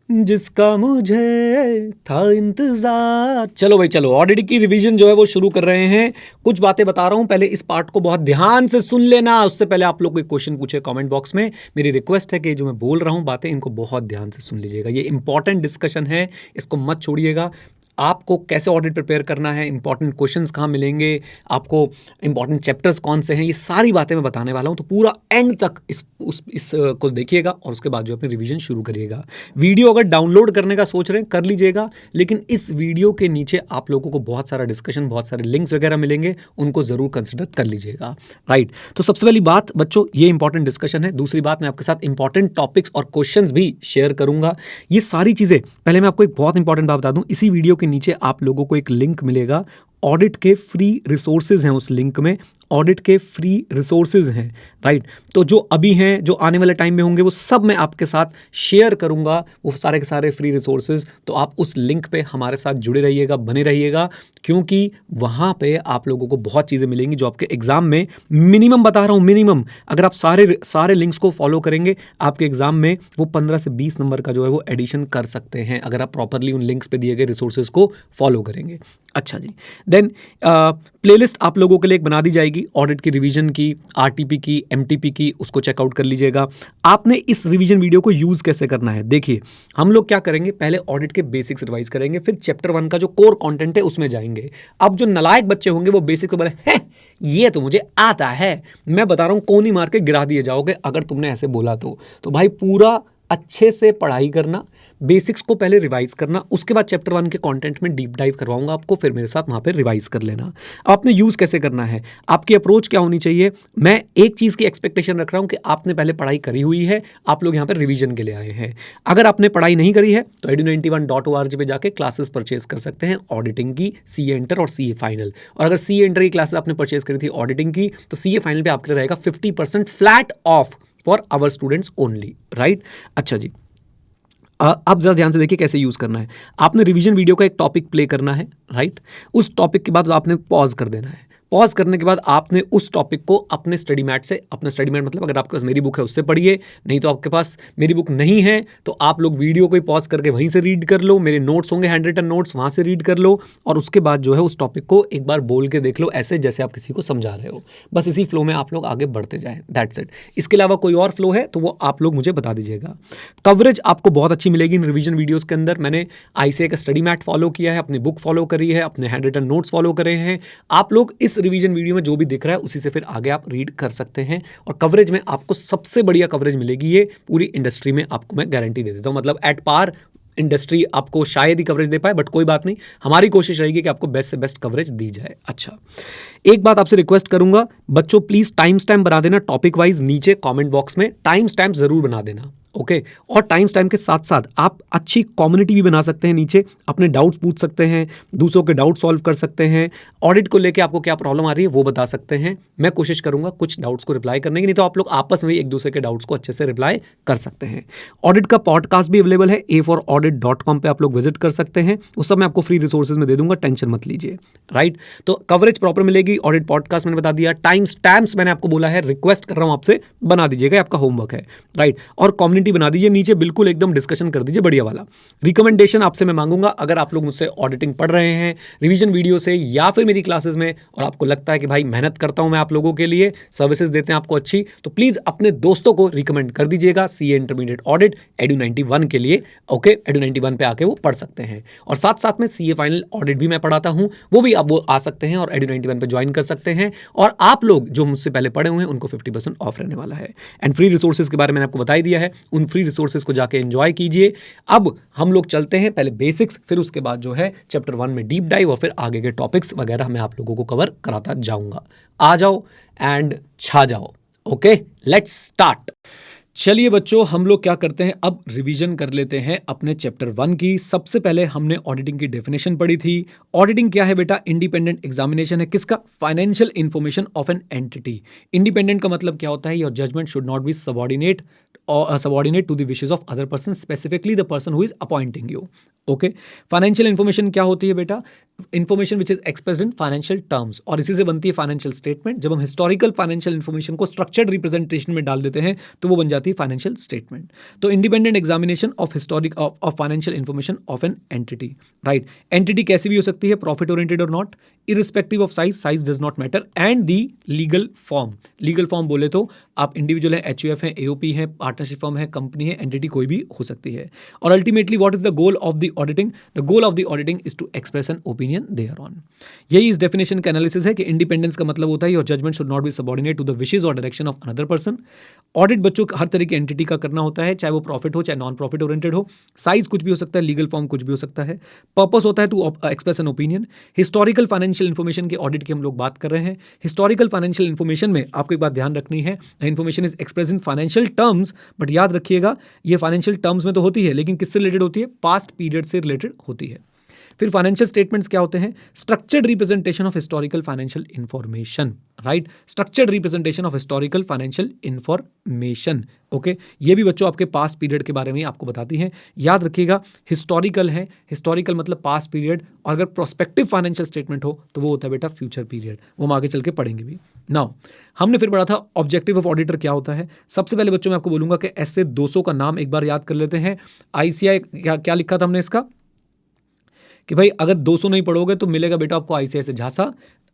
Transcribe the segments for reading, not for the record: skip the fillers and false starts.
जिसका मुझे था इंतजार। चलो भाई चलो, ऑडिट की रिवीजन जो है वो शुरू कर रहे हैं। कुछ बातें बता रहा हूं, पहले इस पार्ट को बहुत ध्यान से सुन लेना। उससे पहले आप लोग कोई क्वेश्चन पूछे कमेंट बॉक्स में। मेरी रिक्वेस्ट है कि जो मैं बोल रहा हूं बातें, इनको बहुत ध्यान से सुन लीजिएगा। ये इंपॉर्टेंट डिस्कशन है, इसको मत छोड़िएगा। आपको कैसे ऑडिट प्रिपेयर करना है, इंपॉर्टेंट क्वेश्चंस कहाँ मिलेंगे, आपको इंपॉर्टेंट चैप्टर्स कौन से हैं, ये सारी बातें मैं बताने वाला हूँ। तो पूरा एंड तक इस को देखिएगा और उसके बाद जो अपनी रिवीजन शुरू करिएगा। वीडियो अगर डाउनलोड करने का सोच रहे हैं कर लीजिएगा, लेकिन इस वीडियो के नीचे आप लोगों को बहुत सारा डिस्कशन, बहुत सारे लिंक्स वगैरह मिलेंगे, उनको ज़रूर कंसिडर कर लीजिएगा। राइट, तो सबसे पहली बात बच्चों, ये इंपॉर्टेंट डिस्कशन है। दूसरी बात, मैं आपके साथ इंपॉर्टेंट टॉपिक्स और क्वेश्चंस भी शेयर करूंगा। ये सारी चीज़ें, पहले मैं आपको एक बहुत इंपॉर्टेंट बात बता दूं, इसी वीडियो के नीचे आप लोगों को एक लिंक मिलेगा। ऑडिट के फ्री रिसोर्सेज हैं उस लिंक में, ऑडिट के फ्री रिसोर्सेज हैं। राइट, तो जो अभी हैं, जो आने वाले टाइम में होंगे, वो सब मैं आपके साथ शेयर करूंगा, वो सारे के सारे फ्री रिसोर्सेज। तो आप उस लिंक पे हमारे साथ जुड़े रहिएगा, बने रहिएगा, क्योंकि वहाँ पे आप लोगों को बहुत चीज़ें मिलेंगी जो आपके एग्जाम में, मिनिमम बता रहा हूँ, मिनिमम अगर आप सारे लिंक्स को फॉलो करेंगे, आपके एग्जाम में वो 15 से 20 नंबर का जो है वो एडिशन कर सकते हैं, अगर आप प्रॉपरली उन लिंक्स पे दिए गए रिसोर्सेज को फॉलो करेंगे। अच्छा जी, देन प्लेलिस्ट आप लोगों के लिए एक बना दी जाएगी ऑडिट की रिवीजन की, आरटीपी की, एमटीपी की, उसको चेकआउट कर लीजिएगा। आपने इस रिवीजन वीडियो को यूज़ कैसे करना है, देखिए हम लोग क्या करेंगे, पहले ऑडिट के बेसिक्स रिवाइज करेंगे, फिर चैप्टर 1 का जो कोर कंटेंट है उसमें जाएंगे। अब जो नालायक बच्चे होंगे वो बेसिक तो बोले हैं ये तो मुझे आता है, मैं बता रहा हूँ कोनी मार के गिरा दिए जाओगे अगर तुमने ऐसे बोला तो भाई पूरा अच्छे से पढ़ाई करना, बेसिक्स को पहले रिवाइज करना, उसके बाद चैप्टर 1 के कंटेंट में डीप डाइव करवाऊंगा आपको, फिर मेरे साथ वहाँ पे रिवाइज कर लेना। आपने यूज़ कैसे करना है, आपकी अप्रोच क्या होनी चाहिए, मैं एक चीज़ की एक्सपेक्टेशन रख रहा हूँ कि आपने पहले पढ़ाई करी हुई है, आप लोग यहाँ पर रिवीजन के लिए आए हैं। अगर आपने पढ़ाई नहीं करी है तो edu91.org पे जाके क्लासेस परचेज कर सकते हैं ऑडिटिंग की, CA इंटर और CA फाइनल। और अगर CA इंटर की क्लासेस आपने परचेज करी थी ऑडिटिंग की, तो CA फाइनल पे आपके लिए रहेगा 50% flat off for our students only. Right, अच्छा जी, आप ज़रा ध्यान से देखिए कैसे यूज़ करना है। आपने रिवीजन वीडियो का एक टॉपिक प्ले करना है। राइट, उस टॉपिक के बाद आपने पॉज कर देना है। पॉज करने के बाद आपने उस टॉपिक को अपने स्टडी मैट से, अपने स्टडी मैट मतलब अगर आपके पास मेरी बुक है उससे पढ़िए, नहीं तो आपके पास मेरी बुक नहीं है तो आप लोग वीडियो को ही पॉज करके वहीं से रीड कर लो, मेरे नोट्स होंगे हैंड रिटन नोट्स, वहाँ से रीड कर लो, और उसके बाद जो है उस टॉपिक को एक बार बोल के देख लो, ऐसे जैसे आप किसी को समझा रहे हो। बस इसी फ्लो में आप लोग आगे बढ़ते जाएं, दैट्स इट। इसके अलावा कोई और फ्लो है तो वो आप लोग मुझे बता दीजिएगा। कवरेज आपको बहुत अच्छी मिलेगी इन रिवीजन वीडियोज़ के अंदर। मैंने ICA का स्टडी मैट फॉलो किया है, अपनी बुक फॉलो करी है, अपने हैंड रिटन नोट्स फॉलो करे हैं। आप लोग इस रिवीजन वीडियो में जो भी दिख रहा है उसी से फिर आगे आप रीड कर सकते हैं, और कवरेज में आपको सबसे बढ़िया कवरेज मिलेगी, ये पूरी इंडस्ट्री में आपको मैं गारंटी दे देता हूं। मतलब एट पार इंडस्ट्री आपको शायद ही कवरेज दे पाए, बट कोई बात नहीं, हमारी कोशिश रहेगी कि आपको बेस्ट से बेस्ट कवरेज दी जाए। अच्छा, एक बात आपसे रिक्वेस्ट करूंगा बच्चों, प्लीज टाइम स्टैम्प बना देना टॉपिक वाइज नीचे कमेंट बॉक्स में, टाइम स्टैम्प जरूर बना देना। ओके, और टाइम स्टैम्प के साथ साथ आप अच्छी कम्युनिटी भी बना सकते हैं, नीचे अपने डाउट्स पूछ सकते हैं, दूसरों के डाउट सॉल्व कर सकते हैं, ऑडिट को लेके आपको क्या प्रॉब्लम आ रही है वो बता सकते हैं। मैं कोशिश करूंगा कुछ डाउट्स को रिप्लाई करने की, नहीं तो आप लोग आपस में एक दूसरे के डाउट्स को अच्छे से रिप्लाई कर सकते हैं। ऑडिट का पॉडकास्ट भी अवेलेबल है, a4audit.com पे आप लोग विजिट कर सकते हैं, उस सब मैं आपको फ्री रिसोर्सेज में दे दूंगा, टेंशन मत लीजिए। राइट, तो कवरेज प्रॉपर मिलेगी, ऑडिट पॉडकास्ट मैंने बता दिया, टाइम स्टैम्प्स मैंने आपको बोला है, रिक्वेस्ट कर रहा हूं आपसे बना दीजिएगा, आपका होमवर्क है। राइट, और कम्युनिटी बना दीजिए नीचे, बिल्कुल एकदम डिस्कशन कर दीजिए बढ़िया वाला। रिकमेंडेशन आपसे मैं मांगूंगा, अगर आप लोग मुझसे ऑडिटिंग पढ़ रहे हैं रिवीजन वीडियो से या फिर मेरी क्लासेस में, और आपको लगता है कि भाई मेहनत करता हूं मैं आप लोगों के लिए, सर्विसेज देते हैं आपको अच्छी, तो प्लीज अपने दोस्तों को रिकमेंड कर दीजिएगा CA इंटरमीडिएट ऑडिट edu91 के लिए। ओके, edu91 पे आके वो पढ़ सकते हैं, और साथ साथ में CA फाइनल ऑडिट भी मैं पढ़ाता हूं, वो भी आप वो आ सकते हैं और edu91 पे ज्वाइन कर सकते हैं। और आप लोग जो मुझसे पहले पढ़े हुए हैं उनको 50% ऑफ रहने वाला है। एंड फ्री रिसोर्सेज के बारे में मैंने आपको बता ही दिया है, उन फ्री रिसोर्सेज को जाके एंजॉय कीजिए। अब हम लोग चलते हैं पहले बेसिक्स, फिर उसके बाद जो है चैप्टर 1 में डीप डाइव, और फिर आगे के टॉपिक्स वगैरह मैं आप लोगों को कवर कराता जाऊंगा। आ जाओ एंड छा जाओ। Okay, let's start. चलिए बच्चों, हम लोग क्या करते हैं, अब रिवीजन कर लेते हैं अपने चैप्टर 1 की। सबसे पहले हमने ऑडिटिंग की डेफिनेशन पढ़ी थी। ऑडिटिंग क्या है बेटा, इंडिपेंडेंट एग्जामिनेशन है, किसका, financial information of an entity. Independent का मतलब क्या होता है, your judgement should not be subordinate or subordinate to the wishes of other person, specifically the person who is appointing you. Okay, financial information क्या होती है बेटा? Information which is expressed in financial terms, और इसी से बनती है financial statement. जब हम हिस्टोरिकल फाइनेंशियल इन्फॉर्मेशन को स्ट्रक्चर्ड रिप्रेजेंटेशन में डाल देते हैं तो वो बन जाती है फाइनेंशियल स्टेटमेंट. तो independent examination of historic of financial information of an entity, right. Entity कैसी भी हो सकती है, प्रॉफिट ओरिएंटेड और not, irrespective of size, size does not matter, and the legal form. Legal form बोले तो आप इंडिविजुअल है, एचयूएफ है, एओपी है, पार्टनरशिप फर्म है, कंपनी है, एंटिटी कोई भी हो सकती है. और ultimately what is the goal of the auditing? The goal of the auditing is to express an opinion thereon. यही इस डेफिनेशन का एनालिसिस है कि इंडिपेंडेंस का मतलब होता है your judgement should not be subordinate to the wishes और direction of another person. Audit बच्चों हर तरह की एंटिटी का करना होता है, चाहे वो प्रॉफिट हो चाहे नॉन प्रॉफिट ओरिएंटेड हो. साइज कुछ भी हो सकता है, लीगल फॉर्म कुछ भी हो सकता है. पर्पस होता है to express an opinion. Historical financial information के ऑडिट की हम लोग बात कर रहे हैं. हिस्टोरिकल फाइनेंशियल इन्फॉर्मेशन में आपको एक बात ध्यान रखनी है, information is express in financial terms, but याद रखिएगा ये फाइनेंशियल टर्म्स में तो होती है, लेकिन किससे रिलेटेड होती है? पास्ट पीरियड से रिलेटेड होती है. फिर फाइनेंशियल स्टेटमेंट्स क्या होते हैं? Structured representation of historical financial information, right. Structured representation of historical financial information. Okay, ये भी बच्चों आपके पास्ट पीरियड के बारे में आपको बताती हैं. याद रखिएगा हिस्टोरिकल है, हिस्टोरिकल मतलब पास्ट पीरियड, और अगर प्रोस्पेक्टिव फाइनेंशियल स्टेटमेंट हो तो वो होता है बेटा फ्यूचर पीरियड. वो हम आगे चल के पढ़ेंगे भी. नाउ हमने फिर पढ़ा था ऑब्जेक्टिव ऑफ ऑडिटर क्या होता है. सबसे पहले बच्चों मैं आपको बोलूंगा कि ऐसे 200 का नाम एक बार याद कर लेते हैं. आईसीआई क्या लिखा था हमने इसका कि भाई अगर 200 नहीं पढ़ोगे तो मिलेगा बेटा आपको आईसीआई से झांसा.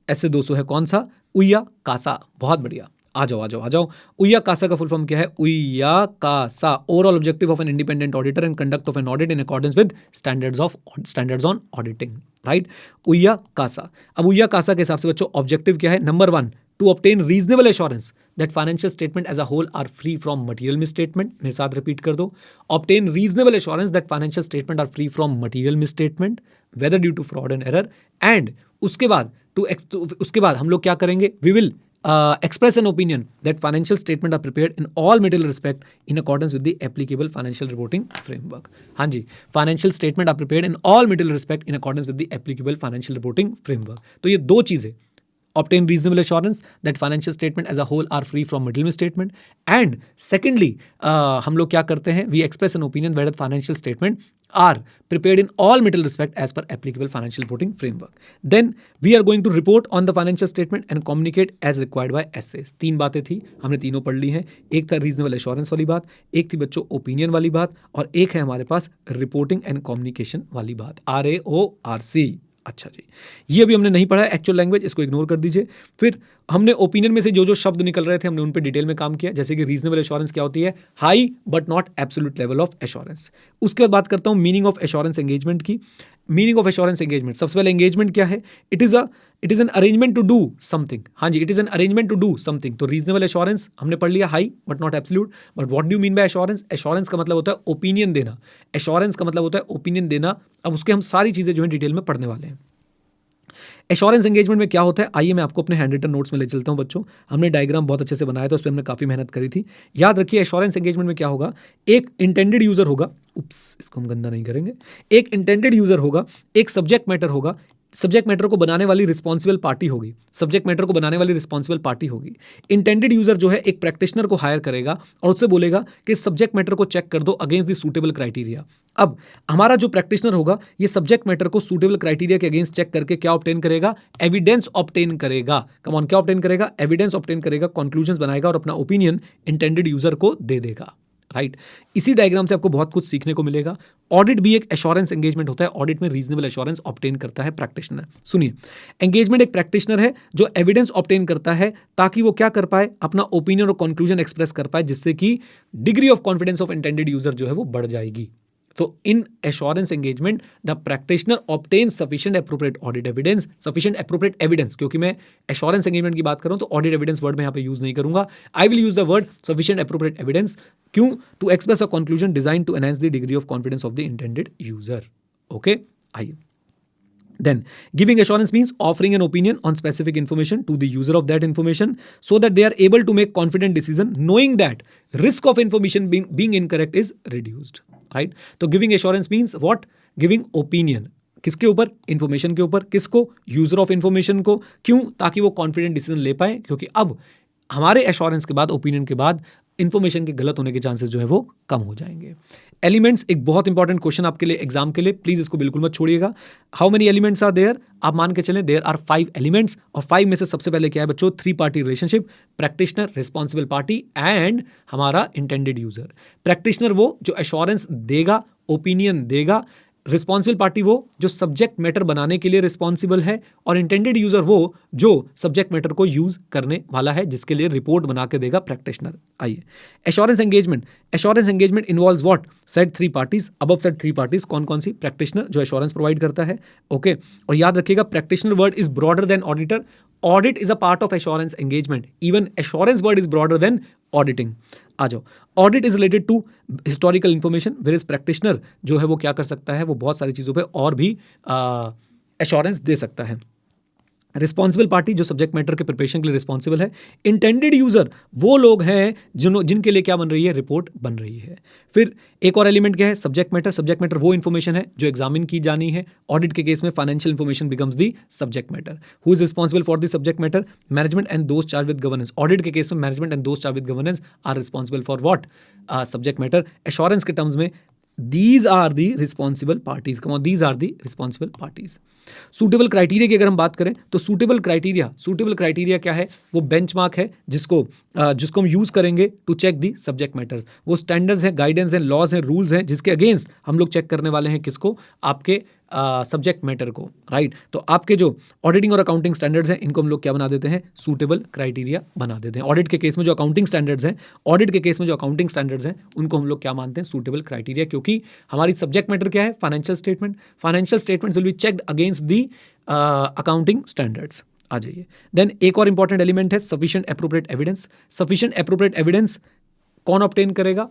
ऐसे 200 है कौन सा? उय्या कासा. बहुत बढ़िया, आ जाओ आ जाओ आ जाओ. उय्या कासा का फुल फॉर्म क्या है? उय्या कासा, overall objective of an independent auditor and conduct of an audit in accordance with standards on auditing, right. उय्या कासा. अब उय्या कासा के हिसाब से बच्चों ऑब्जेक्टिव क्या है? Number 1, to obtain reasonable assurance that financial statement as a whole are free from material misstatement. मेरे साथ रिपीट कर दो. obtain reasonable assurance that financial statement are free from material misstatement whether due to fraud and error. and उसके बाद हम लोग क्या करेंगे? we will express an opinion that financial statement are prepared in all material respect in accordance with the applicable financial reporting framework. हाँ जी, financial statement are prepared in all material respect in accordance with the applicable financial reporting framework. तो ये दो चीजें, obtain reasonable assurance that financial statement as a whole are free from material misstatement, and secondly हम लोग क्या करते हैं? we express an opinion whether financial statement are prepared in all material respect as per applicable financial reporting framework. Then we are going to report on the financial statement and communicate as required by essays. 3 बातें थी, हमने तीनों पढ़ ली हैं. एक था reasonable assurance वाली बात, एक थी बच्चों ओपिनियन वाली बात, और एक है हमारे पास रिपोर्टिंग एंड कम्युनिकेशन वाली बात, RAORC. अच्छा जी, ये अभी हमने नहीं पढ़ा है एक्चुअल लैंग्वेज, इसको इग्नोर कर दीजिए. फिर हमने ओपिनियन में से जो जो शब्द निकल रहे थे हमने उन पे डिटेल में काम किया, जैसे कि रीजनेबल एश्योरेंस क्या होती है? High but not absolute level of assurance. उसके बाद बात करता हूँ मीनिंग ऑफ एश्योरेंस एंगेजमेंट की. मीनिंग ऑफ एश्योरेंस एंगेजमेंट, सबसे पहले एंगेजमेंट क्या है? It is an arrangement to do something. हाँ जी, it is an arrangement to do something. तो रीजनेबल एश्योरेंस हमने पढ़ लिया, high but not absolute. But what do you mean by assurance? Assurance का मतलब होता है ओपिनियन देना. एश्योरेंस का मतलब होता है ओपिनियन देना. अब उसके हम सारी चीजें जो है डिटेल में पढ़ने वाले हैं. एश्योरेंस एंगेजमेंट में क्या होता है? आइए मैं आपको अपने हैंड रिटन नोट्स में ले चलता हूं बच्चों. हमने डायग्राम बहुत अच्छे से बनाया था, उस पर हमने काफ़ी मेहनत करी थी. याद रखिए एश्योरेंस एंगेजमेंट में क्या होगा? एक इंटेंडेड यूजर होगा, इसको हम गंदा नहीं करेंगे. एक इंटेंडेड यूजर होगा, एक सब्जेक्ट मैटर होगा, सब्जेक्ट मैटर को बनाने वाली रिस्पॉन्सिबल पार्टी होगी, सब्जेक्ट मैटर को बनाने वाली रिस्पॉन्सिबल पार्टी होगी. इंटेंडेड यूजर जो है एक प्रैक्टिशनर को हायर करेगा और उससे बोलेगा कि सब्जेक्ट मैटर को चेक कर दो अगेंस्ट द सूटेबल क्राइटेरिया. अब हमारा जो प्रैक्टिशनर होगा ये सब्जेक्ट मैटर को सूटेबल क्राइटेरिया के अगेंस्ट चेक करके क्या ऑब्टेन करेगा? एविडेंस ऑब्टेन करेगा. कम ऑन, क्या ऑब्टेन करेगा? एविडेंस ऑब्टेन करेगा, कंक्लूजन्स बनाएगा और अपना ओपिनियन इंटेंडेड यूजर को दे देगा, राइट. इसी डायग्राम से आपको बहुत कुछ सीखने को मिलेगा. ऑडिट भी एक एश्योरेंस एंगेजमेंट होता है. ऑडिट में रीजनेबल एश्योरेंस ऑब्टेन करता है प्रैक्टिशनर. सुनिए, एंगेजमेंट एक प्रैक्टिशनर है जो एविडेंस ऑब्टेन करता है ताकि वो क्या कर पाए? अपना ओपिनियन और कंक्लूजन एक्सप्रेस कर पाए, जिससे कि degree of confidence of intended user जो है वो बढ़ जाएगी. तो in assurance engagement the practitioner obtain sufficient appropriate audit evidence. Sufficient appropriate evidence, क्योंकि मैं एश्योरेंस एंगेजमेंट की बात कर रहा हूं तो ऑडिट एविडेंस वर्ड में यहां पे यूज नहीं करूंगा. I will use the word sufficient appropriate evidence. क्यों? To express a conclusion design to enhance the degree of confidence of the intended user. Okay, आइए. Then, giving assurance means offering an opinion on specific information to the user of that information so that they are able to make confident decision knowing that risk of information being incorrect is reduced. Right? तो giving assurance means what? Giving opinion. किसके ऊपर? Information के ऊपर. किसको? User of information को. क्यों? ताकि वो कॉन्फिडेंट डिसीजन ले पाए, क्योंकि अब हमारे एश्योरेंस के बाद, ओपिनियन के बाद इन्फॉर्मेशन के गलत होने के चांसेस जो है वो कम हो जाएंगे। एलिमेंट्स एक बहुत इंपॉर्टेंट क्वेश्चन आपके लिए एग्जाम के लिए, प्लीज इसको बिल्कुल मत छोड़िएगा। How many elements are there? आप मान के चलें देयर आर 5 एलिमेंट्स, और 5 में से सबसे पहले क्या है बच्चों? 3 party relationship, practitioner, responsible party and हमारा इंटेंडेड यूजर। प्रैक्टिशनर वो जो एश्योरेंस देगा, ओपिनियन देगा, रिस्पॉन्सिबल पार्टी वो जो सब्जेक्ट मैटर बनाने के लिए रिस्पॉन्सिबल है, और इंटेंडेड यूजर वो जो सब्जेक्ट मैटर को यूज करने वाला है, जिसके लिए रिपोर्ट बना के देगा प्रैक्टिशनर। आइए, assurance engagement. Assurance engagement involves what? Said 3 parties, above said 3 parties. कौन कौन सी? प्रैक्टिशनर जो एश्योरेंस प्रोवाइड करता है, ओके। और याद रखिएगा practitioner word is broader than auditor. Audit is a part of assurance engagement, even assurance word is broader than auditing. आ जाओ, audit is related to historical information, where is practitioner जो है वो क्या कर सकता है? वो बहुत सारी चीज़ों पे और भी एश्योरेंस दे सकता है। रिस्पॉन्सिबल पार्टी जो सब्जेक्ट मैटर के प्रिपरेशन के लिए रिस्पॉन्सिबल है। इंटेंडेड यूजर वो लोग हैं जिनके लिए क्या बन रही है? रिपोर्ट बन रही है। फिर एक और एलिमेंट क्या है? Subject matter. सब्जेक्ट मैटर वो इन्फॉर्मेशन है जो एग्जामिन की जानी है। ऑडिट के केस में financial information becomes the subject matter. Who is responsible for the subject matter? Management and those charge with governance. Audit के केस में management and those charge with governance are responsible for what? Subject matter. Assurance के terms में these are the responsible parties, come on, these are the responsible parties। Suitable criteria की अगर हम बात करें तो सूटेबल क्राइटेरिया क्या है? वो बेंचमार्क है जिसको हम यूज करेंगे to check the subject matters. वो स्टैंडर्ड्स हैं, गाइडेंस हैं, लॉज हैं, रूल्स हैं, जिसके अगेंस्ट हम लोग चेक करने वाले हैं किसको? आपके सब्जेक्ट मैटर को, राइट। तो आपके जो ऑडिटिंग और अकाउंटिंग स्टैंडर्ड्स हैं, इनको हम लोग क्या बना देते हैं? सूटेबल क्राइटेरिया बना देते हैं। ऑडिट के केस में जो अकाउंटिंग स्टैंडर्ड्स हैं, उनको हम लोग क्या मानते हैं? सूटेबल क्राइटेरिया, क्योंकि हमारी सब्जेक्ट मैटर क्या है? Financial statement. Financial statements will be checked against the accounting standards. आ जाइए, देन एक और इंपॉर्टेंट एलिमेंट है sufficient appropriate evidence. Sufficient appropriate evidence कौन ऑब्टेन करेगा?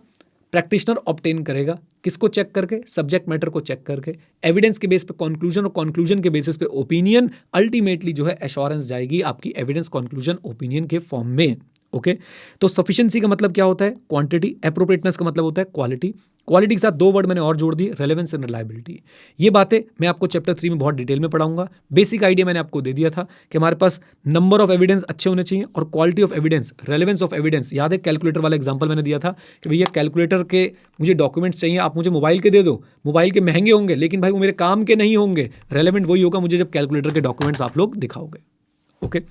प्रैक्टिशनर ऑब्टेन करेगा। किसको चेक करके? सब्जेक्ट मैटर को चेक करके। एविडेंस के बेस पे कॉन्क्लूजन और कॉन्क्लूजन के बेसिस पे ओपिनियन। अल्टीमेटली जो है एश्योरेंस जाएगी आपकी एविडेंस, कॉन्क्लूजन, ओपिनियन के फॉर्म में, ओके। तो सफिशिएंसी का मतलब क्या होता है? क्वांटिटी। एप्रोप्रिएटनेस का मतलब होता है क्वालिटी। क्वालिटी के साथ 2 वर्ड मैंने और जोड़ दिए, रेलेवेंस एंड रिलायबिलिटी। ये बातें मैं आपको चैप्टर 3 में बहुत डिटेल में पढ़ाऊंगा। बेसिक आइडिया मैंने आपको दे दिया था कि हमारे पास नंबर ऑफ एविडेंस अच्छे होने चाहिए और quality of evidence, relevance of evidence. याद है कैलकुलेटर वाला एग्जांपल मैंने दिया था कि भैया कैलकुलेटर के मुझे डॉक्यूमेंट्स चाहिए, आप मुझे मोबाइल के दे दो। मोबाइल के महंगे होंगे लेकिन भाई वो मेरे काम के नहीं होंगे। रेलेवेंट वही होगा मुझे जब कैलकुलेटर के डॉक्यूमेंट्स आप लोग दिखाओगे, ओके।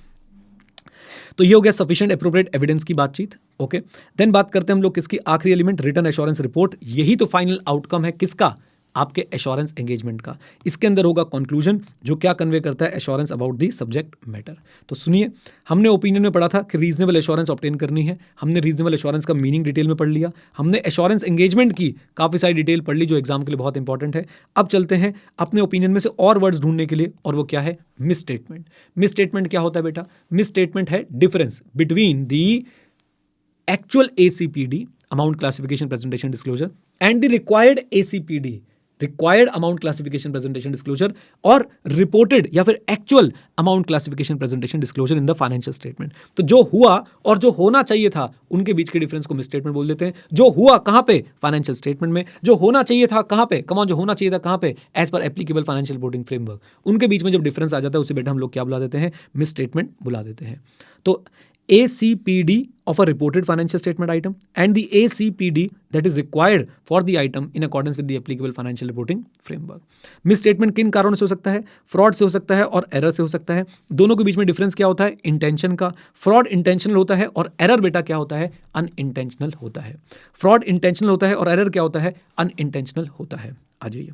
तो ये हो गया सफिशिएंट एप्रोप्रिएट एविडेंस की बातचीत, ओके। देन बात करते हैं हम लोग किसकी? आखिरी एलिमेंट, रिटन एश्योरेंस रिपोर्ट। यही तो फाइनल आउटकम है किसका? आपके एश्योरेंस एंगेजमेंट का। इसके अंदर होगा कंक्लूजन जो क्या कन्वे करता है? Assurance about the subject matter. तो सुनिए, हमने ओपिनियन में पढ़ा था कि रीजनेबल एश्योरेंस ऑब्टेन करनी है। हमने रीजनेबल एश्योरेंस का मीनिंग डिटेल में पढ़ लिया। हमने एश्योरेंस एंगेजमेंट की काफ़ी सारी डिटेल पढ़ ली जो एग्जाम के लिए बहुत इंपॉर्टेंट है। अब चलते हैं अपने ओपिनियन में से और वर्ड्स ढूंढने के लिए, और वो क्या है? Miss statement. मिस स्टेटमेंट क्या होता है बेटा? मिस स्टेटमेंट है difference between the actual ACPD, amount classification presentation disclosure, and the required ACPD, required amount classification presentation disclosure, और रिपोर्टेड या फिर actual amount classification presentation disclosure in the financial statement. तो जो हुआ और जो होना चाहिए था उनके बीच के डिफरेंस को मिस स्टेटमेंट बोल देते हैं। जो हुआ कहां पे? फाइनेंशियल स्टेटमेंट में। जो होना चाहिए था कहां पे? कम ऑन, जो होना चाहिए था कहां पे? As per applicable financial reporting framework. उनके बीच में जब डिफरेंस आ जाता है उसे बेटा हम लोग क्या बुला देते हैं? मिस स्टेटमेंट बुला देते हैं। तो ACPD of a reported financial statement item and the ACPD that is required for the item in accordance with the applicable financial reporting framework. Misstatement किन कारणों से हो सकता है? फ्रॉड से हो सकता है और एरर से हो सकता है। दोनों के बीच में डिफरेंस क्या होता है? इंटेंशन का। फ्रॉड इंटेंशनल होता है और एरर बेटा क्या होता है? अनइंटेंशनल होता है। फ्रॉड इंटेंशनल होता है और एरर क्या होता है? अनइंटेंशनल होता है। आ जाइए,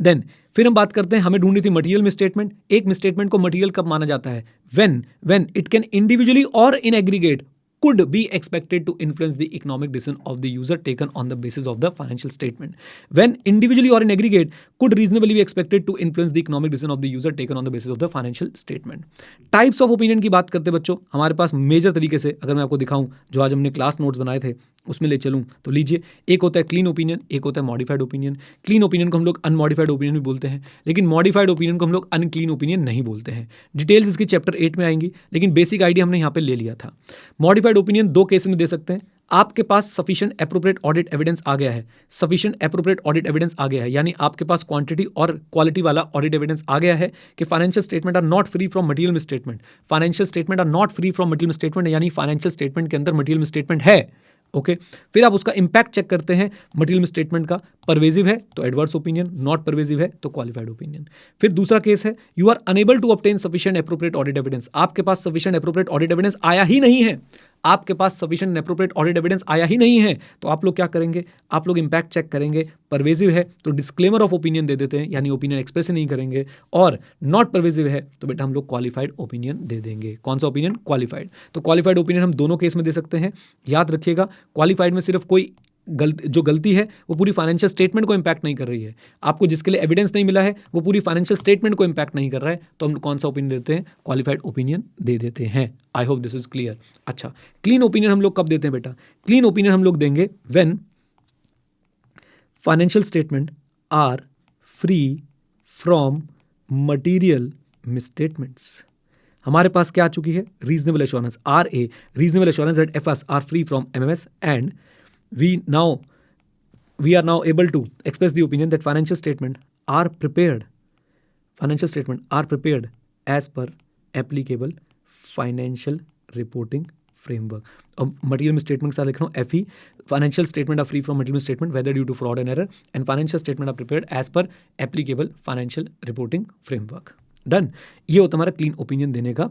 देन फिर हम बात करते हैं, हमें ढूंढनी थी मटेरियल मिसस्टेटमेंट। एक मिसस्टेटमेंट को मटेरियल कब माना जाता है? व्हेन इट कैन इंडिविजुअली और in aggregate could be expected to influence the economic decision of the user taken on the basis of the financial statement. When individually or in aggregate could reasonably be expected to influence the economic decision of the user taken on the basis of the financial statement. Types of opinion की बात करते बच्चों, हमारे पास major तरीके से अगर मैं आपको दिखाऊं जो आज हमने क्लास नोट्स बनाए थे उसमें ले चलूं तो लीजिए, एक होता है क्लीन ओपिनियन, एक होता है मॉडिफाइड ओपिनियन। क्लीन ओपिनियन को हम लोग अनमॉडिफाइड ओपिनियन भी बोलते हैं, लेकिन मॉडिफाइड ओपिनियन को हम लोग अनक्लीन ओपिनियन नहीं बोलते हैं। डिटेल्स इसकी चैप्टर 8 में आएंगी, लेकिन बेसिक आइडिया हमने यहाँ पे ले लिया था। मॉडिफाइड ओपिनियन 2 केस में दे सकते हैं। आपके पास सफिशिएंट एप्रोप्रिएट ऑडिट एविडेंस आ गया है, सफिशिएंट एप्रोप्रिएट ऑडिट एविडेंस आ गया है, यानी आपके पास क्वांटिटी और क्वालिटी वाला ऑडिट एविडेंस आ गया है कि financial statement are not free from material misstatement, financial statement are not free from material misstatement, यानी फाइनेंशियल स्टेटमेंट के अंदर मटेरियल मिसस्टेटमेंट है। ओके फिर आप उसका इंपैक्ट चेक करते हैं मटेरियल मिसस्टेटमेंट का, परवेजिव है तो एडवर्स ओपिनियन, नॉट परवेजिव है तो क्वालिफाइड ओपिनियन। फिर दूसरा केस है you are unable to obtain sufficient appropriate audit evidence, आपके पास सफिशिएंट एप्रोप्रिएट ऑडिट एविडेंस आया ही नहीं है, आपके पास सफिशिएंट एप्रोप्रिएट ऑडिट एविडेंस आया ही नहीं है, तो आप लोग क्या करेंगे, आप लोग इंपैक्ट चेक करेंगे, परवेजिव है तो डिस्क्लेमर ऑफ ओपिनियन दे देते हैं, यानी ओपिनियन एक्सप्रेस नहीं करेंगे, और नॉट परवेजिव है तो बेटा हम लोग क्वालिफाइड ओपिनियन दे देंगे। कौन सा ओपिनियन? क्वालिफाइड। तो क्वालिफाइड ओपिनियन हम दोनों केस में दे सकते हैं। याद रखिएगा क्वालिफाइड में सिर्फ कोई गलती है वो पूरी फाइनेंशियल स्टेटमेंट को इंपैक्ट नहीं कर रही है, आपको जिसके लिए एविडेंस नहीं मिला है वो पूरी फाइनेंशियल स्टेटमेंट को इंपैक्ट नहीं कर रहा है, तो हम कौन सा ओपिनियन देते हैं? क्वालिफाइड ओपिनियन दे देते हैं। I hope this is clear. अच्छा, क्लीन ओपिनियन हम लोग कब देते हैं बेटा? क्लीन ओपिनियन हम लोग देंगे when financial statement are free from material misstatements. हमारे पास क्या आ चुकी है? Reasonable assurance, RA, reasonable assurance that FS are free from MMS, and we are now able to express the opinion that financial statement are prepared as per applicable financial reporting framework. अब material misstatement के साथ लिख रहा हूँ FE, financial statement are free from material misstatement whether due to fraud and error, and financial statement are prepared as per applicable financial reporting framework. Done. ये होता हमारा clean opinion देने का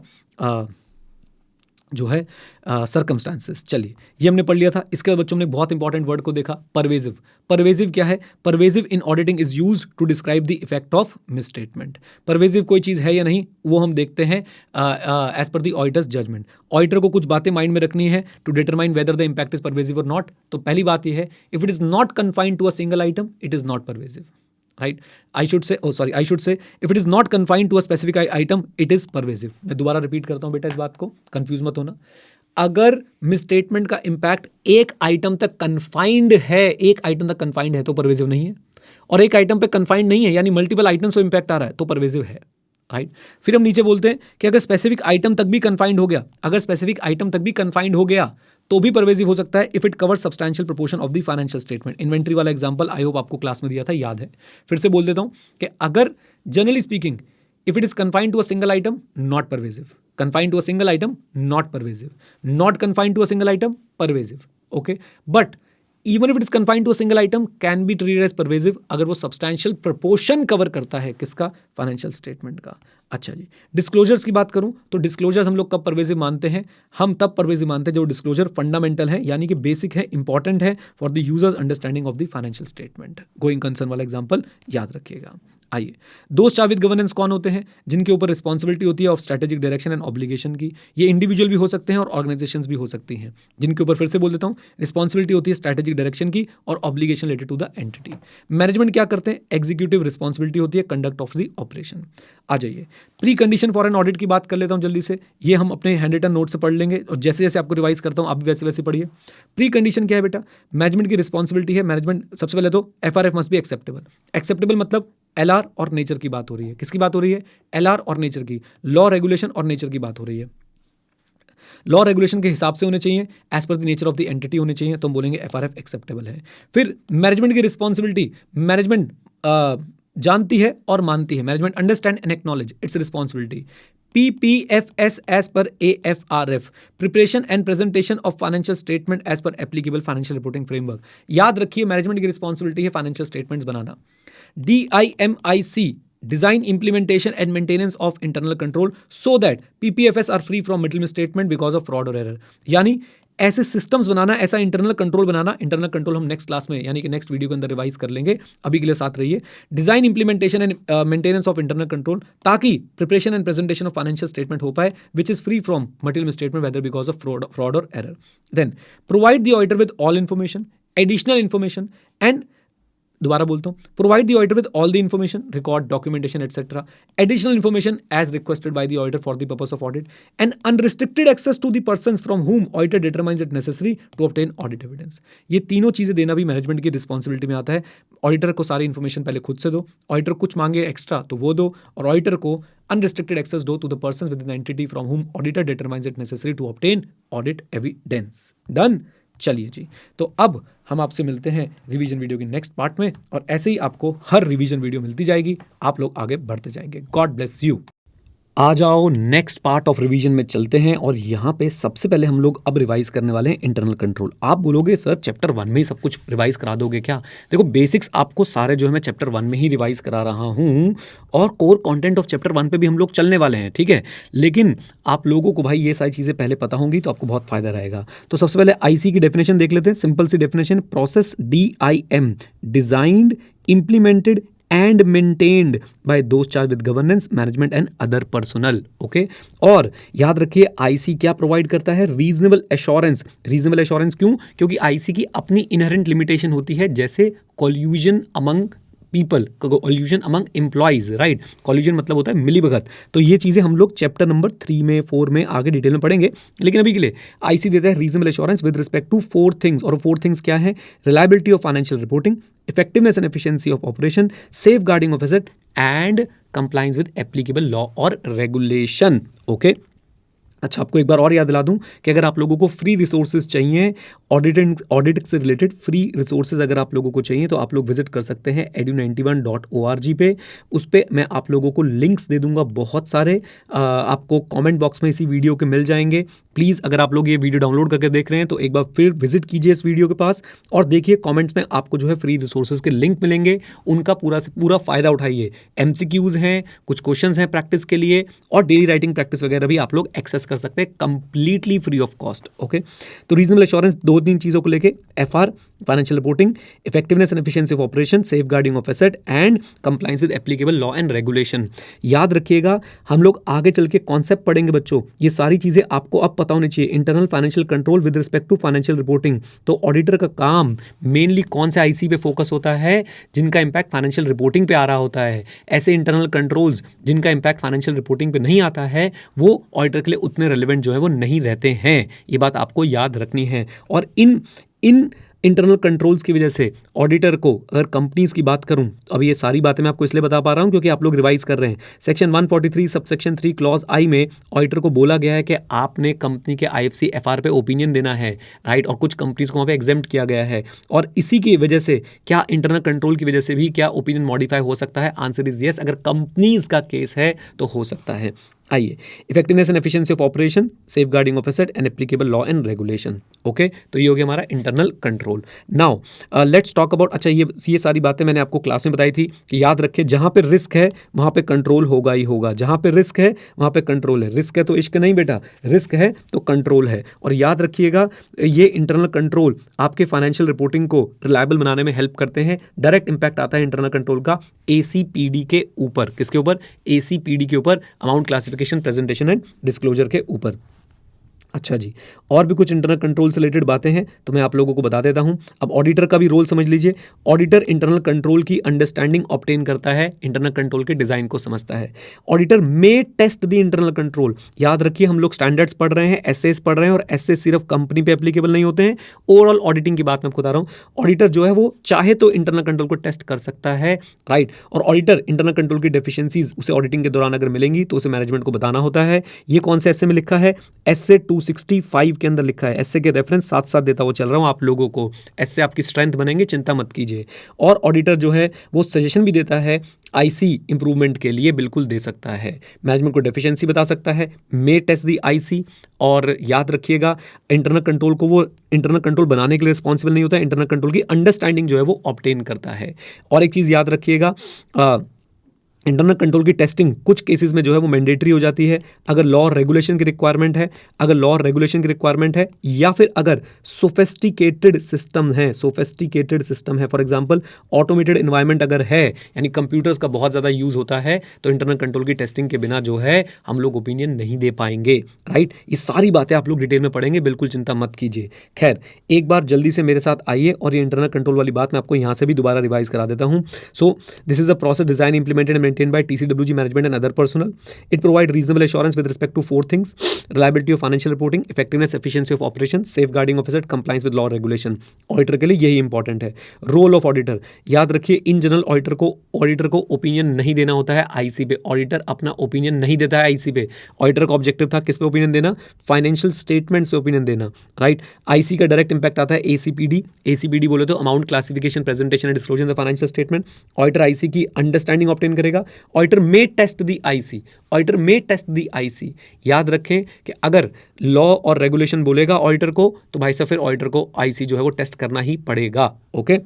जो है सर्कमस्टांसेस। चलिए ये हमने पढ़ लिया था। इसके बाद बच्चों ने बहुत इंपॉर्टेंट वर्ड को देखा, परवेजिव। परवेजिव क्या है? Pervasive in auditing is use to describe the effect of misstatement. Pervasive कोई चीज़ है या नहीं वो हम देखते हैं as per the auditors judgement. Auditor को कुछ बातें माइंड में रखनी है to determine whether the impact is pervasive और नॉट। तो पहली बात ये है, if it is not confined to a single item it is not pervasive, right? I should say if it is not confined to a specific item it is pervasive। मैं दोबारा repeat करता हूं बेटा, इस बात को कंफ्यूज मत होना। अगर मिसस्टेटमेंट का इंपैक्ट एक आइटम तक कन्फाइंड है तो परवेजिव नहीं है, और एक आइटम पे कन्फाइंड नहीं है यानी मल्टीपल आइटम्स पे इंपैक्ट आ रहा है तो परवेजिव है, राइट? फिर हम नीचे बोलते हैं कि अगर स्पेसिफिक आइटम तक भी कन्फाइंड हो गया तो भी परवेजिव हो सकता है if it cover substantial proportion of the financial statement. Inventory वाला एग्जांपल आई होप आपको क्लास में दिया था, याद है? फिर से बोल देता हूं कि अगर generally speaking if it is confined to a single item not pervasive, confined to a single item not pervasive, not confined to a single item pervasive. Okay, but even if it is confined to a single item can be treated as pervasive अगर वो substantial proportion cover करता है, किसका? Financial statement का। अच्छा जी, disclosures की बात करूं तो डिस्क्लोजर्स हम लोग कब परवेजिव मानते हैं? हम तब परवेजिव मानते हैं जब डिस्क्लोजर फंडामेंटल है, यानी कि बेसिक है, इंपॉर्टेंट है for the users understanding of the financial statement. Going concern वाला एग्जांपल याद रखिएगा। आइए, दोस्त चाविद गवर्नेंस कौन होते हैं? जिनके ऊपर रिस्पॉन्सिबिलिटी होती है of strategic direction and obligation की। ये इंडिविजुअल भी हो सकते हैं और ऑर्गेनाइजेशंस भी हो सकती हैं, जिनके ऊपर फिर से बोल देता हूँ रिस्पॉन्सिबिलिटी होती है स्ट्रेटेजिक डायरेक्शन की और obligation related to the entity. Management क्या करते हैं? एग्जीक्यूटिव रिस्पॉन्सिबिलिटी होती है कंडक्ट ऑफ द ऑपरेशन। आ जाइए, precondition for an audit की बात कर लेता हूँ जल्दी से। ये हम अपने हैंड रिटन नोट से पढ़ लेंगे और जैसे जैसे आपको रिवाइज करता हूँ आप भी वैसे वैसे पढ़िए। प्री कंडीशन क्या है बेटा? मैनेजमेंट की रिस्पॉन्सिबिलिटी है, मैनेजमेंट सबसे पहले तो FRF must be acceptable. Acceptable मतलब LR और नेचर की बात हो रही है। किसकी बात हो रही है? LR और नेचर की, लॉ रेगुलेशन और नेचर की बात हो रही है। लॉ रेगुलेशन के हिसाब से होने चाहिए, as per the nature of the entity होने चाहिए, तो हम बोलेंगे FRF एक्सेप्टेबल है। फिर मैनेजमेंट की रिस्पॉन्सिबिलिटी, मैनेजमेंट जानती है और मानती है, management understand and acknowledge its responsibility. PPFS as per AFRF, preparation and presentation of financial statement as per applicable financial reporting framework. याद रखिए मैनेजमेंट की रिस्पॉन्सिबिलिटी है फाइनेंशियल स्टेटमेंट्स बनाना। DIMIC, design implementation and maintenance of internal control so that PPFS are free from middle misstatement because of fraud और error. यानी ऐसे systems बनाना, ऐसा इंटरनल कंट्रोल बनाना। इंटरनल कंट्रोल हम नेक्स्ट क्लास में यानी कि नेक्स्ट वीडियो के अंदर रिवाइज कर लेंगे, अभी के लिए साथ रहिए। Design implementation and maintenance of internal control, ताकि preparation and presentation of financial statement हो पाए which is free from material misstatement whether because of fraud और error. Then provide the auditor with all information, additional information and, दोबारा बोलता हूं, provide the auditor with all the information, record, documentation etcetera, additional information as requested by the auditor for the purpose of audit, and unrestricted access to the persons from whom auditor determines it necessary to obtain audit evidence. ये तीनों चीजें देना भी management की responsibility में आता है। Auditor को सारी इन्फॉर्मेशन पहले खुद से दो, ऑडिटर कुछ मांगे एक्स्ट्रा तो वो दो, और ऑडिटर को अनरिस्ट्रिक्टेड एक्सेस दो to the persons with the entity from whom auditor determines it necessary to obtain audit evidence. Done. चलिए जी, तो अब हम आपसे मिलते हैं रिवीजन वीडियो के नेक्स्ट पार्ट में, और ऐसे ही आपको हर रिवीजन वीडियो मिलती जाएगी, आप लोग आगे बढ़ते जाएंगे। God bless you. आ जाओ नेक्स्ट पार्ट ऑफ रिवीजन में चलते हैं, और यहाँ पे सबसे पहले हम लोग अब रिवाइज करने वाले हैं इंटरनल कंट्रोल। आप बोलोगे सर चैप्टर 1 में ही सब कुछ रिवाइज करा दोगे क्या? देखो बेसिक्स आपको सारे जो है मैं चैप्टर 1 में ही रिवाइज करा रहा हूँ, और कोर कंटेंट ऑफ चैप्टर 1 पे भी हम लोग चलने वाले हैं, ठीक है। लेकिन आप लोगों को भाई ये सारी चीज़ें पहले पता होंगी तो आपको बहुत फायदा रहेगा। तो सबसे पहले आईसी की डेफिनेशन देख लेते हैं। सिंपल सी definition, process DIM, designed, implemented and maintained by those charged with governance, management and other personnel, okay. और याद रखिए आईसी क्या प्रोवाइड करता है? Reasonable assurance. रीजनेबल एश्योरेंस क्यों? क्योंकि आईसी की अपनी इनहेरेंट लिमिटेशन होती है, जैसे collusion among people, collusion among employees, right. Collusion मतलब होता है मिलीभगत। तो ये चीज़ें हम लोग चैप्टर नंबर 3 में 4 में आगे डिटेल में पढ़ेंगे, लेकिन अभी के लिए आईसी देता है reasonable assurance with respect to 4 things. और 4 थिंग्स क्या है? Reliability of financial reporting, effectiveness and efficiency of operation, safeguarding of asset and compliance with applicable law और regulation, okay। अच्छा, आपको एक बार और याद दिला दूं कि अगर आप लोगों को फ्री रिसोर्सेज चाहिए, ऑडिट से रिलेटेड फ्री रिसोर्सेज अगर आप लोगों को चाहिए, तो आप लोग विजिट कर सकते हैं edu91.org पे। उस पर मैं आप लोगों को लिंक्स दे दूंगा बहुत सारे, आपको कमेंट बॉक्स में इसी वीडियो के मिल जाएंगे। प्लीज़ अगर आप लोग ये वीडियो डाउनलोड करके देख रहे हैं तो एक बार फिर विजिट कीजिए इस वीडियो के पास, और देखिए कमेंट्स में आपको जो है फ्री रिसोर्सेज के लिंक मिलेंगे, उनका पूरा से पूरा फ़ायदा उठाइए। MCQs हैं, कुछ क्वेश्चंस हैं प्रैक्टिस के लिए, और डेली राइटिंग प्रैक्टिस वगैरह भी आप लोग एक्सेस कर सकते हैं completely free of cost, okay. तो रीजनेबल एश्योरेंस 2-3 चीज़ों को लेके, FR financial reporting, effectiveness and efficiency of operation, safeguarding of asset and compliance with applicable law and regulation. याद रखिएगा, हम लोग आगे चल के कॉन्सेप्ट पढ़ेंगे बच्चों, ये सारी चीज़ें आपको अब पता होनी चाहिए। Internal financial control with respect to financial reporting, तो ऑडिटर का काम मेनली कौन से आईसी पे फोकस होता है? जिनका इंपैक्ट फाइनेंशियल रिपोर्टिंग पे आ रहा होता है। ऐसे इंटरनल कंट्रोल्स जिनका इंपैक्ट फाइनेंशियल रिपोर्टिंग पे नहीं आता है, वो ऑडिटर के लिए उतने रेलिवेंट जो है वो नहीं रहते हैं। ये बात आपको याद रखनी है। और इन इंटरनल कंट्रोल्स की वजह से ऑडिटर को, अगर कंपनीज की बात करूं, तो अभी ये सारी बातें मैं आपको इसलिए बता पा रहा हूं क्योंकि आप लोग रिवाइज कर रहे हैं। सेक्शन 143 सबसेक्शन 3 क्लॉज आई में ऑडिटर को बोला गया है कि आपने कंपनी के IFC FR पे ओपिनियन देना है, राइट। और कुछ कंपनीज को वहाँ पे एग्जेम्प्ट किया गया है, और इसी की वजह से क्या इंटरनल कंट्रोल की वजह से भी क्या ओपिनियन मॉडिफाई हो सकता है? Answer is yes. अगर कंपनीज का केस है तो हो सकता है। आइए, effectiveness and efficiency of operation, safeguarding of asset and applicable law and regulation, okay. तो ये हो गया हमारा internal control. Now let's talk about, अच्छा ये सारी बातें मैंने आपको क्लास में बताई थी कि याद रखें, जहां पे रिस्क है वहां पे कंट्रोल होगा ही होगा। जहां पे रिस्क है वहां पे कंट्रोल है। रिस्क है तो इश्क नहीं बेटा, रिस्क है तो कंट्रोल है। और याद रखिएगा, ये इंटरनल कंट्रोल आपके फाइनेंशियल रिपोर्टिंग को रिलायबल बनाने में हेल्प करते हैं। डायरेक्ट इंपैक्ट आता है इंटरनल कंट्रोल का ACPD के ऊपर। किसके ऊपर? ACPD के ऊपर, amount classification, presentation and disclosure के ऊपर। अच्छा जी, और भी कुछ इंटरनल कंट्रोल से रिलेटेड बातें हैं तो मैं आप लोगों को बता देता हूं। अब ऑडिटर का भी रोल समझ लीजिए। ऑडिटर इंटरनल कंट्रोल की अंडरस्टैंडिंग ऑब्टेन करता है, इंटरनल कंट्रोल के डिजाइन को समझता है। Auditor may test the internal control. याद रखिए, हम लोग स्टैंडर्ड्स पढ़ रहे हैं, एसएस पढ़ रहे हैं, और एसएस सिर्फ कंपनी पे एप्लीकेबल नहीं होते हैं। ओवरऑल ऑडिटिंग की बात मैं आपको बता रहा हूं। ऑडिटर जो है वो चाहे तो इंटरनल कंट्रोल को टेस्ट कर सकता है, राइट। और ऑडिटर इंटरनल कंट्रोल की डेफिशिएंसीज उसे ऑडिटिंग के दौरान अगर मिलेंगी तो उसे मैनेजमेंट को बताना होता है। ये कौन से एसए में लिखा है? एसए 265 के अंदर लिखा है। एसए के रेफरेंस साथ साथ देता हुआ चल रहा हूं आप लोगों को। एसए आपकी स्ट्रेंथ बनेंगे, चिंता मत कीजिए। और ऑडिटर जो है वो सजेशन भी देता है, आईसी इंप्रूवमेंट के लिए बिल्कुल दे सकता है। मैनेजमेंट को डेफिशिएंसी बता सकता है, मे टेस्ट दी आईसी। और याद रखिएगा, इंटरनल कंट्रोल को वो इंटरनल कंट्रोल बनाने के लिए रिस्पॉन्सिबल नहीं होता है, इंटरनल कंट्रोल की अंडरस्टैंडिंग जो है वो ऑब्टेन करता है। और एक चीज़ याद रखिएगा, इंटरनल कंट्रोल की टेस्टिंग कुछ केसेस में जो है वो मैंडेटरी हो जाती है, अगर लॉ और रेगुलेशन की रिक्वायरमेंट है। अगर लॉ और रेगुलेशन की रिक्वायरमेंट है, या फिर अगर सोफेस्टिकेटेड सिस्टम है, फॉर एग्जांपल ऑटोमेटेड एनवायरनमेंट अगर है, यानी कंप्यूटर्स का बहुत ज़्यादा यूज़ होता है, तो इंटरनल कंट्रोल की टेस्टिंग के बिना जो है हम लोग ओपिनियन नहीं दे पाएंगे, राइट। ये सारी बातें आप लोग डिटेल में पढ़ेंगे, बिल्कुल चिंता मत कीजिए। खैर, एक बार जल्दी से मेरे साथ आइए और ये इंटरनल कंट्रोल वाली बात मैं आपको यहाँ से भी दोबारा रिवाइज करा देता हूँ। So this is a process design, implemented, maintained by TCWG management and other personnel. It provide reasonable assurance with respect to 4 things: reliability of financial reporting, effectiveness, efficiency of operations, safeguarding of asset, compliance with law regulation. Auditor के लिए यही important है. Role of auditor, याद रखिए, in general auditor को opinion नहीं देना होता है आईसी पे. ऑडिटर अपना ओपिनियन नहीं देता है आईसी पे. ऑडिटर का ऑब्जेक्टिव था किस पे ओपिनियन देना? फाइनेंशियल स्टेटमेंट्स पे ओपिनियन देना, राइट. आईसी का डायरेक्ट इंपैक्ट आता है एसीपीडी बोले तो amount classification, presentation and disclosure in the financial statement. Auditor IC की अंडरस्टैंडिंग ऑब्टेन करेगा. Auditor may test the IC. याद रखें कि अगर लॉ और रेगुलेशन बोलेगा ऑडिटर को, तो भाई साहब फिर ऑडिटर को आईसी जो है वो टेस्ट करना ही पड़ेगा. ओके,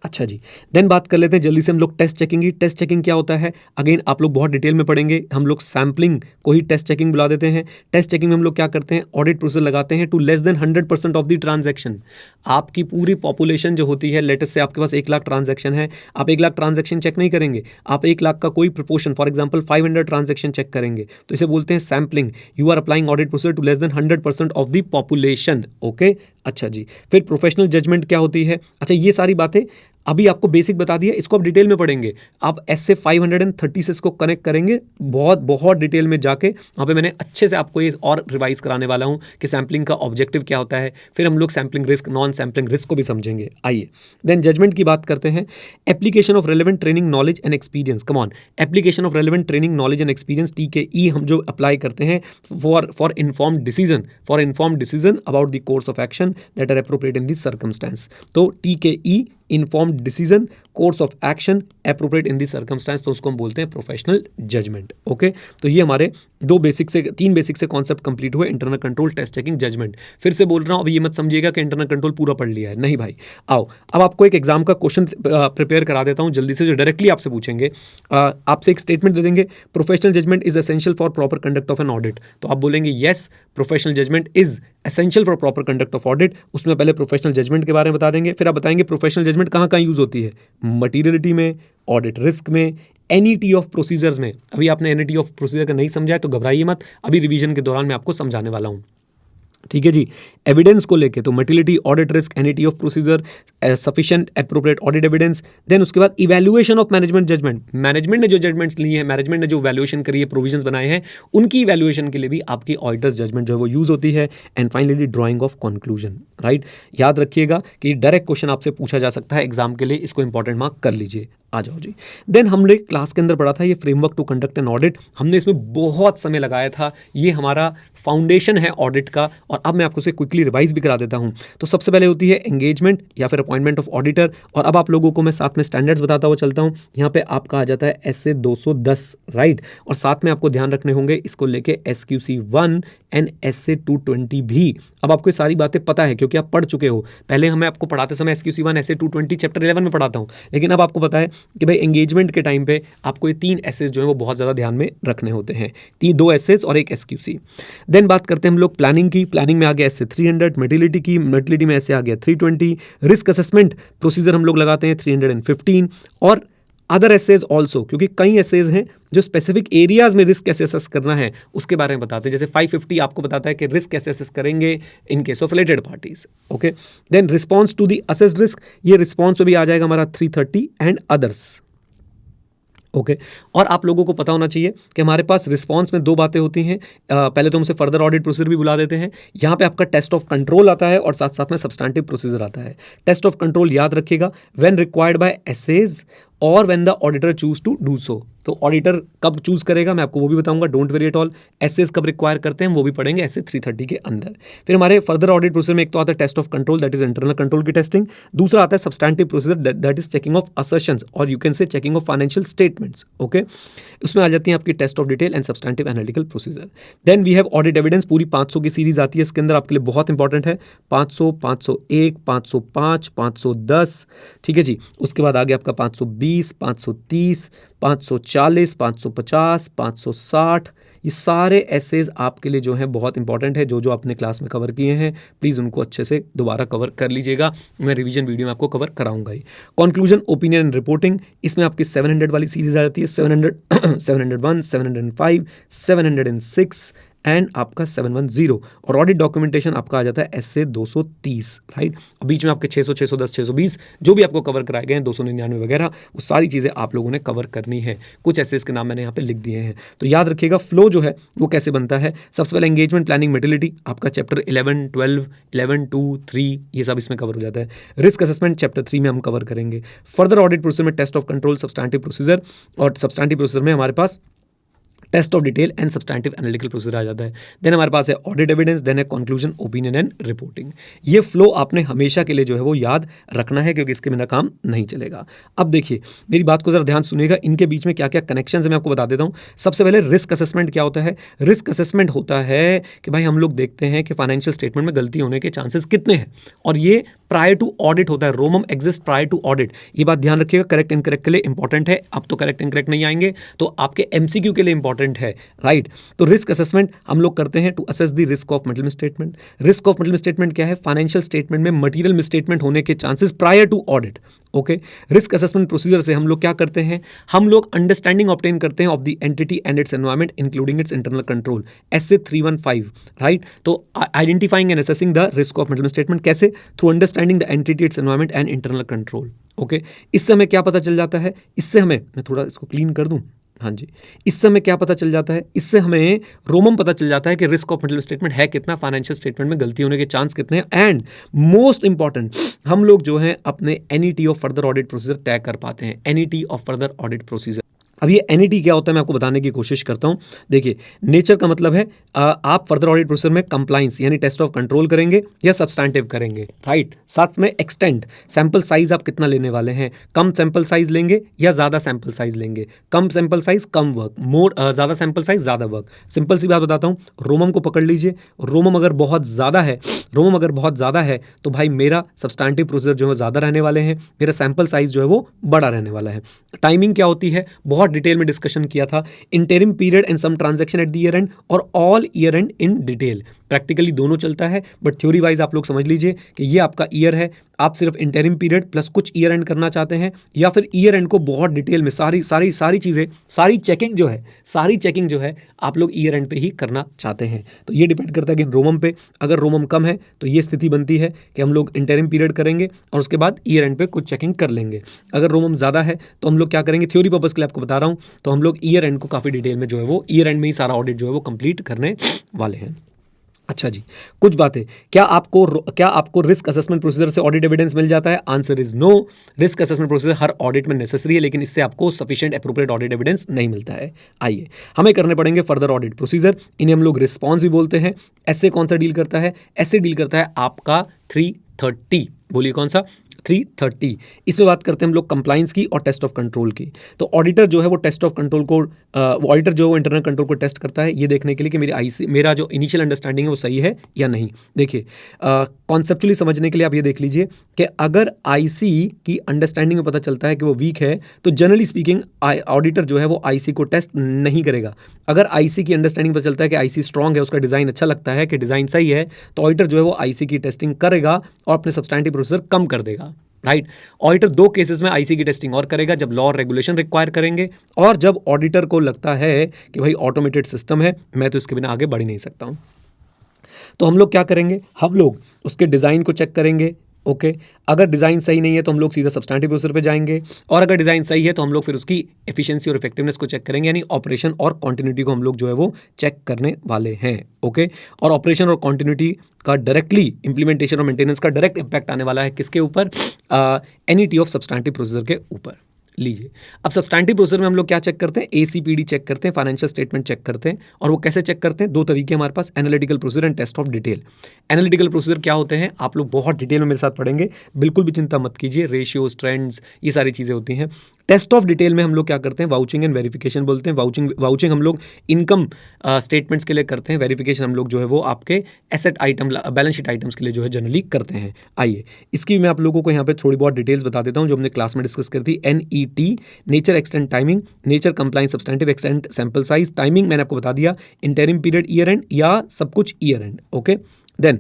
अच्छा जी. देन बात कर लेते हैं जल्दी से हम लोग टेस्ट चेकिंग की. टेस्ट चेकिंग क्या होता है? अगेन आप लोग बहुत डिटेल में पढ़ेंगे. हम लोग सैम्पलिंग को ही टेस्ट चेकिंग बुला देते हैं. टेस्ट चेकिंग में हम लोग क्या करते हैं? ऑडिट प्रोसीजर लगाते हैं to less than 100% of the transaction. आपकी पूरी पॉपुलेशन जो होती है, लेटेस्ट से आपके पास 1 लाख ट्रांजैक्शन है, आप 1 लाख ट्रांजैक्शन चेक नहीं करेंगे, आप 1 लाख का कोई proportion, for example 500 transaction check करेंगे. तो इसे बोलते हैं sampling. You are applying audit procedure to less than 100% of the population. Okay, अच्छा जी. फिर प्रोफेशनल जजमेंट क्या होती है? अच्छा, ये सारी बातें अभी आपको बेसिक बता दिया, इसको आप डिटेल में पढ़ेंगे. आप ऐसे 530 से इसको कनेक्ट करेंगे बहुत डिटेल में जाके. वहाँ पे मैंने अच्छे से आपको ये और रिवाइज कराने वाला हूँ कि सैम्पलिंग का ऑब्जेक्टिव क्या होता है. फिर हम लोग sampling risk, non sampling risk को भी समझेंगे. आइए देन जजमेंट की बात करते हैं. Application of relevant training, knowledge and experience. Come on, application of relevant training, knowledge and experience, TKE हम जो अप्लाई करते हैं for informed decision about the course of action that are appropriate in the circumstances. तो TKE informed decision, course of action appropriate in the circumstances, तो उसको हम बोलते हैं प्रोफेशनल जजमेंट. ओके, तो ये हमारे 3 बेसिक से कॉन्सेप्ट कंप्लीट हुए. Internal control, test checking, judgement. फिर से बोल रहा हूँ, अब ये मत समझिएगा कि इंटरनल कंट्रोल पूरा पढ़ लिया है, नहीं भाई. आओ अब आपको एक एग्जाम का क्वेश्चन प्रिपेयर करा देता हूँ जल्दी से, जो डायरेक्टली आपसे पूछेंगे. आपसे एक स्टेटमेंट दे देंगे, professional judgement is essential for proper conduct of an audit. तो आप बोलेंगे yes, professional judgement is essential for proper conduct of audit. उसमें पहले प्रोफेशनल जजमेंट के बारे में बता देंगे, फिर आप बताएंगे प्रोफेशनल जजमेंट कहाँ कहाँ यूज होती है. मटीरियलिटी में, ऑडिट रिस्क में, एनईटी ऑफ प्रोसीजर्स में. अभी आपने एनईटी ऑफ प्रोसीजर का नहीं समझा है तो घबराइए मत, अभी रिवीजन के दौरान मैं आपको समझाने वाला हूं. ठीक है जी. एविडेंस को लेके तो materiality, audit risk, NET of procedure, sufficient appropriate audit evidence. Then उसके बाद evaluation of management judgement. Management ने जो जजमेंट्स लिए हैं, मैनेजमेंट ने जो वैल्यूएशन करी है, प्रोविजंस बनाए हैं, उनकी इवैल्यूएशन के लिए भी आपकी ऑडिटर्स जजमेंट जो है वो यूज होती है. And finally drying of conclusion, right. याद रखिएगा कि डायरेक्ट क्वेश्चन आपसे पूछा जा सकता है एग्जाम के लिए, इसको इंपॉर्टेंट मार्क कर लीजिए. आ जाओ जी. देन हमने क्लास के अंदर पढ़ा था ये framework to conduct an audit. हमने इसमें बहुत समय लगाया था. ये हमारा फाउंडेशन है ऑडिट का, और अब मैं आपको से क्विकली रिवाइज भी करा देता हूं. तो सबसे पहले होती है एंगेजमेंट या फिर अपॉइंटमेंट ऑफ ऑडिटर. और अब आप लोगों को मैं साथ में स्टैंडर्ड्स बताता हुआ चलता हूं. यहाँ पे आपका आ जाता है SA 210, राइट. और साथ में आपको ध्यान रखने होंगे इसको लेके SQC 1 एंड SA 220 भी. अब आपको ये सारी बातें पता है क्योंकि आप पढ़ चुके हो. पहले हमें आपको पढ़ाते समय SQC 1, SA 220 चैप्टर 11 में पढ़ाता हूँ, लेकिन अब आपको पता है कि भाई एंगेजमेंट के टाइम पे आपको ये 3 एसेज जो है वो बहुत ज़्यादा ध्यान में रखने होते हैं. 2 एसेज और 1 SQC. देन बात करते हैं हम लोग प्लानिंग की. प्लानिंग में आ गया SA 300. मटीरियलिटी की, मटीरियलिटी में ऐसे आ गया 320. रिस्क असेसमेंट प्रोसीजर हम लोग लगाते हैं 315. और अदर एसेज ऑल्सो, क्योंकि कई एसेज हैं जो स्पेसिफिक एरियाज में रिस्क कैसे असेस करना है उसके बारे में बताते हैं. जैसे 550 आपको बताता है कि रिस्क कैसे असेस करेंगे in case of related parties. Okay. Then response to the assessed risk, ये रिस्पॉन्स पे भी आ जाएगा हमारा 330 एंड अदर्स. ओके. और आप लोगों को पता होना चाहिए कि हमारे पास रिस्पांस में 2 बातें होती हैं. पहले तो हमसे फर्दर ऑडिट प्रोसीजर भी बुला देते हैं. यहाँ पे आपका टेस्ट ऑफ कंट्रोल आता है और साथ साथ में सब्सटैंटिव प्रोसीजर आता है. टेस्ट ऑफ कंट्रोल याद रखिएगा, व्हेन रिक्वायर्ड बाय एसेज और when the auditor choose to do so. तो ऑडिटर कब चूज करेगा मैं आपको वो भी बताऊंगा, don't worry at all. SAs कब रिक्वायर करते हैं वो भी पढ़ेंगे ऐसे 330 के अंदर. फिर हमारे फर्दर ऑडिट प्रोसीजर में एक तो आता है test of control, that is internal control की टेस्टिंग. दूसरा आता है substantive procedure, that is checking of assertions और you can say checking of financial statements. Okay. उसमें आ जाती है आपकी test of detail and substantive analytical procedure. Then we have audit evidence. पूरी 500 की सीरीज आती है इसके अंदर, आपके लिए बहुत इंपॉर्टेंट है. 500, 501, 505, 510. ठीक है जी. उसके बाद आ गया आपका 520, 530, 540, 550, 560. ये सारे एसेज आपके लिए जो हैं बहुत इंपॉर्टेंट है. जो आपने क्लास में कवर किए हैं प्लीज़ उनको अच्छे से दोबारा कवर कर लीजिएगा. मैं रिवीजन वीडियो में आपको कवर कराऊंगा ही. कंक्लूजन, ओपिनियन एंड रिपोर्टिंग, इसमें आपकी 700 वाली सीरीज आ जाती है. 700, 701, 705, 706 एंड आपका 710 और ऑडिट डॉक्यूमेंटेशन आपका आ जाता है SA 230, राइट। बीच में आपके 600, 610, 620 जो भी आपको कवर कराए गए हैं, 299 वगैरह, वो सारी चीज़ें आप लोगों ने कवर करनी है। कुछ ऐसे इसके नाम मैंने यहाँ पे लिख दिए हैं, तो याद रखिएगा फ्लो जो है वो कैसे बनता है। सबसे पहले एंगेजमेंट प्लानिंग मेटिलिटी आपका चैप्टर 11, 12, 11, 2, 3 ये सब इसमें कवर हो जाता है। रिस्क असेसमेंट चैप्टर 3 में हम कवर करेंगे। फर्दर ऑडिट प्रोसीजर में test of control, substantive procedure, और सब्सटैंटिव प्रोसीजर में हमारे पास test of detail and substantive analytical procedure आ जाता है। देन हमारे पास है ऑडिट एविडेंस, देन है कंक्लूजन, ओपिनियन एंड रिपोर्टिंग। ये फ्लो आपने हमेशा के लिए जो है वो याद रखना है, क्योंकि इसके बिना काम नहीं चलेगा। अब देखिए मेरी बात को जरा ध्यान सुनिएगा, इनके बीच में क्या क्या कनेक्शन है मैं आपको बता देता हूँ। सबसे पहले रिस्क असेसमेंट क्या होता है। रिस्क असेसमेंट होता है कि भाई हम लोग देखते हैं कि फाइनेंशियल स्टेटमेंट में गलती होने के चांसेस कितने हैं, और ये प्रायर टू ऑडिट होता है। ROMM exist prior to audit, ये बात ध्यान रखिएगा। करेक्ट इनकरेक्ट के लिए इंपॉर्टेंट है, अब तो करेक्ट इनकरेक्ट नहीं आएंगे, तो आपके MCQ के लिए इंपॉर्टेंट है, राइट। तो रिस्क असेसमेंट हम लोग करते हैं to assess the risk of material misstatement. Risk of material misstatement क्या है, फाइनेंशियल स्टेटमेंट में मटेरियल मिसस्टेटमेंट होने के chances prior to audit. Okay, risk assessment procedure से हम लोग क्या करते हैं, हम लोग अंडरस्टैंडिंग ऑब्टेन करते हैं of the entity and its environment including its internal control, SA 315, right. तो identifying and assessing the risk of material misstatement कैसे, through understanding the entity, its environment and internal control. Okay, इससे हमें क्या पता चल जाता है, इससे हमें, मैं थोड़ा इसको क्लीन कर दूं, हाँ जी, इससे हमें क्या पता चल जाता है, इससे हमें रोमम पता चल जाता है कि रिस्क ऑफ मटेरियल स्टेटमेंट है कितना, फाइनेंशियल स्टेटमेंट में गलती होने के चांस कितने हैं, एंड मोस्ट इंपॉर्टेंट हम लोग जो है अपने NET of further audit procedure तय कर पाते हैं। NET of further audit procedure, अब ये NET क्या होता है मैं आपको बताने की कोशिश करता हूँ। देखिए नेचर का मतलब है आप फर्दर ऑडिट प्रोसीजर में कंप्लाइंस यानी टेस्ट ऑफ कंट्रोल करेंगे या सब्सटैंटिव करेंगे, राइट। साथ में एक्सटेंट, सैंपल साइज आप कितना लेने वाले हैं, कम सैंपल साइज लेंगे या ज़्यादा सैंपल साइज लेंगे, कम सैंपल साइज कम वर्क, ज़्यादा सैंपल साइज ज़्यादा वर्क। सिंपल सी बात बताता हूँ, रोमम को पकड़ लीजिए, रोमम अगर बहुत ज़्यादा है तो भाई मेरा सब्सटैंटिव प्रोसीजर जो है ज़्यादा रहने वाले हैं, मेरा सैंपल साइज जो है वो बड़ा रहने वाला है। टाइमिंग क्या होती है, बहुत डिटेल में डिस्कशन किया था, interim period and some transaction at the year end और all year end in detail. Practically दोनों चलता है, बट थ्योरी वाइज आप लोग समझ लीजिए कि ये आपका ईयर है, आप सिर्फ इंटरिम पीरियड प्लस कुछ ईयर एंड करना चाहते हैं, या फिर ईयर एंड को बहुत डिटेल में सारी चीज़ें, सारी चेकिंग जो है आप लोग ईयर एंड पे ही करना चाहते हैं। तो ये डिपेंड करता है कि रोमम पे, अगर रोमम कम है तो ये स्थिति बनती है कि हम लोग इंटरिम पीरियड करेंगे और उसके बाद ईयर एंड पे कुछ चेकिंग कर लेंगे। अगर रोमम ज़्यादा है तो हम लोग क्या करेंगे, थ्योरी पर्पस के लिए आपको बता रहा हूँ, तो हम लोग ईयर एंड को काफ़ी डिटेल में जो है वो ईयर एंड में ही सारा ऑडिट जो है वो कंप्लीट करने वाले हैं। अच्छा जी, कुछ बातें, क्या आपको रिस्क असेसमेंट प्रोसीजर से ऑडिट एविडेंस मिल जाता है? Answer is no. Risk assessment procedure हर ऑडिट में नेसेसरी है, लेकिन इससे आपको सफिशिएंट एप्रोप्रिएट ऑडिट एविडेंस नहीं मिलता है। आइए हमें करने पड़ेंगे फर्दर ऑडिट प्रोसीजर, इन्हें हम लोग रिस्पॉन्स भी बोलते हैं। ऐसे कौन सा डील करता है, ऐसे डील करता है आपका 330, बोलिए कौन सा, 330। इसमें बात करते हैं हम लोग कंप्लाइंस की और टेस्ट ऑफ कंट्रोल की। तो ऑडिटर जो है वो टेस्ट ऑफ कंट्रोल को, ऑडिटर जो है वो इंटरनल कंट्रोल को टेस्ट करता है, ये देखने के लिए कि मेरा जो इनिशियल अंडरस्टैंडिंग है वो सही है या नहीं। देखिए कॉन्सेप्चुअली समझने के लिए आप ये देख लीजिए कि अगर IC की अंडरस्टैंडिंग में पता चलता है कि वो वीक है, तो जनरली स्पीकिंग ऑडिटर जो है वो IC को टेस्ट नहीं करेगा। अगर IC की अंडरस्टैंडिंग पता चलता है कि IC स्ट्रॉन्ग है, उसका डिज़ाइन अच्छा लगता है, कि डिज़ाइन सही है, तो ऑडिटर जो है वो IC की टेस्टिंग करेगा और अपने सब्सटैंटिव प्रोसीजर कम कर देगा, राइट। ऑडिटर दो केसेस में IC की टेस्टिंग और करेगा, जब लॉ और रेगुलेशन रिक्वायर करेंगे, और जब ऑडिटर को लगता है कि भाई ऑटोमेटेड सिस्टम है, मैं तो इसके बिना आगे बढ़ ही नहीं सकता हूं। तो हम लोग क्या करेंगे, हम लोग उसके डिज़ाइन को चेक करेंगे। ओके, अगर डिज़ाइन सही नहीं है तो हम लोग सीधा सब्सटैंटिव प्रोसीजर पे जाएंगे, और अगर डिज़ाइन सही है तो हम लोग फिर उसकी एफिशिएंसी और इफेक्टिवनेस को चेक करेंगे, यानी ऑपरेशन और कॉन्टिन्यूटी को हम लोग जो है वो चेक करने वाले हैं। ओके, और ऑपरेशन और कॉन्टिन्यूटी का डायरेक्टली इंप्लीमेंटेशन और मेंटेनेंस का डायरेक्ट इंपैक्ट आने वाला है किसके ऊपर, NET ऑफ सब्सटैंटिव प्रोसीजर के ऊपर। लीजिए, अब सब्सटैंटिव प्रोसीजर में हम लोग क्या चेक करते हैं, ACPD चेक करते हैं, फाइनेंशियल स्टेटमेंट चेक करते हैं। और वो कैसे चेक करते हैं, दो तरीके हमारे पास, analytical procedure and test of detail. Analytical procedure क्या होते हैं, आप लोग बहुत डिटेल में मेरे साथ पढ़ेंगे, बिल्कुल भी चिंता मत कीजिए, रेशियोज, ट्रेंड्स, ये सारी चीज़ें होती हैं। टेस्ट ऑफ डिटेल में हम लोग क्या करते हैं, वाउचिंग एंड वेरिफिकेशन बोलते हैं। वाउचिंग हम लोग इनकम स्टेटमेंट्स के लिए करते हैं, वेरिफिकेशन हम लोग जो है वो आपके asset item, balance sheet items के लिए जो है जनरली करते हैं। आइए इसकी मैं आप लोगों को यहाँ पे थोड़ी बहुत डिटेल्स बता देता हूँ जो हमने क्लास में डिस्कस करी थी। NET, nature, extend, timing, nature, compliance, substantive, extend, sample size, timing मैंने आपको बता दिया, इंटरिम पीरियड, ईयर एंड, या सब कुछ ईयर एंड। ओके, देन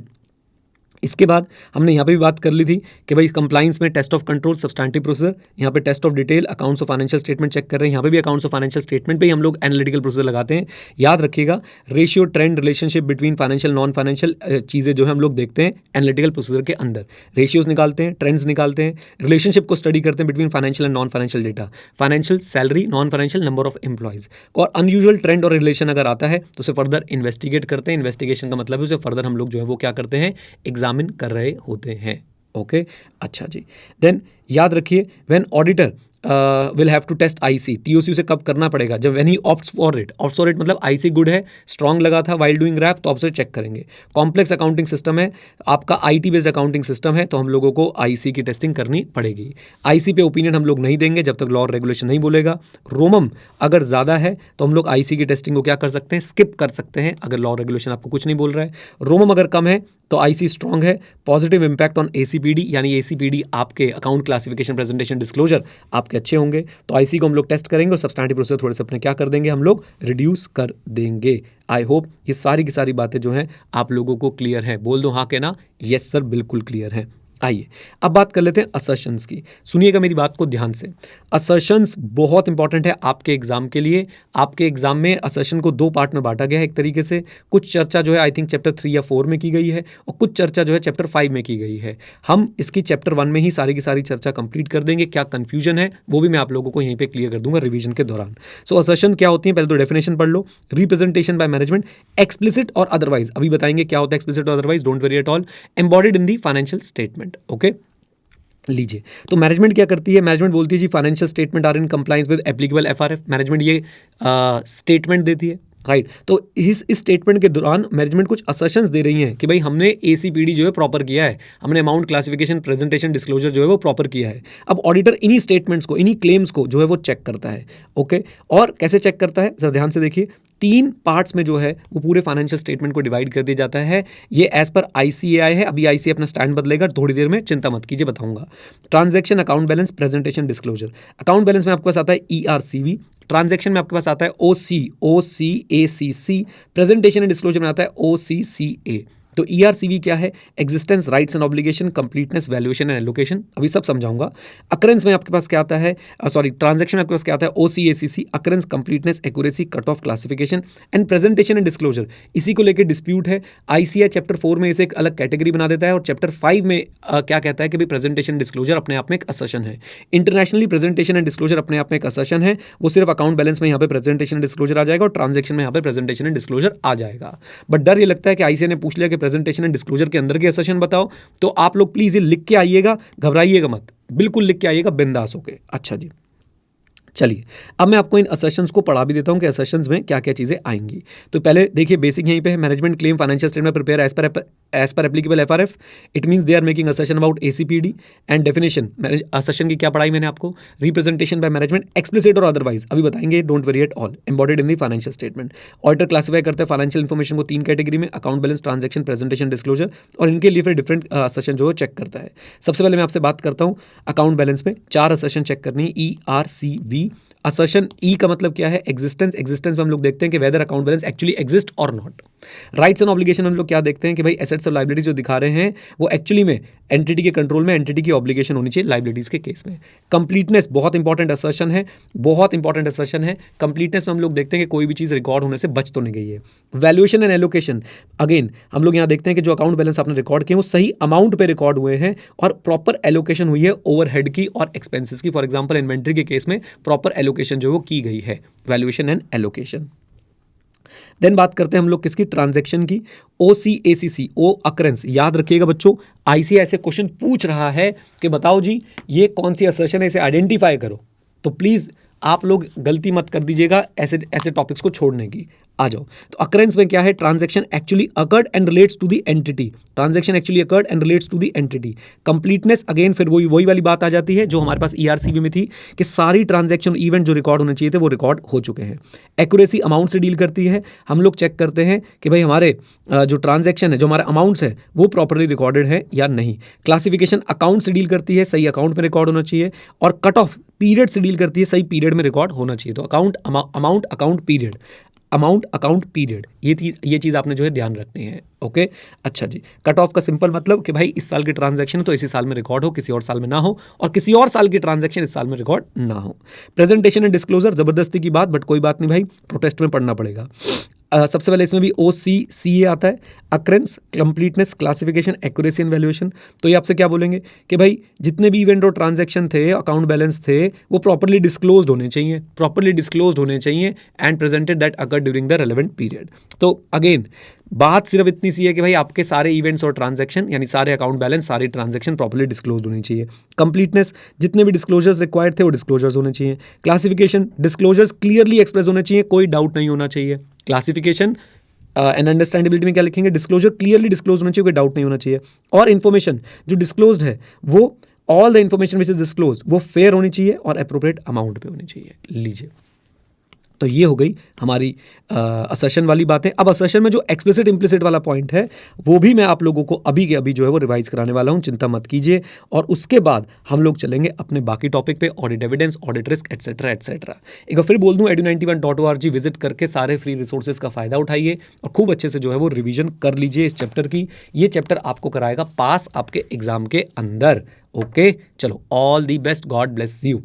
इसके बाद हमने यहाँ पे भी बात कर ली थी कि भाई कंप्लाइंस में test of control substantive procedure, यहाँ पे test of detail accounts of financial statement check कर रहे हैं, यहाँ पे भी अकाउंट्स ऑफ फाइनेंशियल स्टेटमेंट पे ही हम लोग एनालिटिकल प्रोसीजर लगाते हैं। याद रखिएगा, ratio, trend, relationship between financial non financial चीज़ें जो है हम लोग देखते हैं एनालिटिकल प्रोसीजर के अंदर। रेशियोज निकालते हैं, ट्रेंड्स निकालते हैं, रिलेशनशिप को स्टडी करते हैं between financial and non financial data, financial, salary, non financial, number of employees, और अनयूजुअल ट्रेंड और रिलेशन अगर आता है तो उसे फर्दर इन्वेस्टिगेट करते हैं। इन्वेस्टिगेशन का मतलब है उसे फर्दर हम लोग जो है वो क्या करते हैं, एग्जामिन कर रहे होते हैं। ओके, अच्छा जी। देन याद रखिए, when auditor will have to test IC, TOC उसे कब करना पड़ेगा, जब when he opts for it. Opts for it मतलब आईसी गुड है, स्ट्रांग लगा था वाइल डूइंग रैप, तो आप उसे चेक करेंगे। कॉम्प्लेक्स अकाउंटिंग सिस्टम है, आपका आईटी बेस्ड अकाउंटिंग सिस्टम है, तो हम लोगों को आईसी की टेस्टिंग करनी पड़ेगी। आईसी पे ओपिनियन हम लोग नहीं देंगे जब तक लॉ और रेगुलेशन नहीं बोलेगा। रोमम अगर ज़्यादा है तो हम लोग आईसी की टेस्टिंग को क्या कर सकते हैं, स्किप कर सकते हैं, अगर लॉ रेगुलेशन आपको कुछ नहीं बोल रहा है। रोमम अगर कम है तो आईसी स्ट्रांग है। पॉजिटिव इंपैक्ट ऑन एसीपीडी, यानी एसीपीडी आपके अकाउंट क्लासिफिकेशन, प्रेजेंटेशन, डिस्क्लोजर आपके अच्छे होंगे, तो आईसी को हम लोग टेस्ट करेंगे और सब्सटैंटिव प्रोसीजर थोड़े से अपने क्या कर देंगे, हम लोग रिड्यूस कर देंगे। आई होप ये सारी की सारी बातें जो हैं आप लोगों को क्लियर है। बोल दो हाँ के ना, यस सर बिल्कुल क्लियर है। आइए अब बात कर लेते हैं असर्शंस की। सुनिएगा मेरी बात को ध्यान से। असर्शंस बहुत इंपॉर्टेंट है आपके एग्जाम के लिए। आपके एग्जाम में असर्शन को दो पार्ट में बांटा गया है एक तरीके से। कुछ चर्चा जो है आई थिंक चैप्टर 3 या 4 में की गई है और कुछ चर्चा जो है चैप्टर 5 में की गई है। हम इसकी चैप्टर 1 में ही सारी की सारी चर्चा कंप्लीट कर देंगे। क्या कन्फ्यूजन है वो भी मैं आप लोगों को यहीं पर क्लियर कर दूंगा रिविजन के दौरान। सो असर्शन क्या होती है, पहले तो डेफिनेशन पढ़ लो। रिप्रेजेंटेशन बाय मैनेजमेंट, एक्सप्लिसिट और अदरवाइज, अभी बताएंगे क्या होता है एक्सप्लिसिट और otherwise, don't worry at all, embodied in the financial statement. Okay, लीजिए तो मैनेजमेंट क्या करती है, मैनेजमेंट बोलती है जी financial statement are in compliance with applicable FRF. Management ये स्टेटमेंट देती है, राइट। तो इस स्टेटमेंट के दौरान मैनेजमेंट कुछ असर्शंस दे रही हैं कि भाई हमने एसीपीडी जो है प्रॉपर किया है, हमने अमाउंट क्लासिफिकेशन, प्रेजेंटेशन, डिस्क्लोजर जो है वो प्रॉपर किया है। अब ऑडिटर इन्हीं स्टेटमेंट्स को, इन्हीं क्लेम्स को जो है वो चेक करता है। ओके, और कैसे चेक करता है जरा ध्यान से देखिए। 3 पार्ट्स में जो है वो पूरे फाइनेंशियल स्टेटमेंट को डिवाइड कर दिया जाता है। ये एज पर आईसीएआई है। अभी आईसीए अपना स्टैंड बदलेगा थोड़ी देर में, चिंता मत कीजिए, बताऊंगा। Transaction, account balance, presentation, disclosure. Account balance में आपके पास आता है ईआरसीवी, ट्रांजैक्शन में आपके पास आता है ओसीएसीसी, प्रेजेंटेशन एंड डिस्क्लोजर में आता है ओसीसीए। तो ईआरसीवी क्या है, existence, rights and obligation, completeness, valuation and allocation, अभी सब समझाऊंगा। अकरेंस में आपके पास क्या आता है, ट्रांजैक्शन में आपके पास क्या आता है, OCACC, occurrence, completeness, accuracy, cut off, classification and presentation and disclosure. इसी को लेकर डिस्प्यूट है। आईसीआई चैप्टर 4 में इसे एक अलग कैटेगरी बना देता है और चैप्टर 5 में क्या कहता है कि भाई प्रेजेंटेशन डिस्क्लोजर अपने आप में एक असर्शन है। इंटरनेशनली प्रेजेंटेशन एंड डिस्क्लोजर अपने आप में एक असर्शन है। वो सिर्फ अकाउंट बैलेंस में यहाँ पे प्रेजेंटेशन डिस्क्लोजर आ जाएगा और ट्रांजैक्शन में यहाँ पे प्रेजेंटेशन एंड डिस्क्लोजर आ जाएगा। बट डर ये लगता है कि आईसीआई ने पूछ लिया कि प्रेजेंटेशन एंड डिस्क्लोजर के अंदर के असर्शन बताओ, तो आप लोग प्लीज ये लिख के आइएगा, घबराइएगा मत, बिल्कुल लिख के आइएगा बिंदास होके। अच्छा जी, चलिए अब मैं आपको इन असर्शंस को पढ़ा भी देता हूं कि असर्शंस में क्या क्या चीज़ें आएंगी। तो पहले देखिए बेसिक यहीं पे है, management claim financial statement prepare as per applicable FRF. It means they are making assertion about ACPD and definition. Assertion की क्या पढ़ाई मैंने आपको, रिप्रेजेंटेशन बाय मैनेजमेंट, एक्सप्लिसिट और अदरवाइज, अभी बताएंगे, don't worry at all, embodied in the financial statement. Auditor classify करते हैं फाइनेंशियल इन्फॉर्मेशन को 3 कैटेगरी में, account balance, transaction, presentation, disclosure, और इनके लिए फिर डिफरेंट असर्शन जो है चेक करता है। सबसे पहले मैं आपसे बात करता हूँ अकाउंट बैलेंस में 4 असर्शन चेक करनी है, ERCV। असर्शन ई का मतलब क्या है, एग्जिस्टेंस। एग्जिस्टेंस में हम लोग देखते हैं कि whether account balance actually exist और नॉट। राइट्स एंड ऑब्लिगेशन हम लोग क्या देखते हैं कि भाई एसेट्स और लायबिलिटीज जो दिखा रहे हैं वो एक्चुअली में एंटिटी के कंट्रोल में, एंटिटी की ऑब्लिगेशन होनी चाहिए लायबिलिटीज के केस में। कंप्लीटनेस बहुत इंपॉर्टेंट असर्शन है, बहुत इंपॉर्टेंट असर्शन है। कंप्लीटनेस में हम लोग देखते हैं कि कोई भी चीज़ रिकॉर्ड होने से बच तो नहीं गई है। वैल्यूएशन एंड एलोकेशन, अगेन हम लोग यहाँ देखते हैं कि जो अकाउंट बैलेंस आपने रिकॉर्ड किए वो सही अमाउंट पे रिकॉर्ड हुए हैं और प्रॉपर एलोकेशन हुई है ओवरहेड की और एक्सपेंसेस की। फॉर एग्जांपल इन्वेंट्री के केस में प्रॉपर एलोकेशन जो वो की गई है, वैल्यूएशन एंड एलोकेशन। देन बात करते हैं हम लोग किसकी, ट्रांजैक्शन की, OCACC, ओ अकरेंस। याद रखिएगा बच्चों, आईसीआई ऐसे क्वेश्चन पूछ रहा है कि बताओ जी ये कौन सी असर्शन है, इसे आइडेंटिफाई करो। तो प्लीज़ आप लोग गलती मत कर दीजिएगा ऐसे ऐसे टॉपिक्स को छोड़ने की। आ जाओ, तो अकरेंस में क्या है, transaction actually occurred and relates to the entity. Transaction actually occurred and relates to the entity. Completeness, again फिर वही वाली बात आ जाती है जो हमारे पास ERCV में थी कि सारी ट्रांजैक्शन इवेंट जो रिकॉर्ड होने चाहिए थे वो रिकॉर्ड हो चुके हैं। एक्यूरेसी अमाउंट से डील करती है, हम लोग चेक करते हैं कि भाई हमारे जो ट्रांजैक्शन है, जो हमारे अमाउंट्स है वो प्रॉपरली रिकॉर्डेड है या नहीं। क्लासिफिकेशन अकाउंट से डील करती है, सही अकाउंट में रिकॉर्ड होना चाहिए। और कट ऑफ पीरियड से डील करती है, सही पीरियड में रिकॉर्ड होना चाहिए। तो account, amount, account, period. Amount, account, period, ये चीज़ आपने जो है ध्यान रखनी है। ओके, अच्छा जी। कट ऑफ का सिंपल मतलब कि भाई इस साल की ट्रांजैक्शन तो इसी साल में रिकॉर्ड हो, किसी और साल में ना हो, और किसी और साल की ट्रांजैक्शन इस साल में रिकॉर्ड ना हो। प्रेजेंटेशन एंड डिस्क्लोजर, जबरदस्ती की बात, बट कोई बात नहीं भाई, प्रोटेस्ट में पढ़ना पड़ेगा। सबसे पहले इसमें भी OCCA आता है, occurrence, completeness, classification, accuracy and valuation. तो ये आपसे क्या बोलेंगे कि भाई जितने भी इवेंट और ट्रांजैक्शन थे, अकाउंट बैलेंस थे, वो प्रॉपर्ली डिस्क्लोज्ड होने चाहिए and presented that occur during the relevant period. तो अगेन बात सिर्फ इतनी सी है कि भाई आपके सारे इवेंट्स और ट्रांजैक्शन यानी सारे अकाउंट बैलेंस, सारी ट्रांजैक्शन प्रॉपर्ली डिस्क्लोज होनी चाहिए। कंप्लीटनेस, जितने भी डिस्क्लोजर्स रिक्वायर्ड थे वो डिस्क्लोजर्स होने चाहिए। क्लासिफिकेशन, डिस्क्लोजर्स क्लियरली एक्सप्रेस होने चाहिए, कोई डाउट नहीं होना चाहिए। क्लासिफिकेशन एंड अंडरस्टैंडेबिलिटी में क्या लिखेंगे, डिस्क्लोजर क्लियरली डिस्क्लोज होना चाहिए, कोई डाउट नहीं होना चाहिए। और इन्फॉर्मेशन जो डिस्क्लोज्ड है वो all the information which is disclose वो फेयर होनी चाहिए और अप्रोप्रिएट अमाउंट पे होनी चाहिए। लीजिए, तो ये हो गई हमारी असर्शन वाली बातें। अब असर्शन में जो एक्सप्लिसिट इम्प्लिसिट वाला पॉइंट है वो भी मैं आप लोगों को अभी के अभी जो है वो रिवाइज कराने वाला हूं, चिंता मत कीजिए। और उसके बाद हम लोग चलेंगे अपने बाकी टॉपिक पे, audit evidence, audit risk, etcetera etcetera. एक बार फिर बोल दूं, edu91.org विजिट करके सारे फ्री रिसोर्सेज का फायदा उठाइए और खूब अच्छे से जो है वो रिविजन कर लीजिए इस चैप्टर की। ये चैप्टर आपको कराएगा पास आपके एग्जाम के अंदर। ओके, चलो, all the best, God bless you.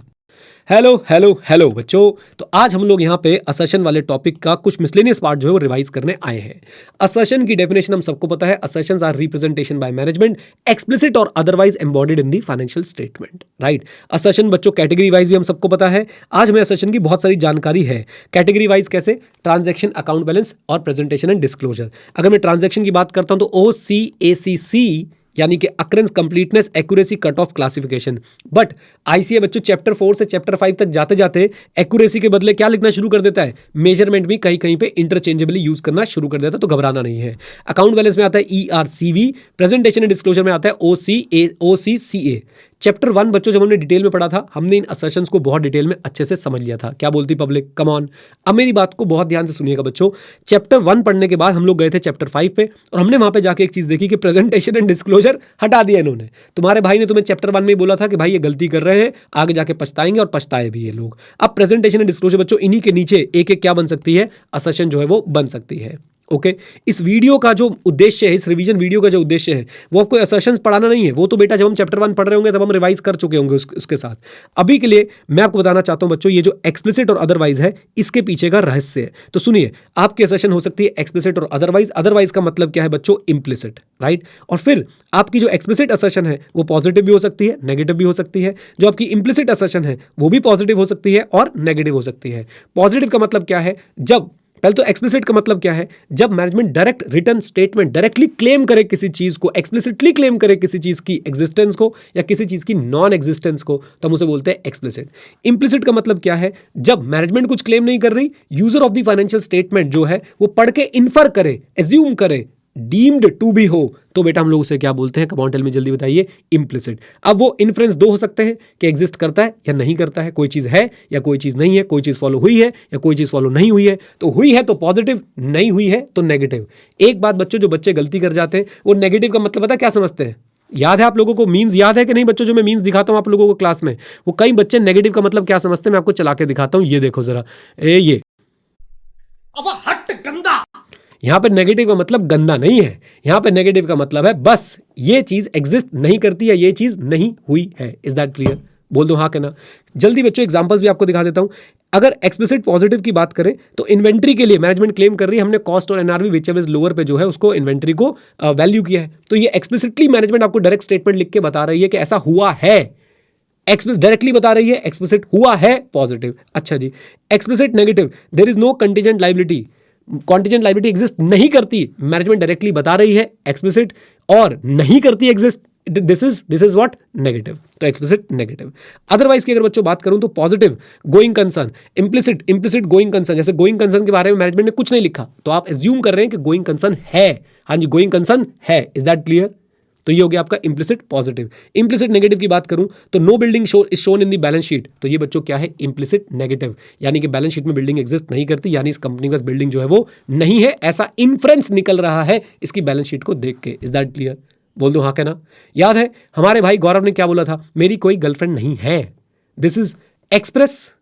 Hello hello hello बच्चों, तो आज हम लोग यहाँ पे असर्शन वाले टॉपिक का कुछ मिसलेनियस पार्ट जो है वो रिवाइज करने आए हैं। असर्शन की डेफिनेशन हम सबको पता है, assertions are representation by management explicit और otherwise embodied in the financial statement, right. Assertion बच्चों कैटेगरी वाइज भी हम सबको पता है। आज हमें असर्शन की बहुत सारी जानकारी है। कैटेगरी वाइज कैसे, ट्रांजैक्शन, अकाउंट बैलेंस और प्रेजेंटेशन एंड डिस्क्लोजर। अगर मैं ट्रांजैक्शन की बात करता हूं तो OCACC यानी कि occurrence, completeness, accuracy, cut off, classification. But ICA बच्चों चैप्टर 4 से चैप्टर 5 तक जाते जाते एक्यूरेसी के बदले क्या लिखना शुरू कर देता है, मेजरमेंट भी कहीं कहीं पे इंटरचेंजेबली यूज करना शुरू कर देता है, तो घबराना नहीं है। अकाउंट बैलेंस में आता है ERCV, प्रेजेंटेशन एंड डिस्क्लोजर में आता है OCCA। चैप्टर 1 बच्चों जब हमने डिटेल में पढ़ा था, हमने इन असर्शंस को बहुत डिटेल में अच्छे से समझ लिया था। क्या बोलती पब्लिक, कम ऑन। अब मेरी बात को बहुत ध्यान से सुनिएगा बच्चों। चैप्टर 1 पढ़ने के बाद हम लोग गए थे चैप्टर 5 पे, और हमने वहां पे जाके एक चीज देखी कि प्रेजेंटेशन एंड डिस्क्लोजर हटा दिया इन्होंने। तुम्हारे भाई ने तुम्हें चैप्टर 1 में ही बोला था कि भाई ये गलती कर रहे हैं, आगे जाके पछताएंगे, और पछताए भी ये लोग। अब प्रेजेंटेशन एंड डिस्क्लोजर बच्चों इन्हीं के नीचे एक एक क्या बन सकती है, असर्शन जो है वो बन सकती है। ओके, इस वीडियो का जो उद्देश्य है, इस रिवीजन वीडियो का जो उद्देश्य है, वो आपको असर्शंस पढ़ाना नहीं है। वो तो बेटा जब हम चैप्टर 1 पढ़ रहे होंगे तब हम रिवाइज कर चुके होंगे उसके साथ। अभी के लिए मैं आपको बताना चाहता हूं बच्चों, ये जो एक्सप्लिसिट और अदरवाइज है, इसके पीछे का रहस्य है। तो सुनिए, आपकी असर्शन हो सकती है एक्सप्लिसिट और अदरवाइज। अदरवाइज का मतलब क्या है बच्चों, इम्प्लिसिट, राइट। और फिर आपकी जो एक्सप्लिसिट असर्शन है वो पॉजिटिव भी हो सकती है, नेगेटिव भी हो सकती है। जो आपकी इम्प्लिसिट असर्शन है वो भी पॉजिटिव हो सकती है और नेगेटिव हो सकती है। पॉजिटिव का मतलब क्या है, जब पहले तो एक्सप्लिसिट का मतलब क्या है, जब management direct return statement directly claim करे किसी चीज को, एक्सप्लिसिटली क्लेम करे किसी चीज की एग्जिस्टेंस को या किसी चीज की नॉन एग्जिस्टेंस को, तो हम उसे बोलते हैं एक्सप्लिसिट। इम्प्लिसिट का मतलब क्या है, जब मैनेजमेंट कुछ क्लेम नहीं कर रही, user of the financial statement जो है वो पढ़ के इन्फर करे, एज्यूम करे, डीम्ड टू बी हो, तो बेटा हम लोग उसे क्या बोलते हैं, कमांड में जल्दी बताइए, इम्प्लिसिट। अब वो इन्फ्रेंस दो हो सकते हैं कि एग्जिस्ट करता है या नहीं करता है, कोई चीज है या कोई चीज नहीं है, कोई चीज फॉलो हुई है या कोई चीज फॉलो नहीं हुई है। तो हुई है तो पॉजिटिव, नहीं हुई है तो नेगेटिव। एक बात बच्चों, जो बच्चे गलती कर जाते हैं वो नेगेटिव का मतलब पता क्या समझते हैं। याद है आप लोगों को, मीम्स याद है कि नहीं बच्चों, जो मैं मीम्स दिखाता हूं आप लोगों को क्लास में, वो कई बच्चे नेगेटिव का मतलब क्या समझते हैं, मैं आपको चला के दिखाता हूं। ये देखो जरा, ये अब हट गंदा, यहां पे नेगेटिव का मतलब गंदा नहीं है, यहां पे नेगेटिव का मतलब है बस ये चीज एग्जिस्ट नहीं करती है, ये चीज नहीं हुई है। Is that clear? बोल दो हाँ के ना। जल्दी बच्चों एग्जांपल्स भी आपको दिखा देता हूं। अगर एक्सप्लिसिट पॉजिटिव की बात करें तो इन्वेंट्री के लिए मैनेजमेंट क्लेम कर रही है, हमने कॉस्ट और NRV which ever is lower पे जो है उसको इन्वेंट्री को वैल्यू किया है, तो ये एक्सप्लिसिटली मैनेजमेंट आपको डायरेक्ट स्टेटमेंट लिख के बता रही है कि ऐसा हुआ है। डायरेक्टली बता रही है, एक्सप्लिसिट हुआ है पॉजिटिव। अच्छा जी, explicit negative, there is no contingent liability, contingent liability exist नहीं करती, मैनेजमेंट डायरेक्टली बता रही है एक्सप्लिसिट, और नहीं करती exist, this is what, negative. तो एक्सप्लिसिट नेगेटिव। अदरवाइज की अगर बच्चों बात करूं तो positive, going concern, implicit going concern. जैसे गोइंग कंसर्न के बारे में मैनेजमेंट ने कुछ नहीं लिखा तो आप एज्यूम कर रहे हैं कि गोइंग कंसर्न है। हाँ जी, गोइंग कंसर्न है। Is that clear? तो ये हो गया आपका इम्प्लिसिट पॉजिटिव। इम्प्लिसिट नेगेटिव की बात करूं तो no building is shown in the balance sheet, तो ये बच्चों क्या है, इम्प्लिसिट नेगेटिव, यानी कि बैलेंस शीट में बिल्डिंग एग्जिस्ट नहीं करती, यानी इस कंपनी के पास बिल्डिंग जो है वो नहीं है, ऐसा इन्फ्रेंस निकल रहा है इसकी बैलेंस शीट को देख के। Is that clear? बोल दो हाँ क्या ना। याद है हमारे भाई गौरव ने क्या बोला था, मेरी कोई गर्लफ्रेंड नहीं है। This is express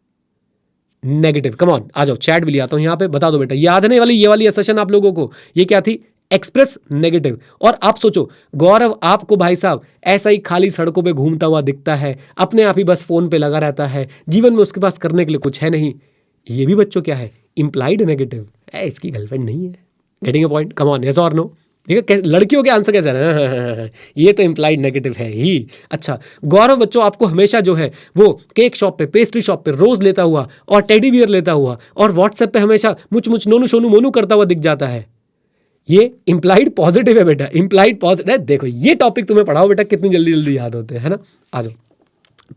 negative. Come on, आ जाओ, चैट भी ले आता हूं यहाँ पे, बता दो बेटा, याद है ना ये वाली असर्शन आप लोगों को, ये क्या थी? Express negative. और आप सोचो गौरव आपको भाई साहब ऐसा ही खाली सड़कों पे घूमता हुआ दिखता है, अपने आप ही बस फोन पे लगा रहता है, जीवन में उसके पास करने के लिए कुछ है नहीं, ये भी बच्चों क्या है? Implied negative. इसकी गर्लफ्रेंड नहीं है। Getting a point? Come on, yes और नो? ठीक है, लड़कियों के आंसर कैसे है? ये तो इंप्लाइड नेगेटिव है ही। अच्छा, गौरव बच्चों आपको हमेशा जो है वो केक शॉप पे, पेस्ट्री शॉप पे रोज लेता हुआ और टेडी बियर लेता हुआ और व्हाट्सएप पे हमेशा मुच मुच नोनू सोनू मोनू करता हुआ दिख जाता है। ये इंप्लाइड पॉजिटिव है बेटा, इंप्लाइड पॉजिटिव। देखो ये टॉपिक तुम्हें पढ़ाओ बेटा, कितनी जल्दी जल्दी याद होते हैं, है ना? आ जाओ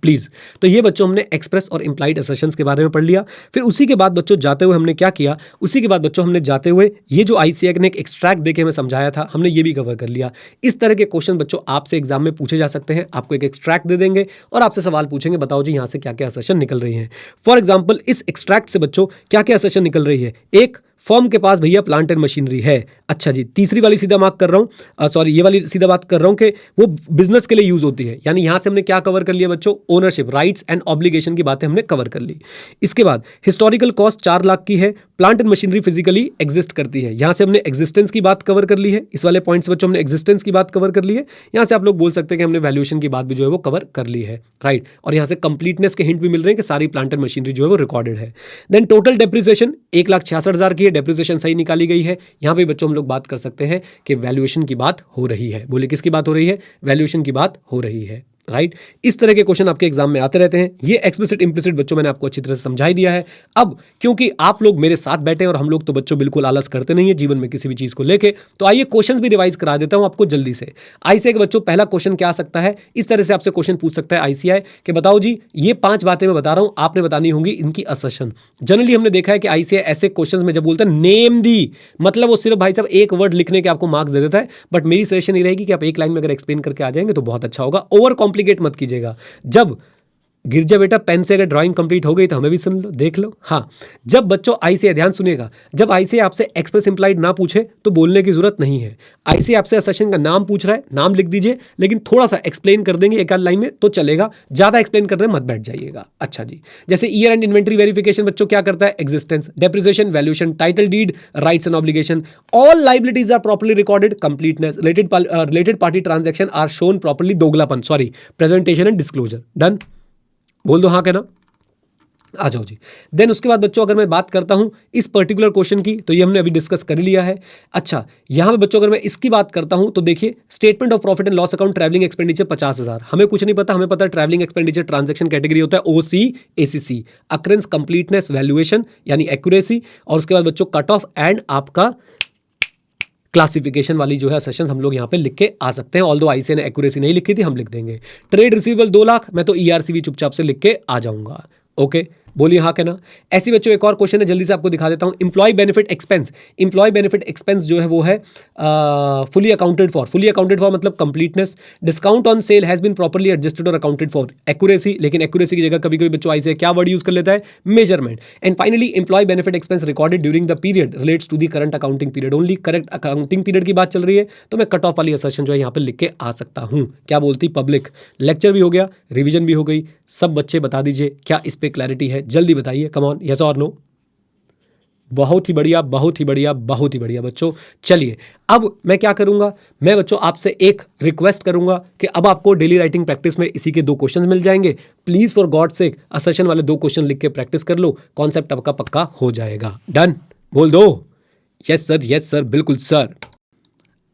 प्लीज। तो ये बच्चों हमने एक्सप्रेस और इंप्लाइड असर्शंस के बारे में पढ़ लिया। फिर उसी के बाद बच्चों जाते हुए हमने क्या किया, उसी के बाद बच्चों हमने जाते हुए ये जो आईसीएआई ने एक एक्सट्रैक्ट देके हमें समझाया था, हमने ये भी कवर कर लिया। इस तरह के क्वेश्चन बच्चों आपसे एग्जाम में पूछे जा सकते हैं। आपको एक एक्सट्रैक्ट दे देंगे और आपसे सवाल पूछेंगे, बताओ जी यहाँ से क्या क्या असर्शन निकल रही है। फॉर एग्जाम्पल इस एक्सट्रैक्ट से बच्चों क्या क्या असर्शन निकल रही है? एक, फर्म के पास भैया प्लांट एंड मशीनरी है। अच्छा जी, तीसरी वाली सीधा मार्क कर रहा हूँ, सॉरी ये वाली सीधा बात कर रहा हूँ कि वो बिजनेस के लिए यूज होती है। यानी यहां से हमने क्या कवर कर लिया बच्चों? ओनरशिप, राइट्स एंड ऑब्लिगेशन की बातें हमने कवर कर ली। इसके बाद हिस्टोरिकल कॉस्ट 4 लाख की है, plant and machinery physically exist करती है। यहां से हमने एग्जिस्टेंस की बात कवर कर ली है। इस वाले पॉइंट से बच्चों हमने एग्जिस्टेंस की बात कवर कर ली है। यहां से आप लोग बोल सकते हैं कि हमने वैल्यूएशन की बात भी जो है वो कवर कर ली है, राइट। और यहां से कंप्लीटनेस के हिंट भी मिल रहे हैं कि सारी प्लांट एंड मशीनरी जो है वो रिकॉर्डेड है। देन टोटल डेप्रिसिएशन 1,66,000 की है, डेप्रिसिएशन सही निकाली गई है। यहां पे बच्चों हम लोग बात कर सकते हैं कि वैल्यूएशन की बात हो रही है। बोले किसकी बात हो रही है? वैल्यूएशन की बात हो रही है, राइट। इस तरह के क्वेश्चन आपके एग्जाम में आते रहते हैं। ये एक्सप्लिसिट इंप्लिसिट बच्चों मैंने आपको अच्छी तरह से समझा ही दिया है। अब क्योंकि आप लोग मेरे साथ बैठे हैं और हम लोग तो बच्चों बिल्कुल आलस करते नहीं है जीवन में किसी भी चीज को लेके, तो आइए क्वेश्चंस भी रिवाइज करा देता हूं आपको जल्दी से। आईसीआई के बच्चों पहला क्वेश्चन क्या आ सकता है? इस तरह से आपसे क्वेश्चन पूछ सकता है आईसीआई कि बताओ जी ये 5 बातें मैं बता रहा हूं, आपने बतानी होंगी इनकी असर्शन। जनरली हमने देखा है कि आईसीआई ऐसे क्वेश्चन में जब बोलता है नेम दी, मतलब वो सिर्फ भाई साहब एक वर्ड लिखने के आपको मार्क्स दे देता है। बट मेरी सजेशन ये रहेगी कि आप एक लाइन में अगर एक्सप्लेन करके आ जाएंगे तो बहुत अच्छा होगा। ओवर कॉम्प्लिकेट मत कीजिएगा। जब गिरजा बेटा पेन से अगर ड्राइंग कंप्लीट हो गई तो हमें भी सुन लो, देख लो। हाँ, जब बच्चों आईसीआई, ध्यान सुनिएगा, जब आईसीआई आपसे एक्सप्रेस इंप्लाइड ना पूछे तो बोलने की जरूरत नहीं है। आईसीआई आपसे असर्शन का नाम पूछ रहा है, नाम लिख दीजिए, लेकिन थोड़ा सा एक्सप्लेन कर देंगे एक आध लाइन में तो चलेगा, ज्यादा एक्सप्लेन करने मत बैठ जाइएगा। अच्छा जी, जैसे ईयर एंड इन्वेंटरी वेरिफिकेशन बच्चों क्या करता है? Existence, depreciation, valuation, title deed, rights and obligation, all liabilities are properly recorded, completeness, related party transaction are shown properly, दोगलापन, sorry, presentation and disclosure. Done? बोल दो हाँ कहना। आ जाओ जी। देन उसके बाद बच्चों अगर मैं बात करता हूं इस पर्टिकुलर क्वेश्चन की, तो ये हमने अभी डिस्कस कर लिया है। अच्छा, यहां पे बच्चों अगर मैं इसकी बात करता हूं तो देखिए, statement of profit and loss account, travelling expenditure 50,000। हमें कुछ नहीं पता, हमें पता है ट्रैवलिंग एक्सपेंडिचर ट्रांजैक्शन कैटेगरी होता है ओसी एसीसी, अक्रेंस, कंप्लीटनेस, वैल्यूएशन यानी एक्यूरेसी, और उसके बाद बच्चों कट ऑफ एंड आपका क्लासिफिकेशन वाली जो है सेशंस हम लोग यहाँ पे लिख के आ सकते हैं। ऑल्दो आईसीआई ने एक्यूरेसी नहीं लिखी थी, हम लिख देंगे। ट्रेड रिसीवेबल 2 लाख, मैं तो ईआरसीवी चुपचाप से लिख के आ जाऊंगा। ओके, बोलिए हाँ कहना। ऐसी बच्चों एक और क्वेश्चन है, जल्दी से आपको दिखा देता हूं। Employee benefit expense, employee benefit expense जो है वो है fully accounted for, fully accounted for मतलब completeness. Discount on sale has been properly adjusted और अकाउंटेड फॉर, एक्यूरेसी, लेकिन एक्यूरेसी की जगह कभी कभी बच्चों आईसीआई क्या वर्ड यूज कर लेता है? Measurement. And finally employ benefit expense recorded during the period relates to the current accounting period only, correct accounting period की बात चल रही है, तो मैं कट ऑफ वाली असर्शन जो है यहाँ पे लिख के आ सकता हूँ। क्या बोलती पब्लिक? लेक्चर भी हो गया, रिविजन भी हो गई। सब बच्चे बता दीजिए क्या इस पे क्लैरिटी है, जल्दी बताइए, कम ऑन, यस और नो। बहुत ही बढ़िया, बहुत ही बढ़िया, बहुत ही बढ़िया बच्चों। चलिए अब मैं क्या करूंगा, मैं बच्चों आपसे एक रिक्वेस्ट करूंगा कि अब आपको डेली राइटिंग प्रैक्टिस में इसी के 2 क्वेश्चंस मिल जाएंगे। Please for God sake assertion वाले 2 क्वेश्चन लिख के प्रैक्टिस कर लो, कॉन्सेप्ट आपका पक्का हो जाएगा। डन? बोल दो यस सर, यस सर, बिल्कुल सर।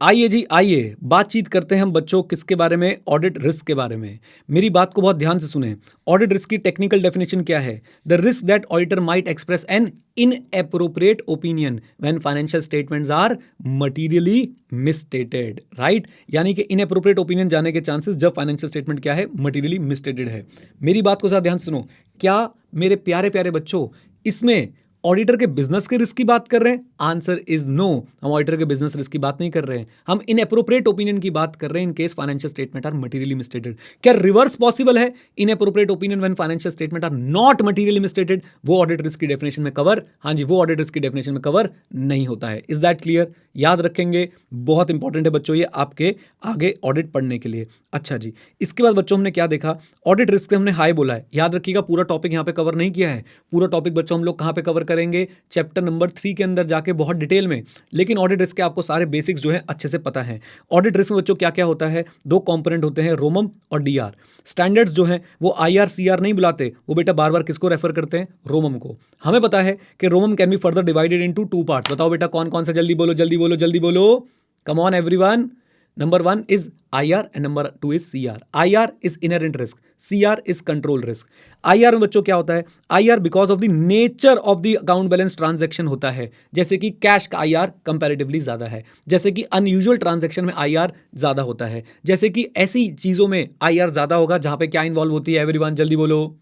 आइए जी, आइए बातचीत करते हैं हम बच्चों किसके बारे में? ऑडिट रिस्क के बारे में। मेरी बात को बहुत ध्यान से सुने। ऑडिट रिस्क की टेक्निकल डेफिनेशन क्या है? The risk that auditor might express an inappropriate opinion when financial statements are materially misstated, right. यानी कि इनएप्रोप्रिएट ओपिनियन जाने के चांसेस जब फाइनेंशियल स्टेटमेंट क्या है? मटीरियली मिसस्टेटेड है। मेरी बात को ज़रा ध्यान सुनो। क्या मेरे प्यारे प्यारे बच्चों इसमें ऑडिटर के बिजनेस के रिस्क की बात कर रहे हैं? आंसर इज नो, हम ऑडिटर के बिजनेस रिस्क की बात नहीं कर रहे हैं, हम इनएप्रोप्रिएट ओपिनियन की बात कर रहे हैं in case financial statement are materially misstated. क्या रिवर्स पॉसिबल है? Inappropriate opinion when financial statement are not materially misstated, वो ऑडिट रिस्क की डेफिनेशन में कवर, हाँ जी, वो ऑडिट रिस्क की डेफिनेशन में कवर नहीं होता है। Is that clear? याद रखेंगे, बहुत इंपॉर्टेंट है बच्चों ये आपके आगे ऑडिट पढ़ने के लिए। अच्छा जी, इसके बाद बच्चों हमने क्या देखा? ऑडिट रिस्क हमने हाई बोला है, याद रखिएगा पूरा टॉपिक यहाँ पे कवर नहीं किया है। पूरा टॉपिक बच्चों हम लोग कहाँ पे कवर करेंगे? चैप्टर नंबर 3 के अंदर जाके बहुत डिटेल में। लेकिन ऑडिट रिस्क के आपको सारे बेसिक्स जो है अच्छे से पता है। ऑडिट रिस्क में बच्चों क्या क्या होता है? दो कंपोनेंट होते हैं, रोमम और डीआर। स्टैंडर्ड्स जो है वो आईआर सीआर नहीं बुलाते, वो बेटा बार बार किसको रेफर करते हैं? रोमम को। हमें पता है कि रोमम can be further divided into 2 parts. बताओ बेटा कौन कौन सा? जल्दी बोलो जल्दी बोलो जल्दी बोलो, कम on everyone. Number 1 is IR and number 2 is CR. IR is inherent risk, CR is control risk. IR में बच्चों क्या होता है? IR because of the nature of the account balance transaction होता है। जैसे कि कैश का IR कंपैरेटिवली ज़्यादा है, जैसे कि अनयूजुअल ट्रांजैक्शन में IR ज़्यादा होता है, जैसे कि ऐसी चीज़ों में IR ज़्यादा होगा जहाँ पे क्या इन्वॉल्व होती है? एवरीवन जल्दी बोलो,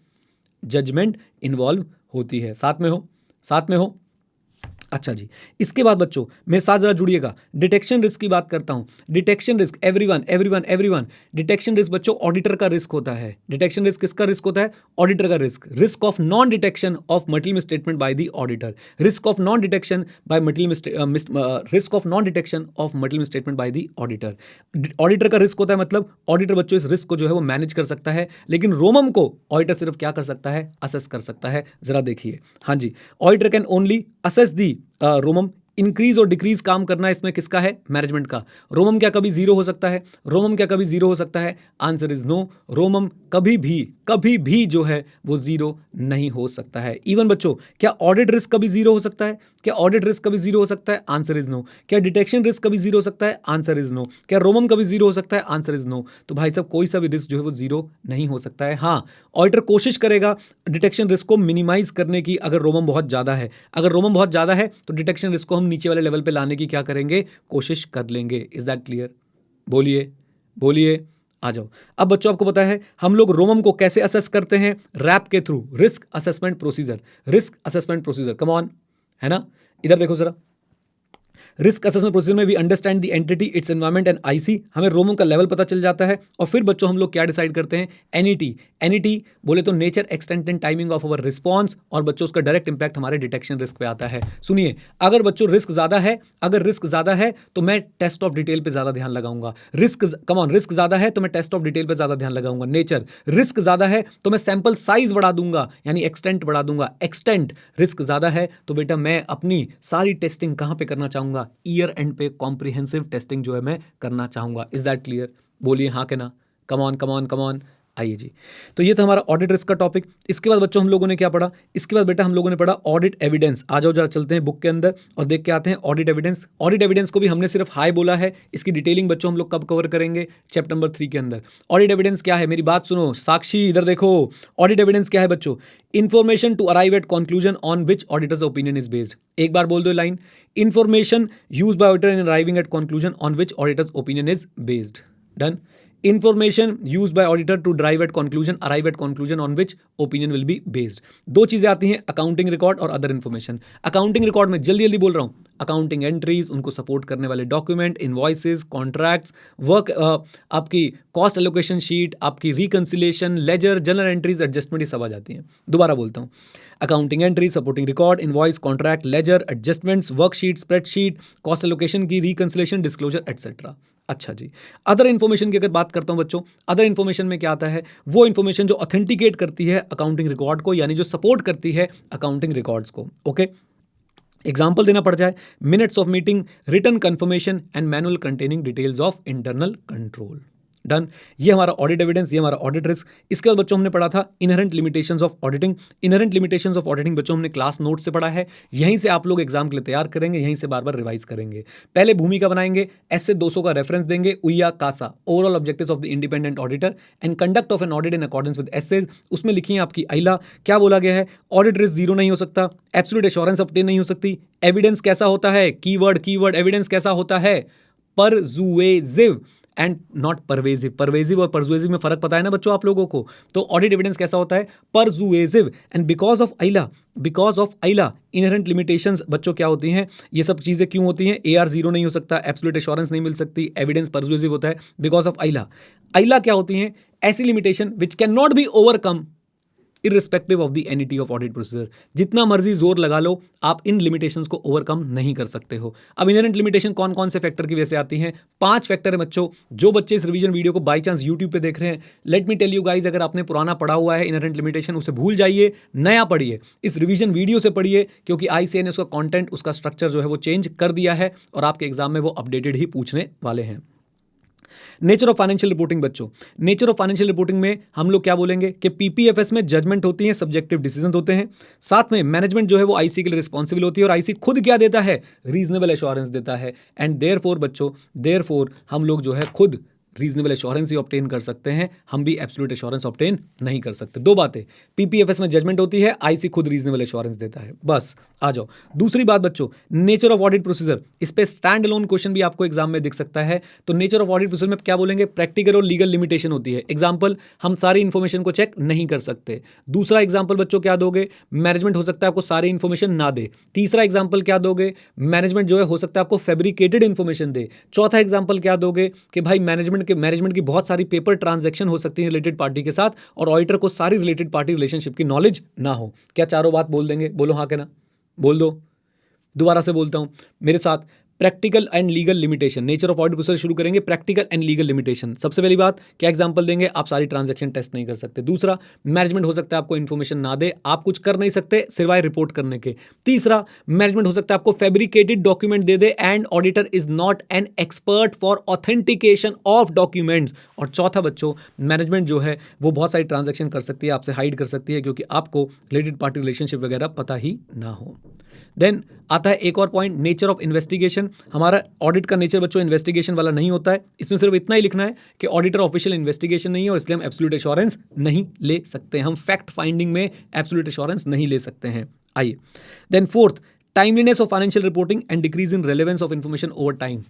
जजमेंट इन्वॉल्व होती है। साथ में हो, साथ में हो। अच्छा जी, इसके बाद बच्चों मेरे साथ जरा जुड़िएगा, डिटेक्शन रिस्क की बात करता हूं। Detection risk, everyone everyone everyone, detection risk बच्चों ऑडिटर का रिस्क होता है। डिटेक्शन रिस्क किसका रिस्क होता है? ऑडिटर का risk. Risk of non detection of material misstatement bye the auditor, risk of non detection by material risk of non detection of material misstatement bye the auditor. Auditor का risk होता है, मतलब auditor बच्चों इस risk को जो है वो मैनेज कर सकता है, लेकिन रोमम को ऑडिटर सिर्फ क्या कर सकता है? असेस कर सकता है। जरा देखिए, हाँ जी, auditor can only assess the ROMM. Increase और डिक्रीज काम करना इसमें किसका है? मैनेजमेंट का। रोमम क्या कभी जीरो हो सकता है? रोमम क्या कभी जीरो हो सकता है? आंसर इज नो, रोमम कभी भी जो है वो जीरो नहीं हो सकता है। इवन बच्चों क्या ऑडिट रिस्क कभी जीरो हो सकता है? क्या ऑडिट रिस्क कभी जीरो हो सकता है? Answer is no. क्या डिटेक्शन रिस्क कभी जीरो हो सकता है? Answer is no. क्या रोमम कभी जीरो हो सकता है? Answer is no. तो भाई साहब कोई सा भी रिस्क जो है वो जीरो नहीं हो सकता है। हाँ, ऑडिटर कोशिश करेगा डिटेक्शन रिस्क को मिनिमाइज करने की, अगर रोमम बहुत ज़्यादा है। अगर रोमम बहुत ज़्यादा है तो डिटेक्शन रिस्क को हम नीचे वाले लेवल पे लाने की क्या करेंगे? कोशिश कर लेंगे। Is that clear? बोलिए बोलिए, आ जाओ। अब बच्चों आपको पता है हम लोग रोमम को कैसे असेस करते हैं? रैप के through, risk assessment procedure. Risk assessment procedure, come on, है ना? इधर देखो जरा, रिस्क असेसमेंट प्रोसीजर में we understand the entity, its environment and IC. हमें रोमम का लेवल पता चल जाता है और फिर बच्चों हम लोग क्या डिसाइड करते हैं? एनईटी। एनईटी बोले तो nature, extent and timing of our response, और बच्चों उसका डायरेक्ट इंपैक्ट हमारे डिटेक्शन रिस्क पे आता है। सुनिए, अगर बच्चों रिस्क ज्यादा है, अगर रिस्क ज्यादा है तो मैं टेस्ट ऑफ डिटेल पे ज्यादा ध्यान लगाऊंगा। रिस्क कम ऑन, रिस्क ज्यादा है तो मैं टेस्ट ऑफ डिटेल पे ज्यादा ध्यान लगाऊंगा। नेचर, रिस्क ज्यादा है तो मैं सैंपल साइज बढ़ा दूंगा, यानी एक्सटेंट बढ़ा दूंगा। एक्सटेंट, रिस्क ज्यादा है तो बेटा मैं अपनी सारी टेस्टिंग कहां पे करना चाहूंगा? ईयर एंड पे कॉम्प्रिहेंसिव टेस्टिंग जो है मैं करना चाहूंगा। Is that clear? बोलिए हाँ के ना, come on come on come on. आइए जी, तो ये था हमारा ऑडिट रिस्क का टॉपिक। इसके बाद बच्चों हम लोगों ने क्या पढ़ा? इसके बाद बेटा हम लोगों ने पढ़ा ऑडिट एविडेंस। आ जाओ जरा चलते हैं बुक के अंदर और देख के आते हैं ऑडिट एविडेंस। ऑडिट एविडेंस को भी हमने सिर्फ हाई बोला है, इसकी डिटेलिंग बच्चों हम लोग कब कवर करेंगे? चैप्टर नंबर 3 के अंदर। ऑडिट एविडेंस क्या है? मेरी बात सुनो, साक्षी इधर देखो। ऑडिट एविडेंस क्या है बच्चों? Information to arrive at conclusion on which auditor's opinion is based. एक बार बोल दो line, information use by auditor in arriving at conclusion on which auditor's opinion is based. Done. Information used by auditor to arrive at conclusion on which opinion will be based। दो चीजें आती हैं, accounting record और other information. Accounting record में जल्दी जल्दी बोल रहा हूं, अकाउंटिंग एंट्रीज, उनको सपोर्ट करने वाले डॉक्यूमेंट, इनवॉइसेस, कॉन्ट्रैक्ट्स, वर्क, आपकी कॉस्ट एलोकेशन शीट, आपकी reconciliation, ledger, general entries, adjustment, ये सब आ जाती हैं। दोबारा बोलता हूं, accounting entry, supporting record, invoice, contract, ledger, adjustments, worksheet, spreadsheet, cost allocation की रिकंसिलेशन, डिस्क्लोजर एटसेट्रा। अच्छा जी, अदर इन्फॉर्मेशन की अगर बात करता हूं बच्चों, अदर इन्फॉर्मेशन में क्या आता है? वो इन्फॉर्मेशन जो ऑथेंटिकेट करती है अकाउंटिंग रिकॉर्ड को, यानी जो सपोर्ट करती है अकाउंटिंग रिकॉर्ड्स को। ओके, एग्जाम्पल देना पड़ जाए, minutes of meeting, written confirmation and manual containing details of internal control. Done. ये हमारा ऑडिट एविडेंस, ये हमारा ऑडिट रिस्क। इसके बाद बच्चों हमने पढ़ा था inherent limitations of auditing. Inherent limitations of auditing बच्चों हमने क्लास नोट से पढ़ा है, यहीं से आप लोग एग्जाम के लिए तैयार करेंगे, यहीं से बार बार रिवाइज करेंगे। पहले भूमिका बनाएंगे, ऐसे 200 का रेफरेंस देंगे, उया कासा, overall objectives of the independent auditor and conduct of an audit in accordance with SAs. उसमें लिखिए आपकी आइला, क्या बोला गया है? ऑडिट रिस्क जीरो नहीं हो सकता, एब्सोल्यूट एश्योरेंस ऑब्टेन नहीं हो सकती, एविडेंस कैसा होता है? कीवर्ड कीवर्ड, एविडेंस कैसा होता है? Persuasive. And not pervasive. Pervasive और परसुएसिव में फर्क पता है ना बच्चों आप लोगों को? तो ऑडिट एविडेंस कैसा होता है? परसुएसिव। एंड बिकॉज ऑफ आइला इनहेरेंट लिमिटेशंस बच्चों क्या होती हैं? ये सब चीजें क्यों होती हैं? AR 0 नहीं हो सकता, एब्सोल्यूट एश्योरेंस नहीं मिल सकती, एविडेंस परसुएसिव होता है बिकॉज ऑफ आइला क्या होती हैं? ऐसी limitation which can not be overcome irrespective of the annuity of audit procedure. जितना मर्जी जोर लगा लो, आप इन लिमिटेशंस को ओवरकम नहीं कर सकते हो। अब इनहेरेंट लिमिटेशन कौन कौन से फैक्टर की वजह से आती हैं? 5 फैक्टर है बच्चों। जो बच्चे इस रिवीजन वीडियो को बाई चांस यूट्यूब पे देख रहे हैं, let me tell you guys, अगर आपने पुराना पढ़ा हुआ है इनहेरेंट लिमिटेशन, उसे भूल जाइए, नया पढ़िए, इस रिवीजन वीडियो से पढ़िए, क्योंकि ICAI ने उसका कॉन्टेंट, उसका स्ट्रक्चर जो है वो चेंज कर दिया है और आपके एग्जाम में वो अपडेटेड ही पूछने वाले हैं। नेचर ऑफ फाइनेंशियल रिपोर्टिंग बच्चों, नेचर ऑफ फाइनेंशियल रिपोर्टिंग में हम लोग क्या बोलेंगे कि PPFS में जजमेंट होती है, सब्जेक्टिव डिसीजन होते हैं, साथ में मैनेजमेंट जो है वो IC के लिए रिस्पॉन्सिबल होती है और IC खुद क्या देता है? रीजनेबल एश्योरेंस देता है। एंड देयरफॉर बच्चों, देयरफॉर हम लोग जो है खुद रीजनेबल एश्योरेंस ही ऑब्टेन कर सकते हैं, हम भी एब्सोल्यूट एश्योरेंस ऑब्टेन नहीं कर सकते। दो बातें, PPFS में जजमेंट होती है, IC खुद रीजनेबल एश्योरेंस देता है। बस आ जाओ। दूसरी बात बच्चों, नेचर ऑफ ऑडिट प्रोसीजर, इस पे स्टैंड अलोन क्वेश्चन भी आपको एग्जाम में दिख सकता है। तो नेचर ऑफ ऑडिट प्रोसीजर में क्या बोलेंगे? प्रैक्टिकल और लीगल लिमिटेशन होती है। एग्जांपल, हम सारी इंफॉर्मेशन को चेक नहीं कर सकते। दूसरा एग्जांपल बच्चों क्या दोगे? मैनेजमेंट हो सकता है आपको सारी इंफॉर्मेशन ना दे। तीसरा एग्जांपल क्या दोगे? मैनेजमेंट जो है हो सकता है आपको फैब्रिकेटेड इंफॉर्मेशन दे। चौथा एग्जांपल क्या दोगे कि भाई मैनेजमेंट की बहुत सारी पेपर ट्रांजैक्शन हो सकती है रिलेटेड पार्टी के साथ और ऑडिटर को सारी रिलेटेड पार्टी रिलेशनशिप की नॉलेज ना हो। क्या चारों बात बोल देंगे? बोलो हाँ के ना, बोल दो। दोबारा से बोलता हूं मेरे साथ, practical and legal limitation. Nature of audit procedure शुरू करेंगे, प्रैक्टिकल एंड लीगल लिमिटेशन। सबसे पहली बात, क्या एग्जांपल देंगे? आप सारी ट्रांजैक्शन टेस्ट नहीं कर सकते। दूसरा, मैनेजमेंट हो सकता है आपको इन्फॉर्मेशन ना दे, आप कुछ कर नहीं सकते सिवाय रिपोर्ट करने के। तीसरा, मैनेजमेंट हो सकता है आपको fabricated document they they and auditor is not an expert for authentication of documents. और चौथा बच्चों, मैनेजमेंट जो है वो बहुत सारी ट्रांजैक्शन कर सकती है, आपसे हाइड कर सकती है क्योंकि आपको रिलेटेड पार्टी रिलेशनशिप वगैरह पता ही ना हो। देन आता है एक और पॉइंट, नेचर ऑफ इन्वेस्टिगेशन। हमारा ऑडिट का नेचर बच्चों इन्वेस्टिगेशन वाला नहीं होता है, इसमें सिर्फ इतना ही लिखना है कि ऑडिटर ऑफिशियल इन्वेस्टिगेशन नहीं है और इसलिए हम एब्सोल्यूट एश्योरेंस नहीं ले सकते, हम फैक्ट फाइंडिंग में एब्सोल्यूट एश्योरेंस नहीं ले सकते हैं। आइए, then fourth, timeliness of financial reporting and decrease in relevance of information over time.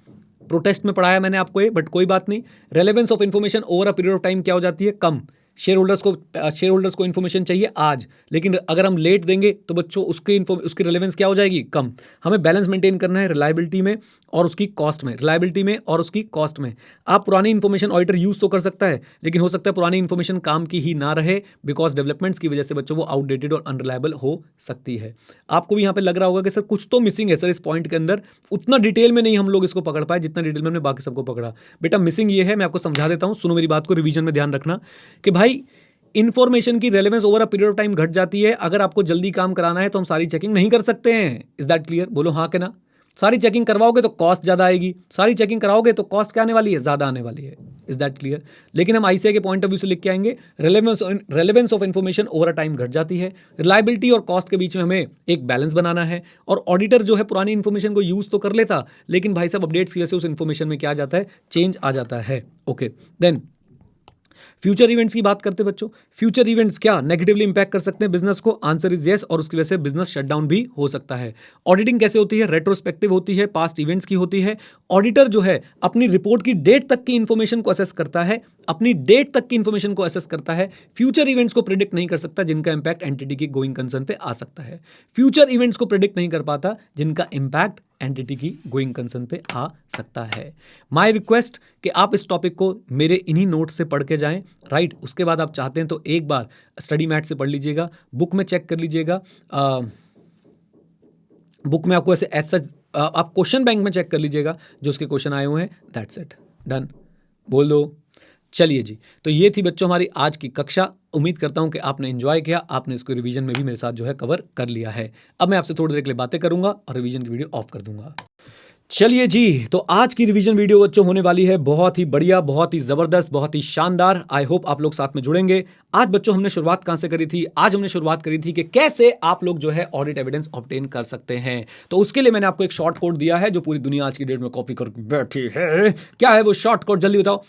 प्रोटेस्ट में पढ़ाया मैंने आपको ये, बट कोई बात नहीं। Relevance of information over a period of time क्या हो जाती है? कम। शेयर होल्डर्स को इन्फॉर्मेशन चाहिए आज, लेकिन अगर हम लेट देंगे तो बच्चों उसकी रिलेवेंस क्या हो जाएगी? कम। हमें बैलेंस मेंटेन करना है रिलायबिलिटी में और उसकी कॉस्ट में, रिलायबिलिटी में और उसकी कॉस्ट में। आप पुरानी इन्फॉर्मेशन ऑडिटर यूज तो कर सकता है, लेकिन हो सकता है पुरानी इन्फॉर्मेशन काम की ही ना रहे, बिकॉज डेवलपमेंट्स की वजह से बच्चों वो आउटडेटेड और अनरिलायबल हो सकती है। आपको भी यहाँ पे लग रहा होगा कि सर कुछ तो मिसिंग है सर इस पॉइंट के अंदर, उतना डिटेल में नहीं हम लोग इसको पकड़ पाए जितना डिटेल में हमने बाकी सबको पकड़ा। बेटा मिसिंग ये है, मैं आपको समझा देता हूँ, सुनो मेरी बात को, रिवीजन में ध्यान रखना कि भाई इंफॉर्मेशन की relevance over a period of time घट जाती है। अगर आपको जल्दी काम कराना है तो हम सारी चेकिंग नहीं कर सकते हैं। Is that clear? बोलो हाँ के ना। सारी चेकिंग करवाओगे तो कॉस्ट ज्यादा आएगी, सारी चेकिंग कराओगे तो कॉस्ट क्या आने वाली है? ज्यादा आने वाली है। Is that clear? लेकिन हम ICAI के पॉइंट ऑफ व्यू से लिख के आएंगे, relevance of information over a time घट जाती है, रिलायबिलिटी और कॉस्ट के बीच में हमें एक बैलेंस बनाना है। और ऑडिटर जो है पुरानी इन्फॉर्मेशन को यूज तो कर लेता, लेकिन भाई साहब अपडेट्स की वजह से उस इन्फॉर्मेशन में क्या आ जाता है? चेंज आ जाता है। ओके, देन फ्यूचर इवेंट्स की बात करते हैं बच्चों। फ्यूचर इवेंट्स क्या नेगेटिवली इंपैक्ट कर सकते हैं बिजनेस को? आंसर इज यस, और उसकी वजह से बिजनेस शटडाउन भी हो सकता है। ऑडिटिंग कैसे होती है? रेट्रोस्पेक्टिव होती है, पास्ट इवेंट्स की होती है। ऑडिटर जो है अपनी रिपोर्ट की डेट तक की इंफॉर्मेशन को असेस करता है, अपनी डेट तक की इंफॉर्मेशन को असेस करता है। फ्यूचर इवेंट्स को प्रिडिक्ट नहीं कर सकता जिनका इंपैक्ट एंटिटी की गोइंग कंसर्न पे आ सकता है। फ्यूचर इवेंट्स को प्रिडिक्ट नहीं कर पाता जिनका इंपैक्ट एंटिटी की गोइंग कंसर्न पे आ सकता है। माय रिक्वेस्ट कि आप इस टॉपिक को मेरे इन्हीं नोट्स से पढ़ के जाएं, राइट। उसके बाद आप चाहते हैं तो एक बार स्टडी मैट से पढ़ लीजिएगा, बुक में चेक कर लीजिएगा। बुक में आपको ऐसे सच आप क्वेश्चन बैंक में चेक कर लीजिएगा जो उसके क्वेश्चन आए हुए हैं। That's it, done. बोल दो। चलिए जी, तो ये थी बच्चों हमारी आज की कक्षा। उम्मीद करता हूं कि आपने एंजॉय किया, आपने इसको रिवीजन में भी मेरे साथ जो है कवर कर लिया है। अब मैं आपसे थोड़ी देर के लिए बातें करूंगा और रिवीजन की वीडियो ऑफ कर दूंगा। चलिए जी, तो आज की रिवीजन वीडियो बच्चों होने वाली है बहुत ही बढ़िया, बहुत ही जबरदस्त, बहुत ही शानदार। आई होप आप लोग साथ में जुड़ेंगे। आज बच्चों हमने शुरुआत कहां से करी थी? आज हमने शुरुआत करी थी कि कैसे आप लोग जो है ऑडिट एविडेंस ऑब्टेन कर सकते हैं। तो उसके लिए मैंने आपको एक शॉर्ट कोड दिया है जो पूरी दुनिया आज की डेट में कॉपी करके बैठी है। क्या है वो शॉर्ट कोड? जल्दी बताओ।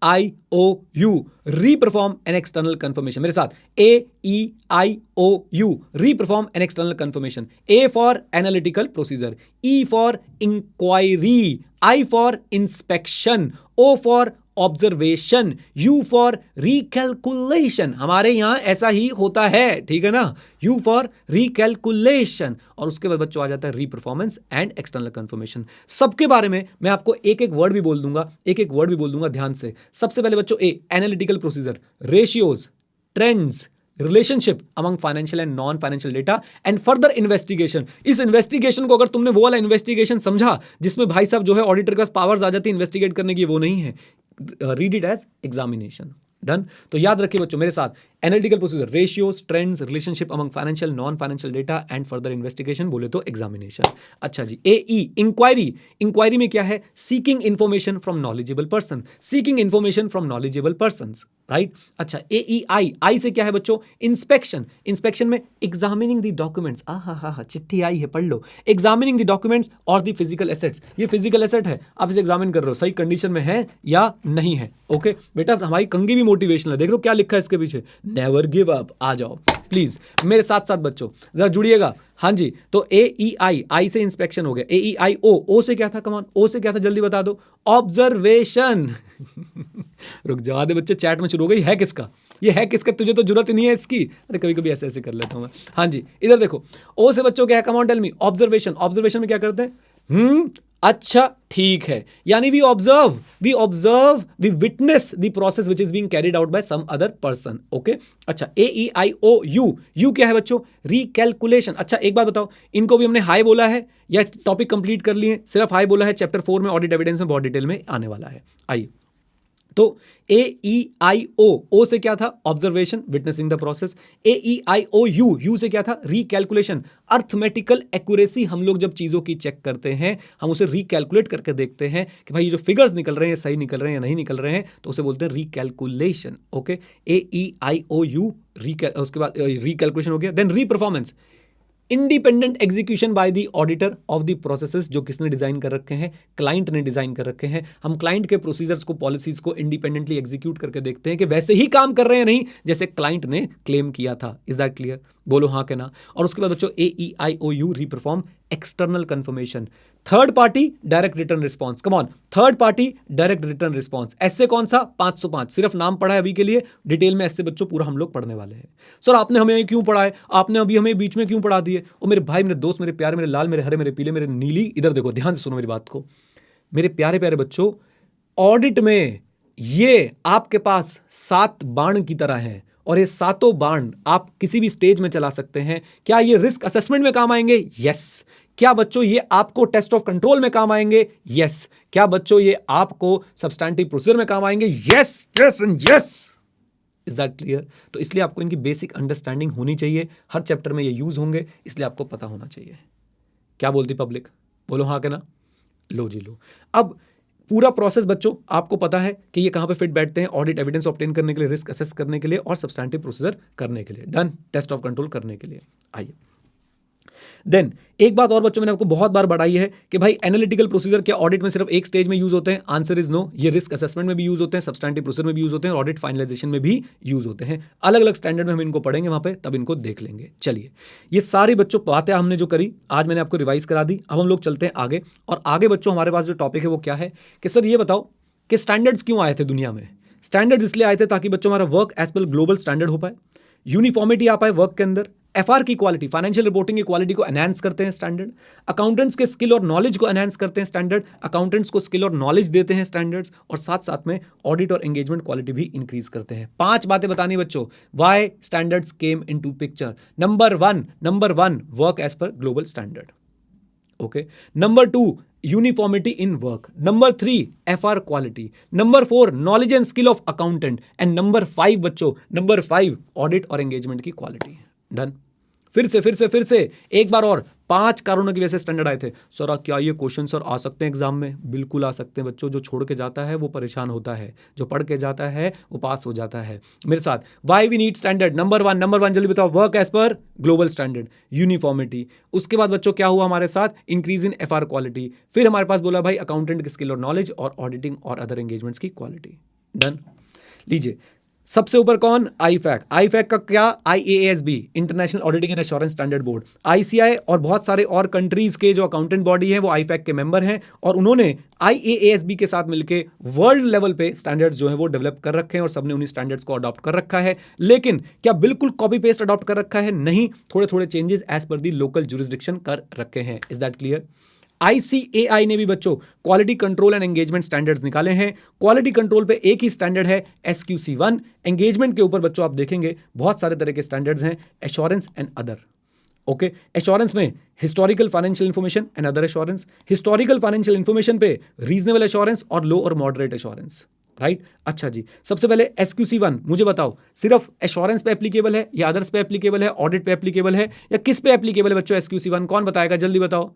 AEIOU reperform an external confirmation. मेरे साथ AEIOU reperform an external confirmation. A for analytical procedure, E for inquiry, I for inspection, O for observation, U for recalculation. हमारे यहां ऐसा ही होता है, ठीक है ना, U फॉर रिकैलकुलेशन। और उसके बाद बच्चों आ जाता है रीपरफॉर्मेंस एंड एक्सटर्नल कंफर्मेशन। सबके बारे में मैं आपको एक एक वर्ड भी बोल दूंगा, एक एक वर्ड भी बोल दूंगा ध्यान से। सबसे पहले बच्चों A analytical procedure, ratios, trends, relationship among financial and non financial data and further investigation. इस इन्वेस्टिगेशन को अगर तुमने वो वाला इन्वेस्टिगेशन समझा जिसमें भाई साहब जो है ऑडिटर के पास पावर्स आ जाती है इन्वेस्टिगेट करने की, वो नहीं है। Read it as examination. Done. तो याद रखिए बच्चों मेरे साथ, analytical procedure, ratios, trends, relationship among financial non financial data and further investigation, बोले तो एग्जामिनेशन। अच्छा जी, AE इंक्वायरी। इंक्वायरी में क्या है? Seeking information from knowledgeable person, seeking information from knowledgeable person, right. अच्छा, AEI, आई से क्या है बच्चों? इंस्पेक्शन। इंस्पेक्शन में एग्जामिनिंग द डॉक्यूमेंट्स, हा चिट्ठी आई है पढ़ लो, एग्जामिनिंग द डॉक्यूमेंट्स और द फिजिकल एसेट्स। ये फिजिकल एसेट है, आप इसे एग्जामिन कर रहे हो सही कंडीशन में है या नहीं है। ओके बेटा, हमारी कंगी भी मोटिवेशनल है, देख लो क्या लिखा है इसके पीछे, नेवर गिव अप। आ जाओ प्लीज मेरे साथ साथ बच्चों, जरा जुड़िएगा। हाँ जी, तो AEI, आई से इंस्पेक्शन हो गया। AEIO, ओ से क्या था? कमान, ओ से क्या था जल्दी बता दो? ऑब्जर्वेशन। रुक जाओ आधे बच्चे चैट में शुरू हो गई, है किसका ये, है किसका, तुझे तो जरूरत ही नहीं है इसकी। अरे कभी कभी ऐसे ऐसे कर लेता हूं मैं। हाँ जी, इधर देखो, ओ से बच्चों क्या है? Come on tell me. Observation. Observation में क्या करते हैं? अच्छा ठीक है, यानी we observe, we witness the process which is being carried out by some other person. Okay. अच्छा, AEIOU, यू क्या है बच्चों? रिकैलकुलेशन। अच्छा एक बात बताओ, इनको भी हमने हाई बोला है या टॉपिक कंप्लीट कर लिए? सिर्फ हाई बोला है, चैप्टर 4 में ऑडिट एविडेंस में बहुत डिटेल में आने वाला है। आइए, तो AEIO, ओ से क्या था? Observation, witnessing the process. AEIOU, you से क्या था? Recalculation, arithmetical accuracy. हम लोग जब चीजों की चेक करते हैं, हम उसे रिकैलकुलेट करके देखते हैं कि भाई ये जो फिगर्स निकल रहे हैं सही निकल रहे हैं या नहीं निकल रहे हैं, तो उसे बोलते हैं रिकैलकुलेशन। ओके, AEIOU, उसके बाद रिकैलकुलेशन हो गया। Then reperformance, independent execution by the auditor of the processes, जो किसने डिजाइन कर रखे हैं? क्लाइंट ने डिजाइन कर रखे हैं। हम क्लाइंट के प्रोसीजर्स को, पॉलिसीज को इंडिपेंडेंटली एग्जीक्यूट करके देखते हैं कि वैसे ही काम कर रहे हैं नहीं जैसे क्लाइंट ने क्लेम किया था। Is that clear? बोलो हाँ के ना। और उसके बाद बच्चों AEIOU reperform external confirmation, third party direct return response. Come on, third party direct return response. ऐसे कौन सा? 505, सिर्फ नाम पढ़ा है अभी के लिए, डिटेल में ऐसे बच्चों पूरा हम लोग पढ़ने वाले हैं। सर आपने हमें क्यों पढ़ा है? आपने अभी हमें बीच में क्यों पढ़ा दिए? ओ मेरे भाई, मेरे दोस्त, मेरे प्यारे, मेरे लाल, मेरे हरे, मेरे पीले, मेरे नीली, इधर देखो ध्यान से सुनो मेरी बात को। मेरे प्यारे प्यारे बच्चों, ऑडिट में ये आपके पास 7 बाण की तरह है और ये 7 बाण आप किसी भी स्टेज में चला सकते हैं। क्या ये रिस्क असेसमेंट में काम आएंगे? यस। क्या बच्चों ये आपको टेस्ट ऑफ कंट्रोल में काम आएंगे? यस। क्या बच्चों ये आपको सब्सटैंटिव प्रोसीजर में काम आएंगे? Yes yes and yes. Is that clear? तो इसलिए आपको इनकी बेसिक अंडरस्टैंडिंग होनी चाहिए, हर चैप्टर में ये यूज होंगे, इसलिए आपको पता होना चाहिए। क्या बोलती पब्लिक? बोलो हाँ के ना। लो जी लो। अब पूरा प्रोसेस बच्चों आपको पता है कि ये कहां पे फिट बैठते हैं? ऑडिट एविडेंस ऑब्टेन करने के लिए, रिस्क असेस करने के लिए और सब्सटैंटिव प्रोसीजर करने के लिए। डन। टेस्ट ऑफ कंट्रोल करने के लिए। आइए, देन एक बात और बच्चों मैंने आपको बहुत बार बढ़ाई है कि भाई एनालिटिकल प्रोसीजर क्या ऑडिट में सिर्फ एक स्टेज में यूज होते हैं? Answer is no. ये रिस्क असेसमेंट में भी यूज होते हैं, सब्सटैंटिव प्रोसीजर में भी यूज होते हैं और ऑडिट फाइनलाइजेशन में भी यूज होते हैं। अलग अलग स्टैंडर्ड में हम इनको पढ़ेंगे वहां पे, तब इनको देख लेंगे। चलिए, ये सारी बच्चों बातें हमने जो करी आज मैंने आपको रिवाइज करा दी। अब हम लोग चलते हैं आगे, और आगे बच्चों हमारे पास जो टॉपिक है वो क्या है कि सर ये बताओ कि स्टैंडर्ड्स क्यों आए थे दुनिया में? स्टैंडर्ड्स इसलिए आए थे ताकि बच्चों हमारा work as per global standard हो पाए, यूनिफॉर्मिटी आ पाए वर्क के अंदर, एफआर की क्वालिटी, फाइनेंशियल रिपोर्टिंग की क्वालिटी को एनहांस करते हैं स्टैंडर्ड, अकाउंटेंट्स के स्किल और नॉलेज को एनहांस करते हैं स्टैंडर्ड, अकाउंटेंट्स को स्किल और नॉलेज देते हैं स्टैंडर्ड्स, और साथ साथ में ऑडिट और एंगेजमेंट क्वालिटी भी इंक्रीज करते हैं। 5 बातें बतानी बच्चों, why standards came into picture. Number one work as per global standard. Okay. Number 2 uniformity in work. Number 3 FR quality. Number 4 knowledge and skill of accountant. And number 5 बच्चों, number 5 audit और engagement की quality. Done. फिर से एक बार और, 5 कारणों की वजह से स्टैंडर्ड आए थे। सर क्या ये क्वेश्चन सर आ सकते हैं एग्जाम में? बिल्कुल आ सकते हैं बच्चों। जो छोड़ के जाता है वो परेशान होता है, जो पढ़ के जाता है वो पास हो जाता है। मेरे साथ, why we need standard. Number one जल्दी बताओ। Work as per global standard, uniformity. उसके बाद बच्चों क्या हुआ हमारे साथ? Increase in FR quality. फिर हमारे पास बोला भाई अकाउंटेंट की स्किल और नॉलेज, और ऑडिटिंग और अदर एंगेजमेंट्स की क्वालिटी। डन। लीजिए, सबसे ऊपर कौन? आईफैक। आईफैक का क्या? IAASB, international auditing and assurance standard board. ICI और बहुत सारे और कंट्रीज के जो अकाउंटेंट बॉडी हैं वो आईफैक के मेंबर हैं, और उन्होंने IAASB के साथ मिलकर वर्ल्ड लेवल पे स्टैंडर्ड्स जो है वो डेवलप कर रखे हैं, और सबने उन्हीं स्टैंडर्ड्स को अडॉप्ट कर रखा है। लेकिन क्या बिल्कुल कॉपी पेस्ट अडॉप्ट कर रखा है? नहीं, थोड़े थोड़े चेंजेस एज पर दी लोकल जुरिस्डिक्शन कर रखे हैं। Is that clear? ICAI ने भी बच्चों quality control and engagement standards निकाले हैं। क्वालिटी कंट्रोल पे एक ही स्टैंडर्ड है, SQC1। एंगेजमेंट के ऊपर बच्चों आप देखेंगे बहुत सारे तरह के स्टैंडर्ड्स हैं, assurance and other. Okay, assurance में historical financial information and other assurance, historical financial information पे रीजनेबल एश्योरेंस और लो और मॉडरेट एश्योरेंस, राइट? अच्छा जी, सबसे पहले SQC1 मुझे बताओ, सिर्फ एश्योरेंस पे एप्लीकेबल है या अदर्स पे एप्लीकेबल है, ऑडिट पे एप्लीकेबल है, या किस पे एप्लीकेबल है बच्चों SQC1? कौन बताएगा, जल्दी बताओ।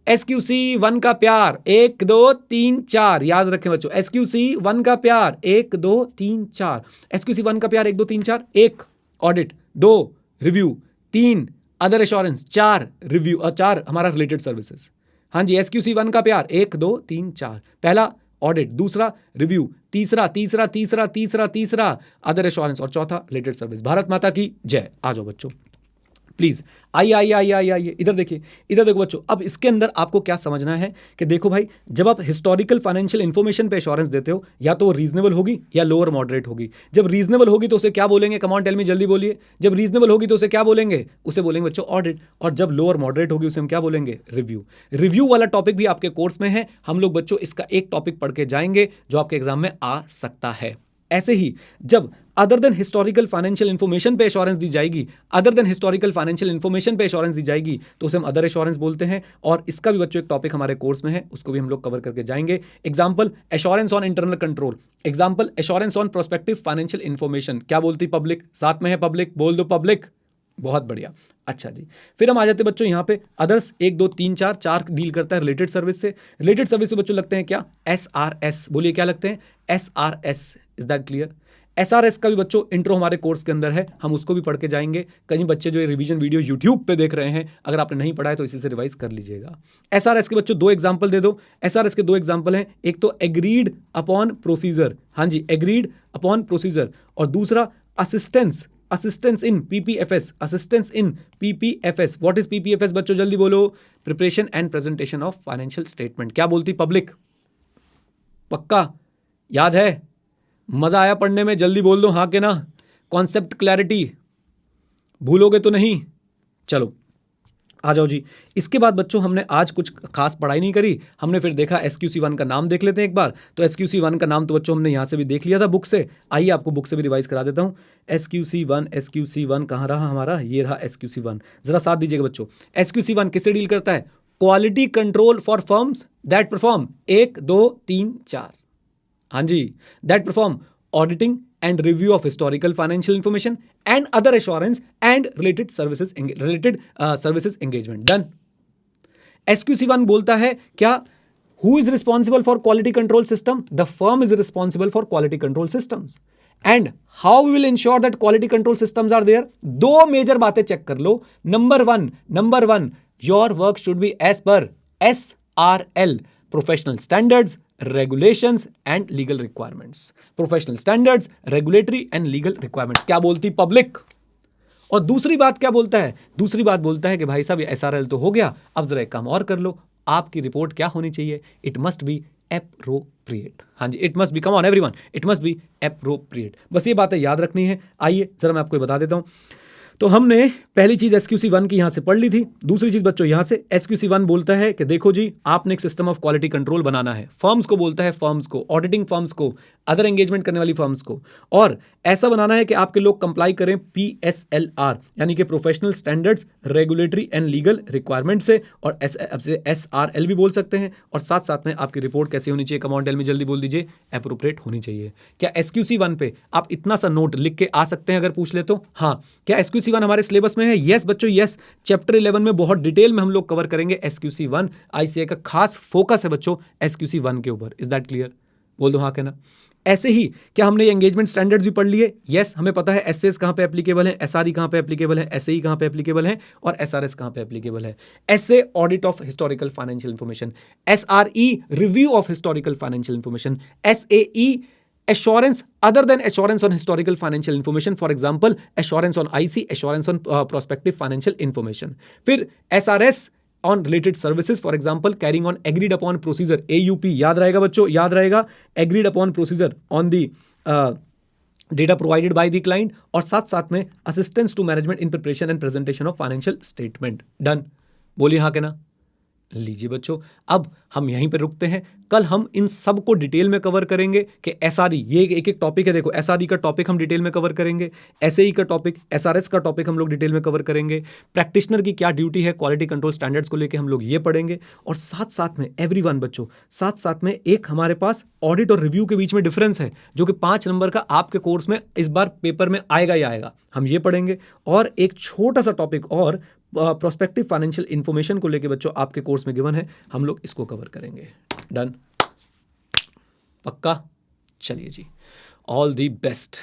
SQC1 का प्यार 1 2 3 4, याद रखें बच्चों, SQC1 का प्यार 1 2 3 4, SQC1 का प्यार 1 2 3 4, 1 audit, 2 review, 3 other assurance, 4 review और 4 हमारा रिलेटेड सर्विसेज। हाँ जी, SQC1 का प्यार 1 2 3 4, पहला ऑडिट, दूसरा रिव्यू, तीसरा तीसरा तीसरा तीसरा तीसरा अदर एश्योरेंस, और चौथा रिलेटेड सर्विस। भारत माता की जय। आ जाओ बच्चों प्लीज, आइए इधर देखिए, इधर देखो बच्चों। अब इसके अंदर आपको क्या समझना है कि देखो भाई, जब आप हिस्टोरिकल फाइनेंशियल इंफॉर्मेशन पे एश्योरेंस देते हो, या तो वो रीजनेबल होगी या लोअर मॉडरेट होगी। जब रीजनेबल होगी तो उसे क्या बोलेंगे? कम ऑन टेल मी, जल्दी बोलिए। जब रीजनेबल होगी तो उसे क्या बोलेंगे? उसे बोलेंगे बच्चों ऑडिट। और जब लोअर मॉडरेट होगी उसे हम क्या बोलेंगे? रिव्यू। रिव्यू वाला टॉपिक भी आपके कोर्स में है, हम लोग बच्चों इसका एक टॉपिक पढ़ के जाएंगे जो आपके एग्जाम में आ सकता है। ऐसे ही जब other than historical financial information पे एश्योरेंस दी जाएगी, other than historical financial information पे एश्योरेंस दी जाएगी, तो उसे हम अदर एश्योरेंस बोलते हैं। और इसका भी बच्चों एक टॉपिक हमारे कोर्स में है, उसको भी हम लोग कवर करके जाएंगे। Example, assurance on internal control. Example, assurance on prospective financial information. क्या बोलती पब्लिक? साथ में है पब्लिक, बोल दो पब्लिक। बहुत बढ़िया। अच्छा जी, फिर हम आ जाते बच्चों यहाँ पे अदर्स, 1 2 3 4, 4 डील करता है रिलेटेड सर्विस से। रिलेटेड सर्विस से बच्चों लगते हैं क्या? SRS। बोलिए क्या लगते हैं? SRS। Is that clear? SRS का भी बच्चों इंट्रो हमारे कोर्स के अंदर है, हम उसको भी पढ़ के जाएंगे। कई बच्चे जो ये रिवीजन वीडियो यूट्यूब पे देख रहे हैं, अगर आपने नहीं पढ़ा है तो इसी से रिवाइज कर लीजिएगा। SRS के बच्चों 2 एग्जांपल दे दो। SRS के 2 एग्जांपल हैं, एक तो एग्रीड अपॉन प्रोसीजर, हाँ जी, एग्रीड अपॉन प्रोसीजर, और दूसरा assistance in PPFS। Assistance in PPFS। What is PPFS बच्चों, जल्दी बोलो। Preparation and presentation of financial statement. क्या बोलती पब्लिक? पक्का याद है? मजा आया पढ़ने में? जल्दी बोल दो हाँ के ना। कॉन्सेप्ट क्लैरिटी भूलोगे तो नहीं? चलो आ जाओ जी। इसके बाद बच्चों हमने आज कुछ खास पढ़ाई नहीं करी, हमने फिर देखा SQC1 का नाम देख लेते हैं एक बार। तो SQC1 का नाम तो बच्चों हमने यहाँ से भी देख लिया था बुक से, आइए आपको बुक से भी रिवाइज करा देता हूँ। SQC1 कहाँ रहा हमारा? ये रहा SQC1, जरा साथ दीजिएगा बच्चों। SQC1 किससे डील करता है? Quality control for firms that perform 1 2 3 4, हाँ जी, that perform auditing and review of historical financial information and other assurance and related services engagement. Done. SQC1 बोलता है क्या? Who is responsible for quality control system? The firm is responsible for quality control systems. And how we will ensure that quality control systems are there? 2 major बातें check कर लो। Number one, your work should be as per SRL, professional standards, regulations and legal requirements. Professional standards, regulatory and legal requirements. क्या बोलती public? और दूसरी बात क्या बोलता है? दूसरी बात बोलता है कि भाई साहब ये SRL तो हो गया, अब जरा एक काम और कर लो, आपकी रिपोर्ट क्या होनी चाहिए? It must be appropriate. हाँ जी, it must be, come on everyone, it must be appropriate. बस ये बातें याद रखनी है। आइए जरा मैं आपको बता देता हूँ। तो हमने पहली चीज SQC1 की यहां से पढ़ ली थी। दूसरी चीज बच्चों यहां से SQC1 बोलता है कि देखो जी, आपने एक सिस्टम ऑफ क्वालिटी कंट्रोल बनाना है। फर्म्स को बोलता है, फर्म्स को, ऑडिटिंग फर्म्स को, अदर एंगेजमेंट करने वाली फर्म्स को, और ऐसा बनाना है कि आपके लोग कंप्लाई करें PSLR यानी कि professional standards, regulatory and legal requirement से, और SRL भी बोल सकते हैं। और साथ साथ में आपकी रिपोर्ट कैसी होनी चाहिए? कमांड टेल में, जल्दी बोल दीजिए, एप्रोप्रिएट होनी चाहिए। क्या SQC1 पे आप इतना सा नोट लिख के आ सकते हैं अगर पूछ ले तो? हाँ। क्या SQC1 हमारे सिलेबस में है? यस बच्चों, यस। चैप्टर 11 में बहुत डिटेल में हम लोग कवर करेंगे SQC1। ICAI का खास फोकस है बच्चों SQC1 के ऊपर। Is that clear? बोल दो हाँ कहना। ऐसे ही क्या हमने एंगेजमेंट स्टैंडर्ड्स भी पढ़ लिए? यस, हमें पता है एसएस कहाँ पे एप्लीकेबल है, एसआरई कहाँ पे एप्लीकेबल है, एसएई कहाँ पे एप्लीकेबल है और एसआरएस कहाँ पे एप्लीकेबल है। SA audit of historical financial information, SRE review of historical financial information, SAE assurance other than assurance on historical financial information, for example assurance on IC, assurance on prospective financial information. फिर SRS on related services, for example carrying on agreed upon procedure, AUP याद रहेगा बच्चों, याद रहेगा, agreed upon procedure on the data provided by the client, और साथ साथ में assistance to management in preparation and presentation of financial statement. Done? बोलिए हाँ के ना? लीजिए बच्चों, अब हम यहीं पे रुकते हैं। कल हम इन सब को डिटेल में कवर करेंगे कि एसआरई, ये एक एक टॉपिक है। देखो एसआरई का टॉपिक हम डिटेल में कवर करेंगे, एसएई का टॉपिक, एसआरएस का टॉपिक हम लोग डिटेल में कवर करेंगे, प्रैक्टिशनर की क्या ड्यूटी है क्वालिटी कंट्रोल स्टैंडर्ड्स को लेकर हम लोग ये पढ़ेंगे, और साथ साथ में एवरीवन बच्चों, साथ साथ में एक हमारे पास ऑडिट और रिव्यू के बीच में डिफरेंस है जो कि 5 नंबर का आपके कोर्स में इस बार पेपर में आएगा ही आएगा, हम ये पढ़ेंगे। और एक छोटा सा टॉपिक और प्रोस्पेक्टिव फाइनेंशियल इंफॉर्मेशन को लेके बच्चों आपके कोर्स में गिवन है, हम लोग इसको कवर करेंगे। डन? पक्का? चलिए जी, ऑल दी बेस्ट।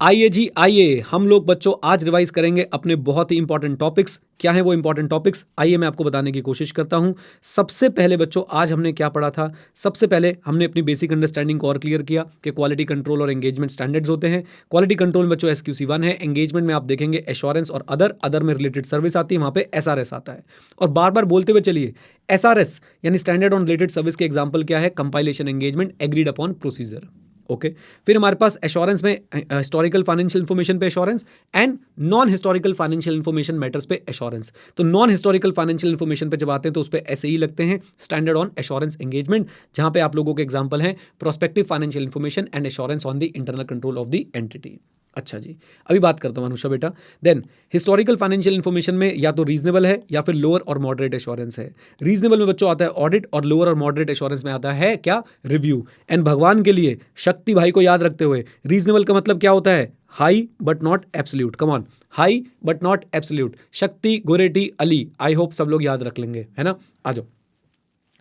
आइए जी आइए, हम लोग बच्चों आज रिवाइज करेंगे अपने बहुत ही इंपॉर्टेंट टॉपिक्स। क्या है वो इंपॉर्टेंट टॉपिक्स? आइए मैं आपको बताने की कोशिश करता हूं। सबसे पहले बच्चों आज हमने क्या पढ़ा था? सबसे पहले हमने अपनी बेसिक अंडरस्टैंडिंग को और क्लियर किया कि क्वालिटी कंट्रोल और एंगेजमेंट स्टैंडर्ड्स होते हैं। क्वालिटी कंट्रोल में बच्चों SQC1 है, एंगेजमेंट में आप देखेंगे एश्योरेंस और अदर में रिलेटेड सर्विस आती है, वहां पे SRS आता है। और बार बार बोलते हुए चलिए, SRS यानी स्टैंडर्ड ऑन रिलेटेड सर्विस के एग्जाम्पल क्या है? Compilation, engagement, agreed upon procedure. Okay फिर हमारे पास एश्योरेंस में हिस्टोरिकल फाइनेंशियल इंफॉर्मेशन पे assurance and non historical financial information matters पे एश्योरेंस। तो नॉन हिस्टोरिकल फाइनेंशियल इंफॉर्मेशन पे जब आते हैं तो उस पर ऐसे ही लगते हैं स्टैंडर्ड ऑन एश्योरेंस एंगेजमेंट, जहां पे आप लोगों के एग्जांपल हैं prospective financial information and assurance on the internal control of the entity. अच्छा जी, अभी बात करता हूं अनुषा बेटा। देन हिस्टोरिकल फाइनेंशियल इंफॉर्मेशन में या तो रीजनेबल है या फिर लोअर और मॉडरेट एश्योरेंस है। रीजनेबल में बच्चों आता है ऑडिट और लोअर और मॉडरेट एश्योरेंस में आता है क्या? रिव्यू। एंड भगवान के लिए शक्ति भाई को याद रखते हुए, रीजनेबल का मतलब क्या होता है? High but not absolute. Come on, high but not absolute. शक्ति, गोरेटी, अली, आई होप सब लोग याद रख लेंगे, है ना? आ जाओ।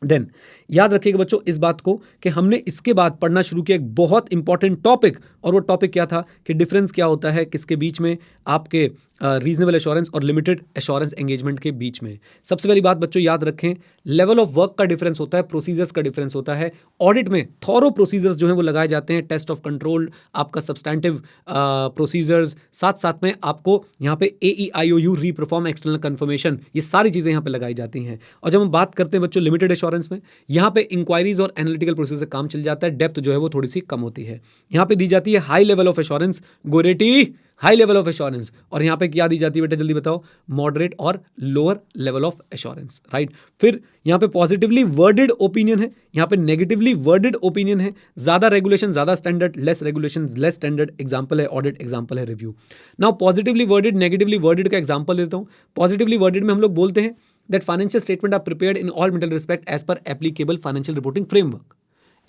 देन याद रखिएगा बच्चों इस बात को कि हमने इसके बाद पढ़ना शुरू किया एक बहुत इंपॉर्टेंट टॉपिक, और वो टॉपिक क्या था कि डिफरेंस क्या होता है किसके बीच में? आपके रीजनेबल एश्योरेंस और लिमिटेड एश्योरेंस एंगेजमेंट के बीच में। सबसे पहली बात बच्चों याद रखें, लेवल ऑफ वर्क का डिफरेंस होता है, प्रोसीजर्स का डिफरेंस होता है। ऑडिट में थॉरो प्रोसीजर्स जो है वो लगाए जाते हैं, टेस्ट ऑफ कंट्रोल, आपका सब्सटैंटिव प्रोसीजर्स, साथ साथ में आपको यहाँ पे AEIOU रीपरफॉर्म एक्सटर्नल कंफर्मेशन, ये सारी चीज़ें यहाँ पे लगाई जाती हैं। और जब हम बात करते हैं बच्चों लिमिटेड एश्योरेंस में, यहाँ पे इंक्वायरीज और एनालिटिकल प्रोसेस से काम चल जाता है, डेप्थ जो है वो थोड़ी सी कम होती है। यहाँ पे दी जाती है high level of assurance, Goretti, high level of assurance, और यहाँ पे क्या दी जाती है बेटा जल्दी बताओ? मॉडरेट और lower level of assurance, right. फिर यहाँ पे पॉजिटिवली वर्डेड ओपिनियन है, यहाँ पे नेगेटिवली वर्डेड ओपिनियन है। ज्यादा रेगुलेशन ज्यादा standard, less regulation less standard. Example है ऑडिट, एग्जांपल है review. Now positively worded, negatively worded का एग्जांपल देता हूँ। पॉजिटिवली वर्डेड में हम लोग बोलते हैं that financial statement are prepared in all middle respect as per applicable financial reporting framework.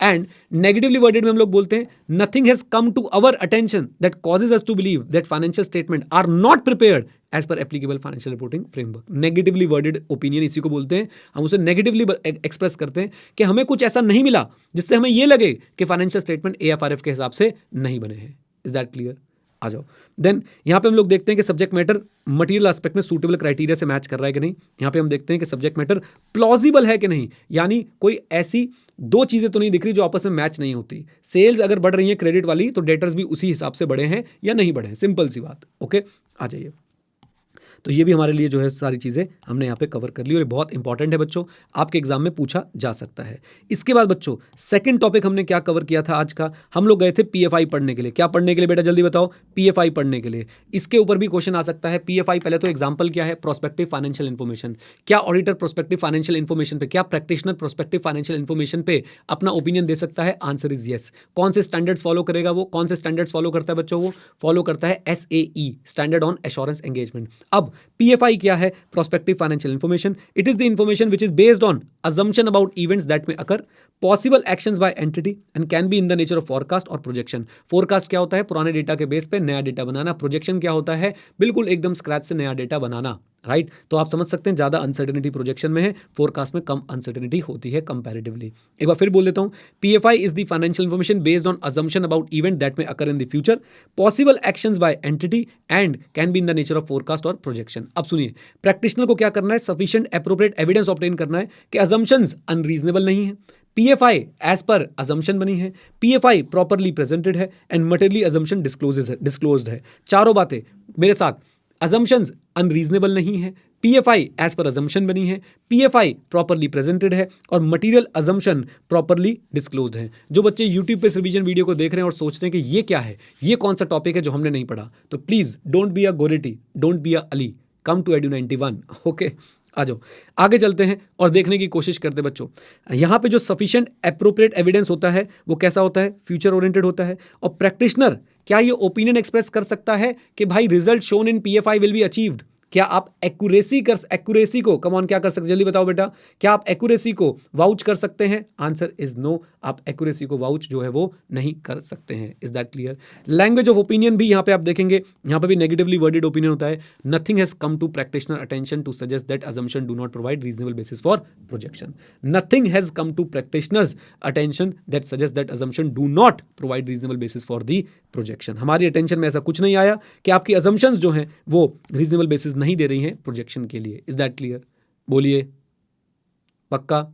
And negatively worded में हम लोग बोलते हैं nothing has come to our attention that causes us to believe that financial statement are not prepared as per applicable financial reporting framework. Negatively worded opinion इसी को बोलते हैं, हम उसे नेगेटिवली एक्सप्रेस करते हैं कि हमें कुछ ऐसा नहीं मिला जिससे हमें यह लगे कि फाइनेंशियल स्टेटमेंट AFRF के हिसाब से नहीं बने हैं। Is that clear? आ जाओ। देन यहाँ पे हम लोग देखते हैं कि सब्जेक्ट मैटर मटेरियल एस्पेक्ट में सूटेबल क्राइटेरिया से मैच कर रहा है कि नहीं। यहाँ पे हम देखते हैं कि सब्जेक्ट मैटर प्लॉजिबल है कि नहीं, यानी कोई ऐसी दो चीजें तो नहीं दिख रही जो आपस में मैच नहीं होती। सेल्स अगर बढ़ रही है क्रेडिट वाली, तो डेटर्स भी उसी हिसाब से बढ़े हैं या नहीं बढ़े हैं, सिंपल सी बात। ओके आ जाइए। तो ये भी हमारे लिए जो है सारी चीज़ें हमने यहाँ पे कवर कर ली, और ये बहुत इंपॉर्टेंट है बच्चों, आपके एग्जाम में पूछा जा सकता है। इसके बाद बच्चों सेकंड टॉपिक हमने क्या कवर किया था आज का? हम लोग गए थे PFI पढ़ने के लिए। क्या पढ़ने के लिए बेटा जल्दी बताओ? PFI पढ़ने के लिए। इसके ऊपर भी क्वेश्चन आ सकता है। PFI पहले तो एग्जाम्पल क्या है? Prospective financial information. क्या ऑडिटर प्रोस्पेक्टिव फाइनेंशियल इन्फॉर्मेशन पे, क्या प्रैक्टिशनर प्रोस्पेक्टिव फाइनेंशियल इन्फॉर्मेशन पे अपना ओपिनियन दे सकता है? Answer is yes. कौन से स्टैंडर्ड्स फॉलो करेगा वो? कौन से स्टैंडर्ड्स फॉलो करता है बच्चों? वो फॉलो करता है SAE, standard on assurance engagement. अब PFI क्या है? Prospective financial information. It is the information which is based on assumption about events that may occur, possible actions by entity and can be in the nature of forecast और projection। forecast क्या होता है? पुराने data के base पे नया data बनाना। projection क्या होता है? बिल्कुल एकदम स्क्रैच से नया डेटा बनाना, राइट तो आप समझ सकते हैं ज़्यादा अनसर्टेनिटी प्रोजेक्शन में है, फोरकास्ट में कम अनसर्टेनिटी होती है कंपैरेटिवली। एक बार फिर बोल देता हूँ, PFI is the financial information based on assumption about event that में occur in the future, possible actions by entity and can be in the nature of forecast और प्रोजेक्शन। अब सुनिए, प्रैक्टिशनर को क्या करना है, सफिशिएंट एप्रोप्रिएट एविडेंस ऑब्टेन करना है कि अजम्पशंस अनरीजनेबल नहीं है, पीएफआई एज पर अजम्पशन बनी है, पीएफआई प्रॉपरली प्रेजेंटेड है एंड मटेरियली अजम्पशन डिस्क्लोज्ड है। चारों बातें मेरे साथ, अजम्पशंस अनरीजनेबल नहीं है, पीएफआई एज पर अजम्पशन बनी है, पीएफआई प्रॉपरली प्रेजेंटेड है और मटेरियल अजम्पशन प्रॉपरली डिस्क्लोज्ड है। जो बच्चे यूट्यूब पे रिवीजन वीडियो को देख रहे हैं और सोच रहे हैं कि ये क्या है, ये कौन सा टॉपिक है जो हमने नहीं पढ़ा, तो प्लीज डोंट बी अ गोरेटी, डोंट बी अ अली, कम टू एडू 91। ओके, आ जाओ आगे चलते हैं और देखने की कोशिश करते हैं बच्चों। यहाँ पे जो सफिशिएंट एप्रोप्रिएट एविडेंस होता है वो कैसा होता है, फ्यूचर ओरिएंटेड होता है। और प्रैक्टिशनर क्या ये ओपिनियन एक्सप्रेस कर सकता है कि भाई result shown in PFI will be achieved? क्या आप एक्यूरेसी को कम ऑन क्या कर सकते हैं, जल्दी बताओ बेटा, क्या आप एक्यूरेसी को वाउच कर सकते हैं? आंसर इज नो, आप एक्यूरेसी को वाउच जो है वो नहीं कर सकते हैं। Is that clear? Language of opinion भी यहाँ पे आप देखेंगे, यहाँ पे भी नेगेटिवली वर्डेड ओपिनियन होता है। Nothing has come to practitioner attention to suggest that assumption do not provide reasonable basis for projection. Nothing has come to practitioners attention that suggests that assumption do not provide reasonable basis for the projection. हमारी attention में ऐसा कुछ नहीं आया कि आपकी assumptions जो हैं वो reasonable basis नहीं दे रही हैं प्रोजेक्शन के लिए। Is that clear? बोलिए पक्का?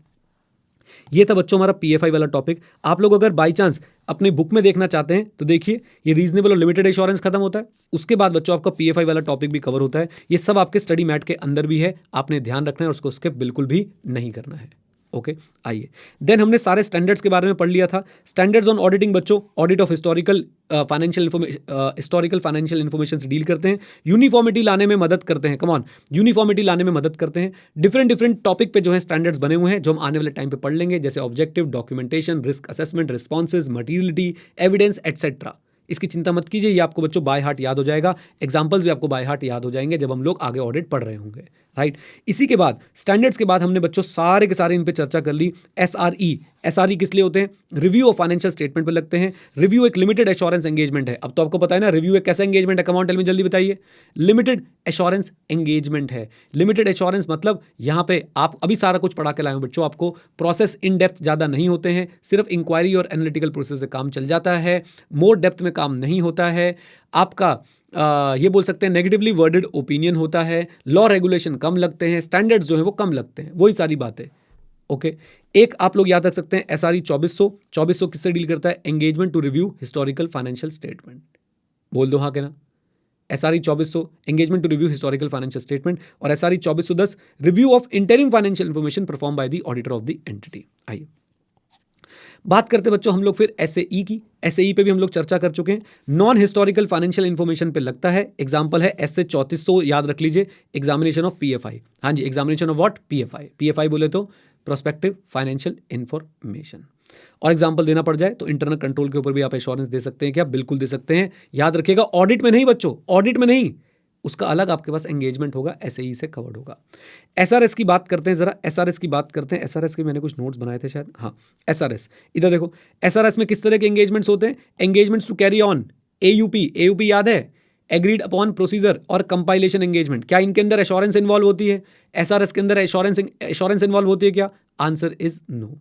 ये था बच्चों हमारा पीएफआई वाला टॉपिक। आप लोग अगर बाई चांस अपने बुक में देखना चाहते हैं तो देखिए, ये रीजनेबल और लिमिटेड एश्योरेंस खत्म होता है, उसके बाद बच्चों आपका पीएफआई वाला टॉपिक भी कवर होता है। ये सब आपके स्टडी मैट के अंदर भी है, आपने ध्यान रखना है और उसको स्किप बिल्कुल भी नहीं करना है। ओके आइए, देन हमने सारे स्टैंडर्ड्स के बारे में पढ़ लिया था। स्टैंडर्ड्स ऑन ऑडिटिंग बच्चों, audit of historical financial information से डील करते हैं, यूनिफॉर्मिटी लाने में मदद करते हैं। कम ऑन, यूनिफॉर्मिटी लाने में मदद करते हैं। डिफरेंट टॉपिक पे जो है स्टैंडर्ड्स बने हुए हैं जो हम आने वाले टाइम पे पढ़ लेंगे, जैसे objective, documentation, risk assessment, responses, materiality, evidence etcetera. इसकी चिंता मत कीजिए, ये आपको बच्चों बाय हार्ट याद हो जाएगा, एग्जाम्पल्स भी आपको बाय हार्ट याद हो जाएंगे जब हम लोग आगे ऑडिट पढ़ रहे होंगे। राइट, इसी के बाद स्टैंडर्ड्स के बाद हमने बच्चों सारे के सारे इन पे चर्चा कर ली। एसआरई किस लिए होते हैं? रिव्यू ऑफ फाइनेंशियल स्टेटमेंट पे लगते हैं। रिव्यू एक लिमिटेड एश्योरेंस एंगेजमेंट है। अब तो आपको पता है ना रिव्यू एक कैसा एंगेजमेंट है, कम ऑन टेल मी, जल्दी बताइए। लिमिटेड एश्योरेंस एंगेजमेंट है। लिमिटेड एश्योरेंस मतलब यहाँ पे आप अभी सारा कुछ पढ़ा के लाए हो बच्चों, आपको प्रोसेस इन डेप्थ ज़्यादा नहीं होते हैं, सिर्फ इंक्वायरी और एनालिटिकल प्रोसेस से काम चल जाता है, मोर डेप्थ में काम नहीं होता है। आपका ये बोल सकते हैं नेगेटिवली वर्डेड ओपिनियन होता है, लॉ रेगुलेशन कम लगते हैं, स्टैंडर्ड्स जो है वो कम लगते हैं, वही सारी बातें। ओके, एक आप लोग याद रख सकते हैं एसआरई 2400 किससे डील करता है? Engagement to review historical financial statement. बोल दो हाँ के ना। SRE 2400 engagement to review historical financial statement, और SRE 2410 review of interim financial information perform by the auditor of the entity. आइए बात करते बच्चों हम लोग फिर एसएई की। एसएई पे भी हम लोग चर्चा कर चुके हैं। नॉन हिस्टोरिकल फाइनेंशियल इन्फॉर्मेशन पे लगता है। एग्जांपल है एसए 3400, याद रख लीजिए, एग्जामिनेशन ऑफ पीएफआई। हाँ जी, examination of what? PFI. PFI बोले तो प्रोस्पेक्टिव फाइनेंशियल इन्फॉर्मेशन। और एग्जाम्पल देना पड़ जाए तो इंटरनल कंट्रोल के ऊपर भी आप एश्योरेंस दे सकते हैं क्या? बिल्कुल दे सकते हैं। याद रखिएगा ऑडिट में नहीं बच्चों, ऑडिट में नहीं, उसका अलग आपके पास एंगेजमेंट होगा, एसएई से कवर्ड होगा। एसआरएस की बात करते हैं जरा, एसआरएस की बात करते हैं। एसआरएस के मैंने कुछ नोट्स बनाए थे शायद, हाँ एसआरएस इधर देखो। एसआरएस में किस तरह के एंगेजमेंट्स होते हैं? एंगेजमेंट्स टू कैरी ऑन एयूपी याद है, एग्रीड अपॉन प्रोसीजर और कंपाइलेशन एंगेजमेंट। क्या इनके अंदर एश्योरेंस इन्वॉल्व होती है? एसआरएस के अंदर एश्योरेंस इन्वॉल्व होती है क्या? Answer is no.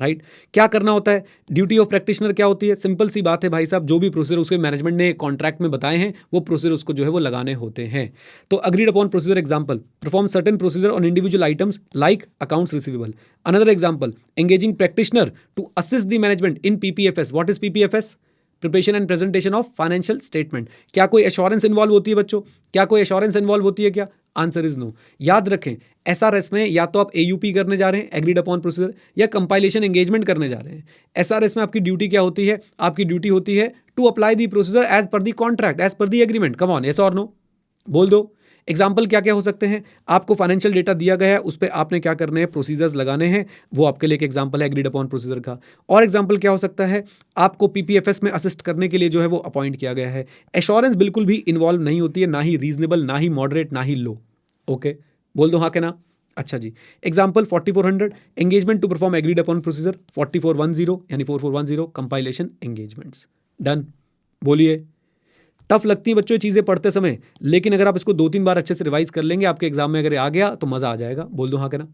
राइट, क्या करना होता है? ड्यूटी ऑफ प्रैक्टिशनर क्या होती है? सिंपल सी बात है भाई साहब, जो भी प्रोसीजर उसके मैनेजमेंट ने कॉन्ट्रैक्ट में बताए हैं वो प्रोसीजर उसको जो है वो लगाने होते हैं। तो agreed upon procedure example, perform certain procedure on individual items like accounts receivable. Another example, engaging practitioner to assist the management in PPFS. What is PPFS? Preparation and presentation of financial statement. क्या कोई assurance involve होती है बच्चों? क्या कोई assurance involve होती है क्या? Answer is no. याद रखें एसआरएस में या तो आप एयूपी करने जा रहे हैं, एग्रीड अपॉन प्रोसीजर, या कंपाइलेशन एंगेजमेंट करने जा रहे हैं। एसआरएस में आपकी ड्यूटी क्या होती है? आपकी ड्यूटी होती है to apply the procedure as per the contract, as per the agreement. Come on, yes और नो, बोल दो। एग्जाम्पल क्या क्या हो सकते हैं? आपको फाइनेंशियल डेटा दिया गया है, उस पर आपने क्या करने हैं? प्रोसीजर्स लगाने हैं, वो आपके लिए एक एग्जाम्पल है एग्रीड अपॉन प्रोसीजर का। और एग्जाम्पल क्या हो सकता है? आपको पीपीएफएस में असिस्ट करने के लिए जो है वो अपॉइंट किया गया है। एश्योरेंस बिल्कुल भी इन्वॉल्व नहीं होती है, ना ही रीजनेबल, ना ही मॉडरेट, ना ही लो। ओके, बोल दो हाँ के ना। अच्छा जी, example 4400 engagement to perform agreed upon procedure. 4410 यानी 4410 कंपाइलेशन एंगेजमेंट्स। डन, बोलिए। टफ लगती हैं बच्चों ये चीज़ें पढ़ते समय, लेकिन अगर आप इसको 2-3 बार अच्छे से रिवाइज कर लेंगे, आपके एग्जाम में अगर आ गया तो मज़ा आ जाएगा। बोल दो हाँ के ना।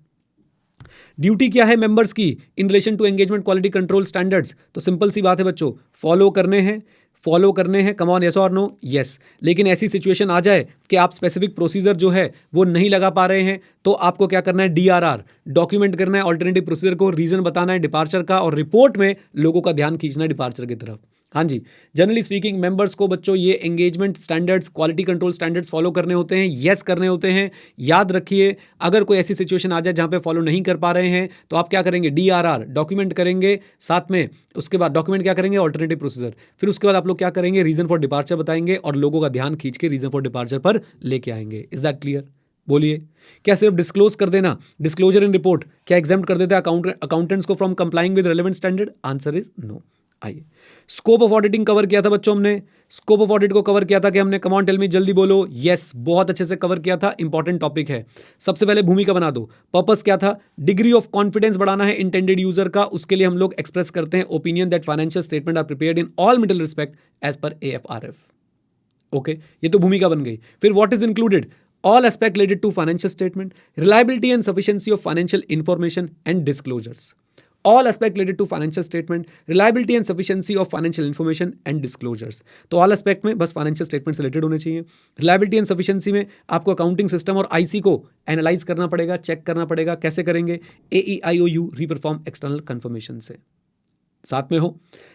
ड्यूटी क्या है मेंबर्स की in relation to engagement quality control standards? तो सिंपल सी बात है बच्चों, फॉलो करने हैं। कम ऑन, यस और नो? यस। लेकिन ऐसी सिचुएशन आ जाए कि आप स्पेसिफिक प्रोसीजर जो है वो नहीं लगा पा रहे हैं, तो आपको क्या करना है? DRR डॉक्यूमेंट करना है ऑल्टरनेटिव प्रोसीजर को, रीजन बताना है डिपार्चर का, और रिपोर्ट में लोगों का ध्यान खींचना है डिपार्चर की तरफ। हाँ जी, जनरली स्पीकिंग मेंबर्स को बच्चों ये engagement standards, quality control standards follow करने होते हैं, यस करने होते हैं। याद रखिए, अगर कोई ऐसी सिचुएशन आ जाए जहां पे फॉलो नहीं कर पा रहे हैं, तो आप क्या करेंगे? DRR डॉक्यूमेंट करेंगे, साथ में उसके बाद डॉक्यूमेंट क्या करेंगे? Alternative procedure. फिर उसके बाद आप लोग क्या करेंगे? रीजन फॉर डिपार्चर बताएंगे और लोगों का ध्यान खींच के रीजन फॉर डिपार्चर पर लेके आएंगे। Is that clear? बोलिए। क्या सिर्फ डिस्क्लोज कर देना, डिस्क्लोजर इन रिपोर्ट, क्या एग्जाम कर देता है अकाउंटेंट्स को from complying with relevant standard? Answer is no. आइए, स्कोप ऑफ ऑडिटिंग कवर किया था बच्चों हमने। स्कोप ऑफ ऑडिट को कवर किया था कि हमने, कम ऑन टेल मी, जल्दी बोलो। यस, बहुत अच्छे से कवर किया था, इंपॉर्टेंट टॉपिक है। सबसे पहले भूमिका बना दो। पर्पस क्या था? डिग्री ऑफ कॉन्फिडेंस बढ़ाना है इंटेंडेड यूजर का। उसके लिए हम लोग एक्सप्रेस करते हैं opinion that financial statement are prepared in all middle respect as per AFRF। Okay, ये तो भूमिका बन गई। फिर what is included? All aspect related to financial statement, reliability and sufficiency of financial information and disclosures. All aspect related to financial statement, reliability and sufficiency of financial information and disclosures। तो all aspect में बस financial statement से related होने चाहिए। reliability and sufficiency में आपको accounting system और IC को analyze करना पड़ेगा, check करना पड़ेगा। कैसे करेंगे? AEIOU reperform external confirmation से। साथ में हो।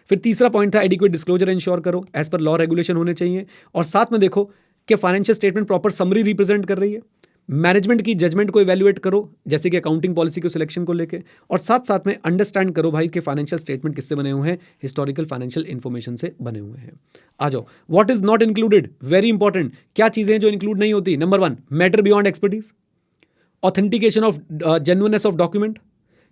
फिर तीसरा पॉइंट था एडिक्वेट डिस्क्लोजर इंश्योर करो, एज पर लॉ रेगुलेशन होने चाहिए। और साथ में देखो कि financial statement proper summary represent कर रही है, मैनेजमेंट की जजमेंट को इवैल्यूएट करो, जैसे कि अकाउंटिंग पॉलिसी को सिलेक्शन को लेके, और साथ साथ में अंडरस्टैंड करो भाई कि फाइनेंशियल स्टेटमेंट किससे बने हुए हैं? हिस्टोरिकल फाइनेंशियल इंफॉर्मेशन से बने हुए हैं। आ जाओ, what is not included? Very important. क्या चीजें जो इंक्लूड नहीं होती? Number 1, matter beyond expertise, authentication of genuineness of document.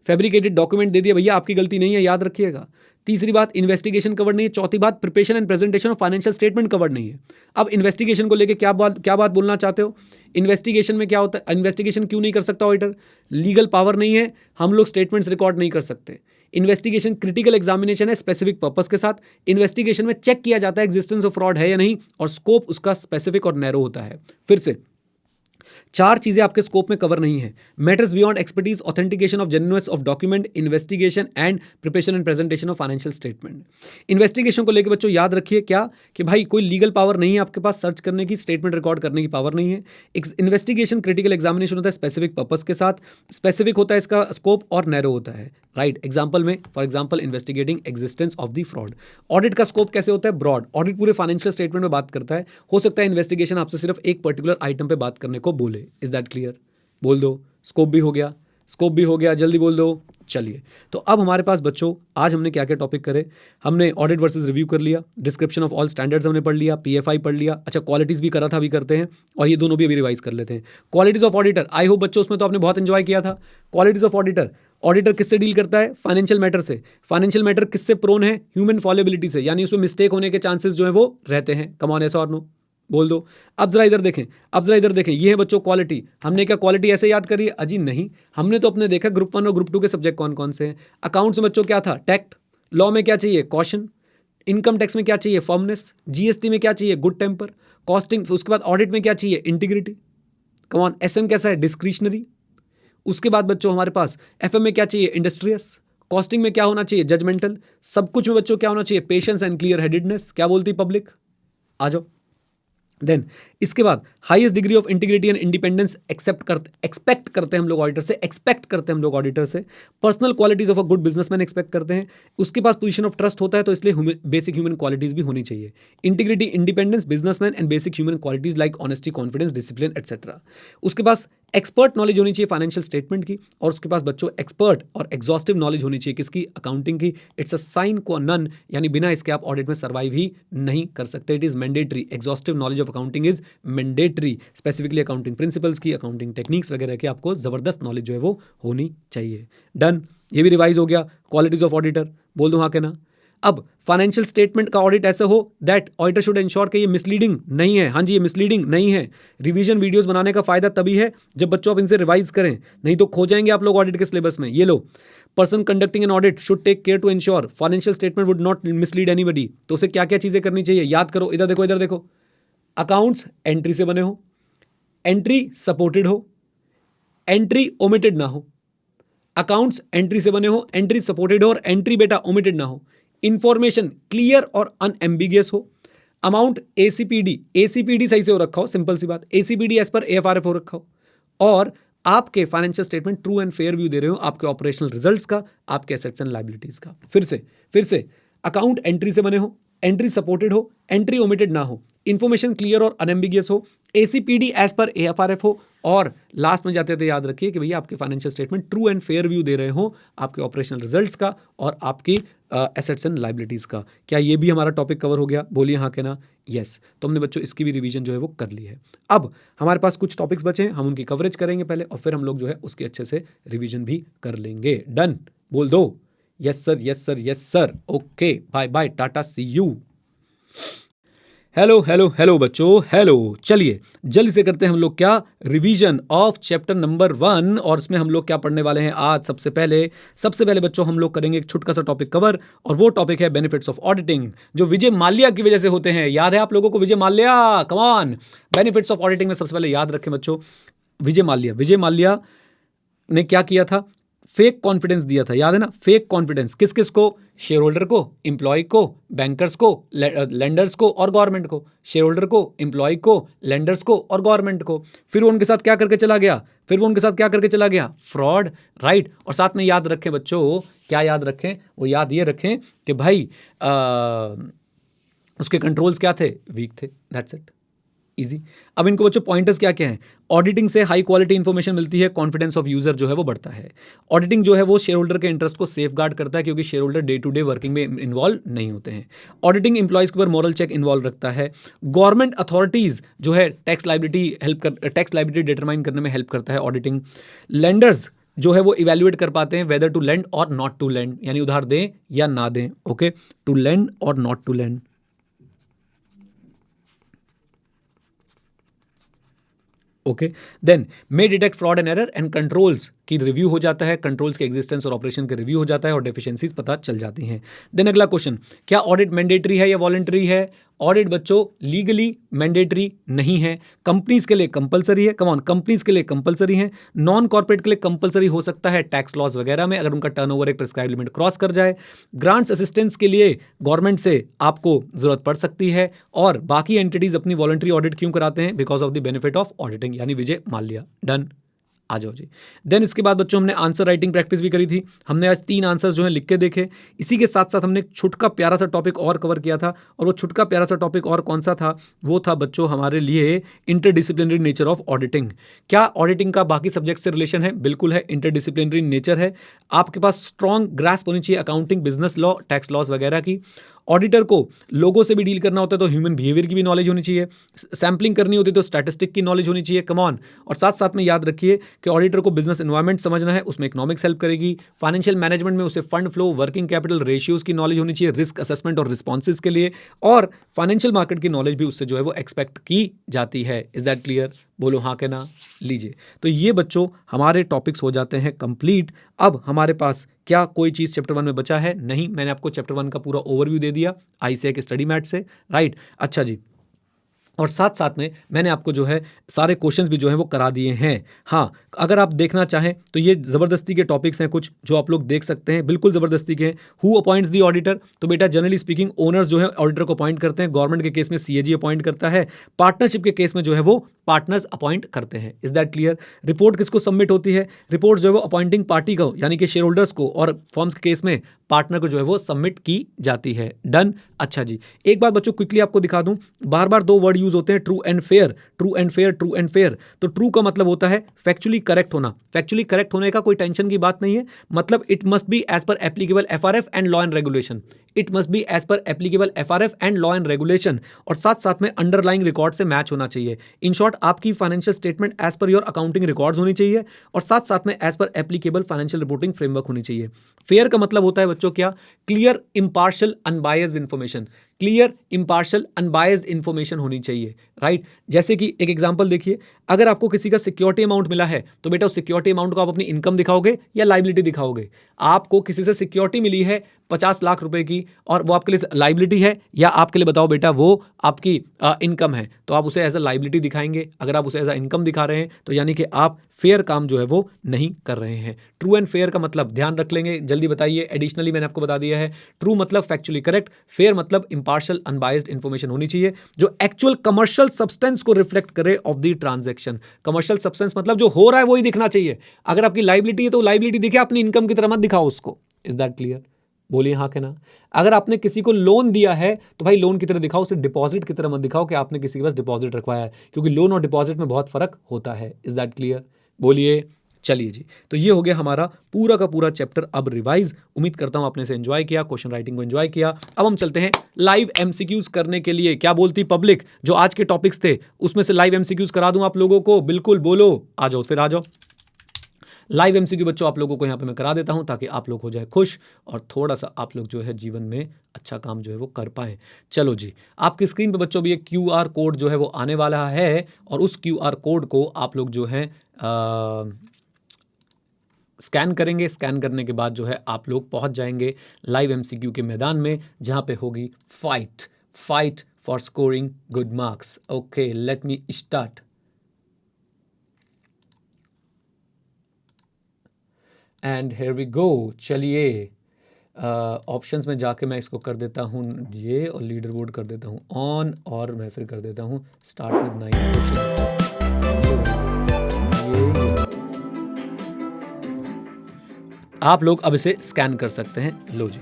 Fabricated document दे दिया भैया, आपकी गलती नहीं है, याद रखिएगा। तीसरी बात, इन्वेस्टिगेशन कवर नहीं है। चौथी बात, preparation and presentation of financial statement cover नहीं है। अब इन्वेस्टिगेशन को लेके क्या बात बोलना चाहते हो? इन्वेस्टिगेशन में क्या होता है? इन्वेस्टिगेशन क्यों नहीं कर सकता ऑडिटर? लीगल पावर नहीं है, हम लोग स्टेटमेंट्स रिकॉर्ड नहीं कर सकते। इन्वेस्टिगेशन क्रिटिकल एग्जामिनेशन है स्पेसिफिक पर्पस के साथ। इन्वेस्टिगेशन में चेक किया जाता है एग्जिस्टेंस ऑफ फ्रॉड है या नहीं, और स्कोप उसका स्पेसिफिक और नैरो होता है। फिर से 4 चीजें आपके स्कोप में कवर नहीं है। Matters beyond expertise, authentication of genuineness of document, investigation and preparation and presentation of financial statement. Investigation को लेकर बच्चों याद रखिए क्या कि भाई कोई लीगल पावर नहीं है आपके पास सर्च करने की, स्टेटमेंट रिकॉर्ड करने की पावर नहीं है। इन्वेस्टिगेशन क्रिटिकल एग्जामिनेशन होता है स्पेसिफिक पर्पस के साथ, स्पेसिफिक होता है इसका स्कोप और नैरो होता है। राइट, एग्जाम्पल में for example investigating existence of the fraud. Audit का स्कोप कैसे होता है? ब्रॉड। ऑडिट पूरे फाइनेंशियल स्टेटमेंट में बात करता है। हो सकता है इन्वेस्टिगेशन आपसे सिर्फ एक पर्टिकुलर आइटम पे बात करने को बोले। Is that clear? बोल दो। स्कोप भी हो गया, जल्दी बोल दो। चलिए, तो अब हमारे पास बच्चों आज हमने क्या क्या टॉपिक करे? हमने ऑडिट वर्सेस रिव्यू कर लिया, डिस्क्रिप्शन ऑफ ऑल स्टैंडर्ड्स हमने पढ़ लिया, PFI पढ़ लिया। अच्छा, क्वालिटीज भी करा था, अभी करते हैं, और ये दोनों भी अभी रिवाइज कर लेते हैं। Qualities of auditor, I hope बच्चों उसमें तो आपने बहुत एंजॉय किया था। क्वालिटीज ऑफ ऑडिटर, ऑडिटर किससे डील करता है? फाइनेंशियल मैटर से। फाइनेंशियल मैटर किससे प्रोन है? ह्यूमन फॉलेबिलिटी से, यानी उसमें मिस्टेक होने के चांसेस जो है वो रहते हैं। कम ऑन, यस और नो? बोल दो। अब जरा इधर देखें, ये है बच्चों क्वालिटी। हमने क्या क्वालिटी ऐसे याद करी? अजी नहीं, हमने तो अपने देखा ग्रुप 1 और ग्रुप 2 के सब्जेक्ट कौन कौन से हैं। अकाउंट्स में बच्चों क्या था? टैक्ट। लॉ में क्या चाहिए? कॉशन। इनकम टैक्स में क्या चाहिए? फर्मनेस। GST में क्या चाहिए? Good temper. कॉस्टिंग, उसके बाद ऑडिट में क्या चाहिए? इंटीग्रिटी। कम ऑन, SM कैसा है? डिस्क्रिशनरी। उसके बाद बच्चों हमारे पास FM में क्या चाहिए? इंडस्ट्रियस। कॉस्टिंग में क्या होना चाहिए? जजमेंटल। सब कुछ में बच्चों क्या होना चाहिए? Patience and clear headedness. क्या बोलती पब्लिक? आ जाओ। देन इसके बाद highest degree of integrity and independence expect करते हैं हम लोग ऑडिटर से। Personal qualities of a good businessman expect करते हैं। उसके पास पोजीशन ऑफ ट्रस्ट होता है, तो इसलिए बेसिक ह्यूमन क्वालिटीज भी होनी चाहिए। Integrity, independence, businessman and basic human qualities like honesty, confidence, discipline etcetera. उसके पास एक्सपर्ट नॉलेज होनी चाहिए फाइनेंशियल स्टेटमेंट की, और उसके पास बच्चों एक्सपर्ट और एग्जॉस्टिव नॉलेज होनी चाहिए किसकी? अकाउंटिंग की। इट्स अ साइन को नन, यानी बिना इसके आप ऑडिट में सर्वाइव ही नहीं कर सकते। It is mandatory. Exhaustive knowledge of accounting is mandatory. Specifically accounting principles की, अकाउंटिंग टेक्निक्स वगैरह की आपको जबरदस्त नॉलेज जो है वो होनी चाहिए। डन, ये भी रिवाइज हो गया। क्वालिटीज ऑफ ऑडिटर, बोल दो हाँ के ना? अब फाइनेंशियल स्टेटमेंट का ऑडिट ऐसे हो दैट ऑडिटर शुड इंश्योर कि ये मिसलीडिंग नहीं है। हाँ जी, ये मिसलीडिंग नहीं है। रिवीजन वीडियोस बनाने का फायदा तभी है जब बच्चों आप इनसे रिवाइज करें, नहीं तो खो जाएंगे आप लोग ऑडिट के सिलेबस में। ये लो, person conducting an audit should take care to ensure financial statement would not mislead anybody. तो उसे क्या क्या चीजें करनी चाहिए याद करो। इधर देखो, इधर देखो। अकाउंट्स एंट्री से बने हो, एंट्री सपोर्टेड हो, एंट्री ओमिटेड ना हो। अकाउंट्स एंट्री से बने हो, एंट्री सपोर्टेड हो और एंट्री बेटा ओमिटेड ना हो। इंफॉर्मेशन क्लियर और अनएम्बिगियस हो। अमाउंट एसीपीडी सही से हो रखा हो, सिंपल सी बात। एसीपीडी एज पर एएफआरएफ हो रखा हो। और आपके financial statement true and fair view दे रहे हो आपके ऑपरेशनल रिजल्ट्स का, आपके एसेट्स एंड लायबिलिटीज का। फिर से अकाउंट एंट्री से बने हो, एंट्री सपोर्टेड हो, एंट्री ओमिटेड ना हो, इंफॉर्मेशन क्लियर और अनएम्बिगियस हो, एसीपीडी एज पर एएफआरएफ हो और लास्ट में जाते थे याद रखिए कि भैया आपके financial statement true and fair view दे रहे हो आपके ऑपरेशनल रिजल्ट्स का और आपकी एसेट्स एंड लायबिलिटीज का। क्या ये भी हमारा टॉपिक कवर हो गया? बोलिए हाँ के ना। यस, तो हमने बच्चों इसकी भी रिवीजन जो है वो कर ली है। अब हमारे पास कुछ टॉपिक्स बचे हैं, हम उनकी कवरेज करेंगे पहले और फिर हम लोग जो है उसकी अच्छे से रिवीजन भी कर लेंगे। डन बोल दो। Yes sir, yes sir, yes sir. Okay, bye bye, tata, see you. Hello hello hello बच्चों, हेलो। चलिए जल्दी से करते हैं हम लोग क्या, रिवीजन ऑफ चैप्टर नंबर 1। और इसमें हम लोग क्या पढ़ने वाले हैं आज? सबसे पहले बच्चों हम लोग करेंगे एक छोटा सा टॉपिक कवर और वो टॉपिक है बेनिफिट्स ऑफ ऑडिटिंग, जो विजय माल्या की वजह से होते हैं। याद है आप लोगों को Vijay Mallya? Come on. Benefits of auditing में सबसे पहले याद रखें बच्चों, विजय माल्या ने क्या किया था? फेक कॉन्फिडेंस दिया था, याद है ना? फेक कॉन्फिडेंस किस किस को? शेयर होल्डर को, एम्प्लॉय को, बैंकर्स को, लेंडर्स को और गवर्नमेंट को। शेयर होल्डर को, एम्प्लॉय को, लेंडर्स को और गवर्नमेंट को। फिर वो उनके साथ क्या करके चला गया? Fraud, right. और साथ में याद रखें बच्चों, क्या याद रखें? वो याद ये रखें कि भाई उसके कंट्रोल्स क्या थे? वीक थे। That's it, easy. अब इनको बच्चों पॉइंटर्स क्या क्या हैं? ऑडिटिंग से हाई क्वालिटी इंफॉर्मेशन मिलती है, कॉन्फिडेंस ऑफ यूजर जो है वो बढ़ता है। ऑडिटिंग जो है वो शेयर होल्डर के इंटरेस्ट को सेफ गार्ड करता है क्योंकि shareholder day to day working में इन्वॉल्व नहीं होते हैं। ऑडिटिंग इंप्लॉइज के ऊपर मॉरल चेक इन्वॉल्व रखता है। गवर्नमेंट अथॉरिटीज जो है टैक्स लाइबिलिटी डिटरमाइन करने में हेल्प करता है ऑडिटिंग। लेंडर्स जो है वो इवेल्युएट कर पाते हैं वेदर टू लेंड और नॉट टू लेंड, यानी उधार दें या ना दें। ओके, टू लेंड और not to lend. Okay, then may detect fraud and error and controls की रिव्यू हो जाता है, कंट्रोल्स के एग्जिस्टेंस और ऑपरेशन के रिव्यू हो जाता है और डेफिशिएंसीज पता चल जाती हैं। देन अगला क्वेश्चन, क्या ऑडिट मैंडेटरी है या वॉलंटरी है? ऑडिट बच्चों लीगली मैंडेटरी नहीं है, कंपनीज के लिए कंपलसरी है। कम ऑन, कंपनीज के लिए कंपलसरी है। नॉन कॉर्पोरेट के लिए कंपलसरी हो सकता है टैक्स लॉस वगैरह में अगर उनका टर्नओवर एक प्रिस्क्राइब लिमिट क्रॉस कर जाए। ग्रांट्स असिस्टेंस के लिए गवर्नमेंट से आपको जरूरत पड़ सकती है और बाकी एंटिटीज अपनी वॉलंटरी ऑडिट क्यों कराते हैं? Because of the benefit of auditing, यानी विजय माल्या। डन, आ जाओ जी। देन इसके बाद बच्चों हमने आंसर राइटिंग प्रैक्टिस भी करी थी। हमने आज 3 आंसर्स जो हैं लिख के देखे। इसी के साथ साथ हमने एक छुटका प्यारा सा टॉपिक और कवर किया था और वो छुटका प्यारा सा टॉपिक और कौन सा था? वो था बच्चों हमारे लिए इंटरडिसिप्लिनरी नेचर ऑफ ऑडिटिंग। क्या ऑडिटिंग का बाकी सब्जेक्ट से रिलेशन है? बिल्कुल है, इंटरडिसिप्लिनरी नेचर है। आपके पास स्ट्रॉन्ग ग्रास्प होनी चाहिए accounting, business law, tax loss वगैरह की। ऑडिटर को लोगों से भी डील करना होता है तो ह्यूमन बिहेवियर की भी नॉलेज होनी चाहिए। सैम्पलिंग करनी होती है तो स्टैटिस्टिक की नॉलेज होनी चाहिए। Come on. और साथ साथ में याद रखिए कि ऑडिटर को बिजनेस एनवायरनमेंट समझना है, उसमें इकोनॉमिक्स हेल्प करेगी। फाइनेंशियल मैनेजमेंट में उसे fund flow, working capital ratios की नॉलेज होनी चाहिए, रिस्क असेसमेंट और रिस्पॉन्सेज के लिए। और फाइनेंशियल मार्केट की नॉलेज भी उससे जो है वो एक्सपेक्ट की जाती है। Is that clear? बोलो हाँ के ना। लीजिए, तो ये बच्चों हमारे टॉपिक्स हो जाते हैं कंप्लीट। अब हमारे पास क्या कोई चीज़ चैप्टर 1 में बचा है? नहीं, मैंने आपको चैप्टर 1 का पूरा ओवरव्यू दे दिया आईसीए के स्टडी मैट से, राइट। अच्छा जी, और साथ साथ में मैंने आपको जो है सारे क्वेश्चंस भी जो हैं वो करा दिए हैं। हाँ, अगर आप देखना चाहें तो ये ज़बरदस्ती के टॉपिक्स हैं कुछ जो आप लोग देख सकते हैं, बिल्कुल ज़बरदस्ती के हैं। Who appoints the auditor? तो बेटा जनरली स्पीकिंग ओनर्स जो है ऑडिटर को अपॉइंट करते हैं। गवर्नमेंट के केस में सीएजी अपॉइंट करता है, पार्टनरशिप के केस में जो है वो पार्टनर्स अपॉइंट करते हैं। Is that clear? रिपोर्ट किसको सबमिट होती है? रिपोर्ट जो है वो अपॉइंटिंग पार्टी को यानी कि शेयर होल्डर्स को, और फॉर्म्स के केस में पार्टनर को जो है वो सबमिट की जाती है। डन। अच्छा जी, एक बात बच्चों क्विकली आपको दिखा दूं, बार बार 2 वर्ड यूज होते हैं, true and fair, true and fair, true and fair. तो ट्रू का मतलब होता है फैक्चुअली करेक्ट होना। फैक्चुअली करेक्ट होने का कोई टेंशन की बात नहीं है, मतलब it must be as per applicable FRF and law and regulation. It must be as per applicable FRF and law and regulation, और साथ साथ में अंडरलाइंग रिकॉर्ड से मैच होना चाहिए। इन शॉर्ट आपकी financial statement as per your accounting records होनी चाहिए और साथ साथ में as per applicable financial reporting framework होनी चाहिए। फेयर का मतलब होता है बच्चों क्या? Clear, impartial, unbiased information. Clear, impartial, unbiased information होनी चाहिए, राइट? जैसे कि एक एग्जांपल देखिए, अगर आपको किसी का सिक्योरिटी अमाउंट मिला है तो बेटा उस सिक्योरिटी अमाउंट को आप अपनी इनकम दिखाओगे या लाइबिलिटी दिखाओगे? आपको किसी से सिक्योरिटी मिली है 50 लाख रुपए की और वो आपके लिए लाइबिलिटी है, या आपके लिए बताओ बेटा वो आपकी इनकम है, तो आप उसे एज अ लाइबिलिटी दिखाएंगे। अगर आप उसे एज अ इनकम दिखा रहे हैं तो यानी कि आप फेयर काम जो है वो नहीं कर रहे हैं। ट्रू एंड फेयर का मतलब ध्यान रख लेंगे, जल्दी बताइए। एडिशनली मैंने आपको बता दिया है, ट्रू मतलब फैक्चुअली करेक्ट, फेयर मतलब इम्पार्शियल अनबायस्ड इंफॉर्मेशन होनी चाहिए जो एक्चुअल कमर्शियल सब्सटेंस को रिफ्लेक्ट करे of the transaction. Commercial substance मतलब जो हो रहा है वही दिखना चाहिए। अगर आपकी लाइबिलिटी है तो लाइबिलिटी दिखे, अपनी इनकम की तरह मत दिखाओ उसको। Is that clear? बोलिए हाँ के ना। अगर आपने किसी को लोन दिया है तो भाई लोन की तरह दिखाओ, उसे डिपॉजिट की तरह मत दिखाओ कि आपने किसी के पास डिपॉजिट रखवाया है, क्योंकि लोन और डिपॉजिट में बहुत फर्क होता है। Is that clear? बोलिए। चलिए जी, तो ये हो गया हमारा पूरा का पूरा चैप्टर अब रिवाइज। उम्मीद करता हूं आपने इसे एंजॉय किया, क्वेश्चन राइटिंग को एंजॉय किया। अब हम चलते हैं लाइव एमसीक्यूज करने के लिए। क्या बोलती पब्लिक? जो आज के टॉपिक्स थे उसमें से लाइव एमसीक्यूज करा दूं आप लोगों को? बिल्कुल, बोलो आ जाओ, फिर आ जाओ। लाइव एमसीक्यू बच्चों आप लोगों को यहाँ पे मैं करा देता हूँ ताकि आप लोग हो जाए खुश और थोड़ा सा आप लोग जो है जीवन में अच्छा काम जो है वो कर पाएं। चलो जी, आपकी स्क्रीन पे बच्चों भी एक क्यूआर कोड जो है वो आने वाला है और उस क्यूआर कोड को आप लोग जो है स्कैन करेंगे। स्कैन करने के बाद जो है आप लोग पहुंच जाएंगे लाइव एमसीक्यू के मैदान में, जहां पे होगी fight for scoring good marks. Okay, let me start. And here we go. चलिए, ऑप्शंस में जाके मैं इसको कर देता हूँ ये, और लीडर बोर्ड कर देता हूँ ऑन, और मैं फिर कर देता हूँ स्टार्ट विद 9 क्वेश्चन। आप लोग अब इसे स्कैन कर सकते हैं। लो जी,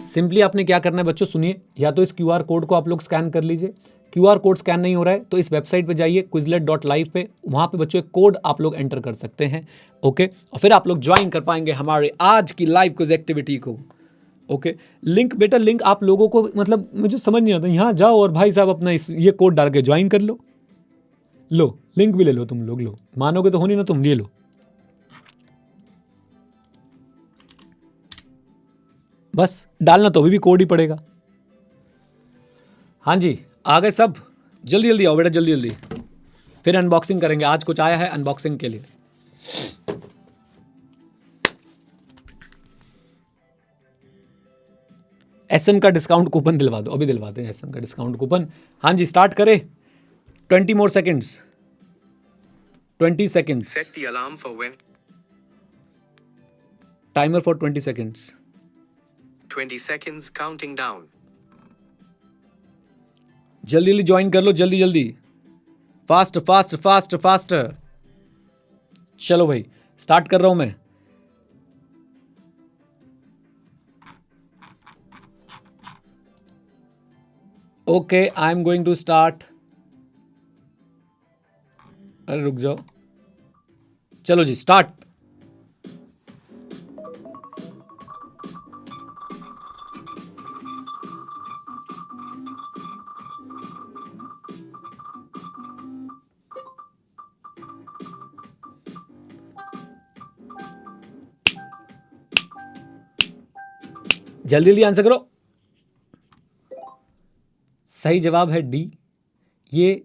सिंपली आपने क्या करना है बच्चों, सुनिए। या तो इस क्यूआर कोड को आप लोग स्कैन कर लीजिए। क्यूआर कोड स्कैन नहीं हो रहा है तो इस वेबसाइट पे जाइए quizlet.live पे, वहां पे बच्चों एक कोड आप लोग एंटर कर सकते हैं। ओके, और फिर आप लोग ज्वाइन कर पाएंगे हमारे आज की लाइव क्विज एक्टिविटी को। ओके, लिंक बेटा, लिंक आप लोगों को मतलब मुझे समझ नहीं आता, यहाँ जाओ और भाई साहब अपना ये कोड डाल के ज्वाइन कर लो। लो, लिंक भी ले लो तुम लोग, लो, मानोगे तो होनी ना तुम, ले लो। बस डालना तो अभी भी कोड ही पड़ेगा। हाँ जी, आ गए सब? जल्दी जल्दी आओ बेटा, जल्दी जल्दी, फिर अनबॉक्सिंग करेंगे। आज कुछ आया है अनबॉक्सिंग के लिए। एसएम का डिस्काउंट कूपन दिलवा दो, अभी दिलवाते हैं एसएम का डिस्काउंट कूपन। हाँ जी, स्टार्ट करें। 20 more seconds. 20 seconds. Set the alarm for when? Timer for 20 seconds. 20 seconds counting down. जल्दी जल्दी ज्वाइन कर लो, जल्दी जल्दी, फास्ट फास्ट फास्ट फास्ट। चलो भाई, स्टार्ट कर रहा हूं मैं। Okay, I am going to start. अरे रुक जाओ, चलो जी, स्टार्ट। जल्दी जल्दी आंसर करो। सही जवाब है डी। ये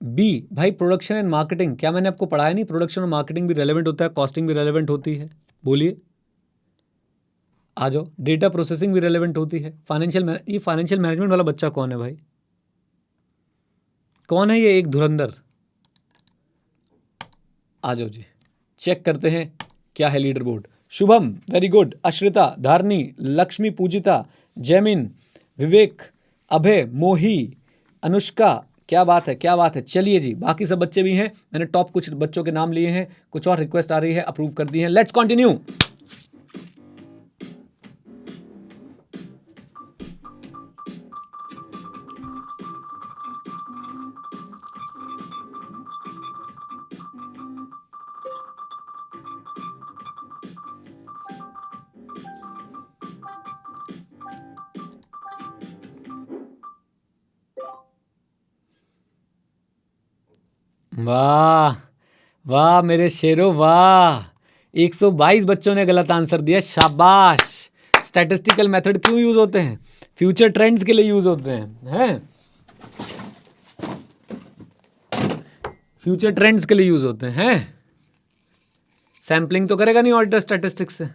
बी भाई, प्रोडक्शन एंड मार्केटिंग। क्या मैंने आपको पढ़ाया नहीं? प्रोडक्शन और मार्केटिंग भी रेलेवेंट होता है, कॉस्टिंग भी रेलेवेंट होती है। बोलिए, आ जाओ। डेटा प्रोसेसिंग भी रेलेवेंट होती है। ये फाइनेंशियल मैनेजमेंट वाला बच्चा कौन है भाई? कौन है ये एक धुरंधर? आ जाओ जी, चेक करते हैं क्या है leaderboard. Shubham very good, Ashrita, Dharani, Lakshmi, Pujita, Jaimin, Vivek, Abhay, Mohi, Anushka, क्या बात है, क्या बात है। चलिए जी, बाकी सब बच्चे भी हैं, मैंने टॉप कुछ बच्चों के नाम लिए हैं, कुछ और रिक्वेस्ट आ रही है, अप्रूव कर दी है। Let's continue. वाह वाह मेरे शेरों वाह, 122 बच्चों ने गलत आंसर दिया, शाबाश। स्टैटिस्टिकल मेथड क्यों यूज होते हैं? फ्यूचर ट्रेंड्स के लिए यूज होते हैं? फ्यूचर ट्रेंड्स के लिए यूज होते हैं। सैम्पलिंग तो करेगा नहीं ऑडिटर स्टैटिस्टिक्स से।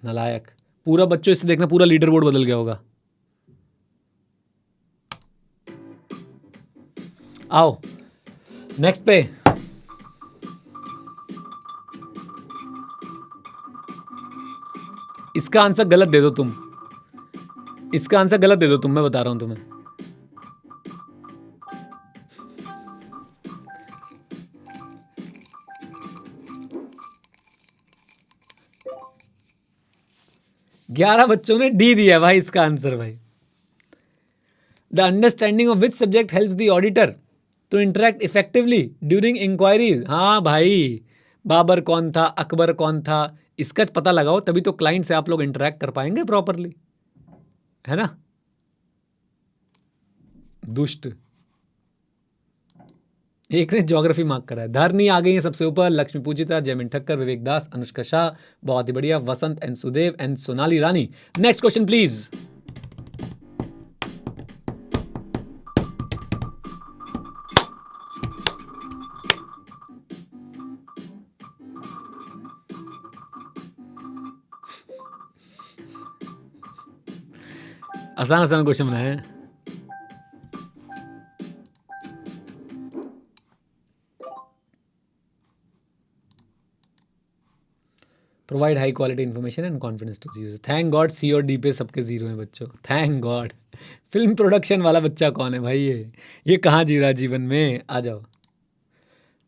नालायक। पूरा बच्चों इससे देखना पूरा लीडर बोर्ड बदल गया होगा। आओ नेक्स्ट पे। इसका आंसर गलत दे दो तुम, इसका आंसर गलत दे दो तुम, मैं बता रहा हूं तुम्हें। ग्यारह बच्चों ने डी दिया भाई इसका आंसर भाई। The understanding of which subject helps the auditor to interact effectively during enquiries. हाँ भाई, बाबर कौन था, अकबर कौन था, इसका पता लगाओ, तभी तो क्लाइंट से आप लोग इंटरेक्ट कर पाएंगे प्रॉपरली, है ना। दुष्ट। एक ने ज्योग्राफी मार्क करा है। धरनी आ गई है सबसे ऊपर, लक्ष्मी पूजिता, जयमिन ठक्कर, विवेक दास, अनुष्का शाह, बहुत ही बढ़िया, Vasant and Sudev and Sonali Rani. Next question please. आसान आसान क्वेश्चन बनाए हैं। Provide high quality information and confidence to user. Thank God C और डी पे सबके जीरो हैं बच्चों, थैंक गॉड। फिल्म प्रोडक्शन वाला बच्चा कौन है भाई? ये कहाँ जी रहा जीवन में? आ जाओ,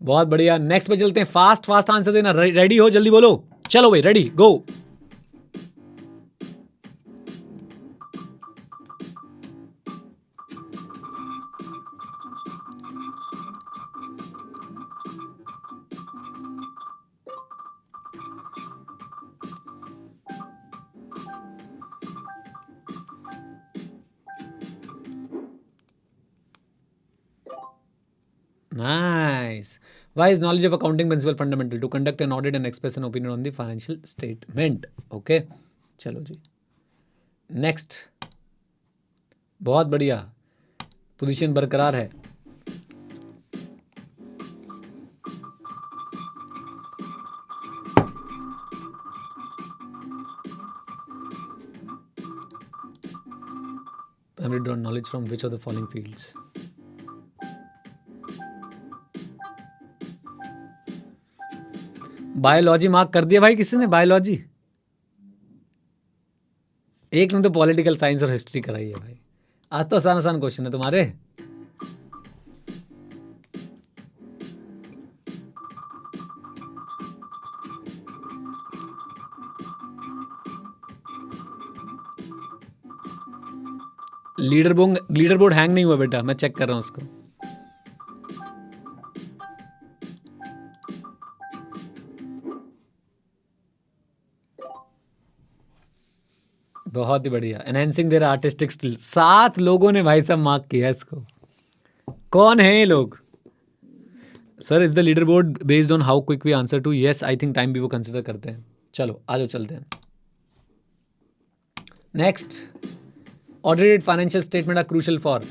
बहुत बढ़िया। नेक्स्ट पे चलते हैं। फास्ट फास्ट आंसर देना, रेडी हो जल्दी बोलो। चलो भाई, ready go. Nice. Why is knowledge of accounting principle fundamental to conduct an audit and express an opinion on the financial statement? Okay, चलो जी नेक्स्ट। बहुत बढ़िया, पोजीशन बरकरार है। Primary drawn knowledge from which of the following fields? Biology mark कर दिया भाई किसी ने? बायोलॉजी। एक ने तो पॉलिटिकल साइंस और हिस्ट्री कराई है भाई। आज तो आसान आसान क्वेश्चन है तुम्हारे। लीडर बोर्ड हैंग नहीं हुआ बेटा, मैं चेक कर रहा हूं उसको। बहुत ही बढ़िया, एनहेंसिंग देयर आर्टिस्टिक स्किल। 7 लोगों ने भाई साहब मार्क किया इसको। कौन है ये लोग? Sir is the leaderboard based on how quick we answer to? Yes, I think time भी वो कंसिडर करते हैं। चलो आ जाओ चलते हैं। Next, audited financial statement are crucial for.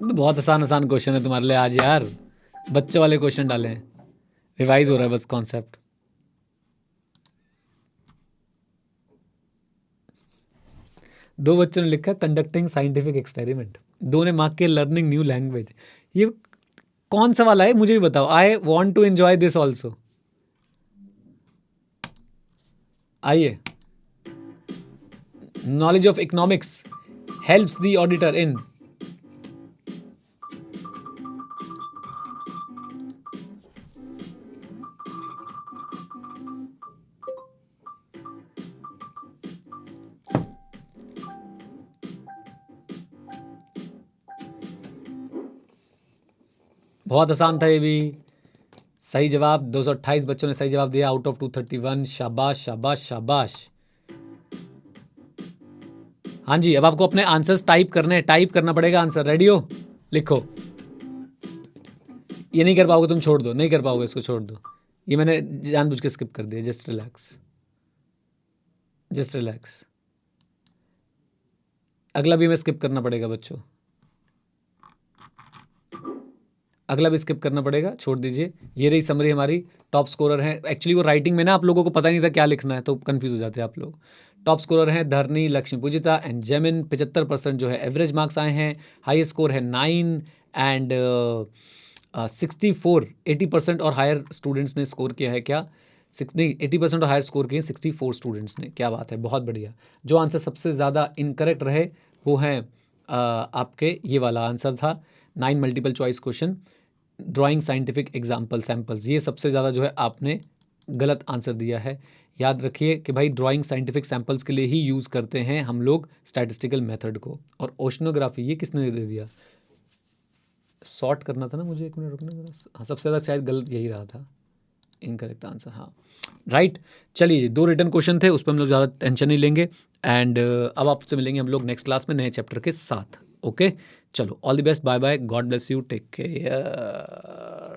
तो बहुत आसान आसान क्वेश्चन है तुम्हारे लिए आज यार, बच्चों वाले क्वेश्चन डाले हैं, रिवाइज हो रहा है बस कॉन्सेप्ट। दो बच्चों ने लिखा कंडक्टिंग साइंटिफिक एक्सपेरिमेंट, दो ने मार्क के लर्निंग न्यू लैंग्वेज। ये कौन सा वाला है मुझे भी बताओ। I want to enjoy this also. आइए, knowledge of economics helps the auditor in. बहुत आसान था ये भी। सही जवाब 228 बच्चों ने सही जवाब दिया आउट ऑफ 231। शाबाश शाबाश शाबाश। हाँ जी, अब आपको अपने आंसर्स टाइप करने हैं, टाइप करना पड़ेगा आंसर। रेडी हो? लिखो। ये नहीं कर पाओगे तुम, छोड़ दो, नहीं कर पाओगे इसको, छोड़ दो। ये मैंने जानबूझ के स्किप कर दिया। Just relax, just relax. अगला भी मैं स्किप करना पड़ेगा बच्चों, अगला भी स्किप करना पड़ेगा, छोड़ दीजिए। ये रही समरी हमारी। टॉप स्कोरर हैं, एक्चुअली वो राइटिंग में ना आप लोगों को पता नहीं था क्या लिखना है, तो कंफ्यूज हो जाते हैं आप लोग। टॉप स्कोरर हैं धरनी, लक्ष्मी पूजिता एंड जेमिन। 75% जो है एवरेज मार्क्स आए हैं। हाई स्कोर है 9 एंड 64। 80% और हायर स्टूडेंट्स ने स्कोर किया है। क्या नहीं, 80% और हायर स्कोर किए 64 स्टूडेंट्स ने। क्या बात है, बहुत बढ़िया। जो आंसर सबसे ज़्यादा इनकरेक्ट रहे वो हैं आपके, ये वाला आंसर था 9 multiple choice question, drawing scientific example samples. ये सबसे ज़्यादा जो है आपने गलत आंसर दिया है। याद रखिए कि भाई ड्राइंग साइंटिफिक सैम्पल्स के लिए ही यूज़ करते हैं हम लोग स्टैटिस्टिकल मेथड को। और ओशनोग्राफी ये किसने दे दिया? सॉर्ट करना था ना मुझे, एक मिनट रुकना जरा। हाँ, सबसे ज़्यादा शायद गलत यही रहा था, इनकरेक्ट आंसर। हाँ राइट। चलिए जी, 2 रिटर्न क्वेश्चन थे, उस पर हम लोग ज़्यादा टेंशन नहीं लेंगे। एंड अब आपसे मिलेंगे हम लोग नेक्स्ट क्लास में नए चैप्टर के साथ। ओके, चलो, all the best, bye bye, God bless you, take care.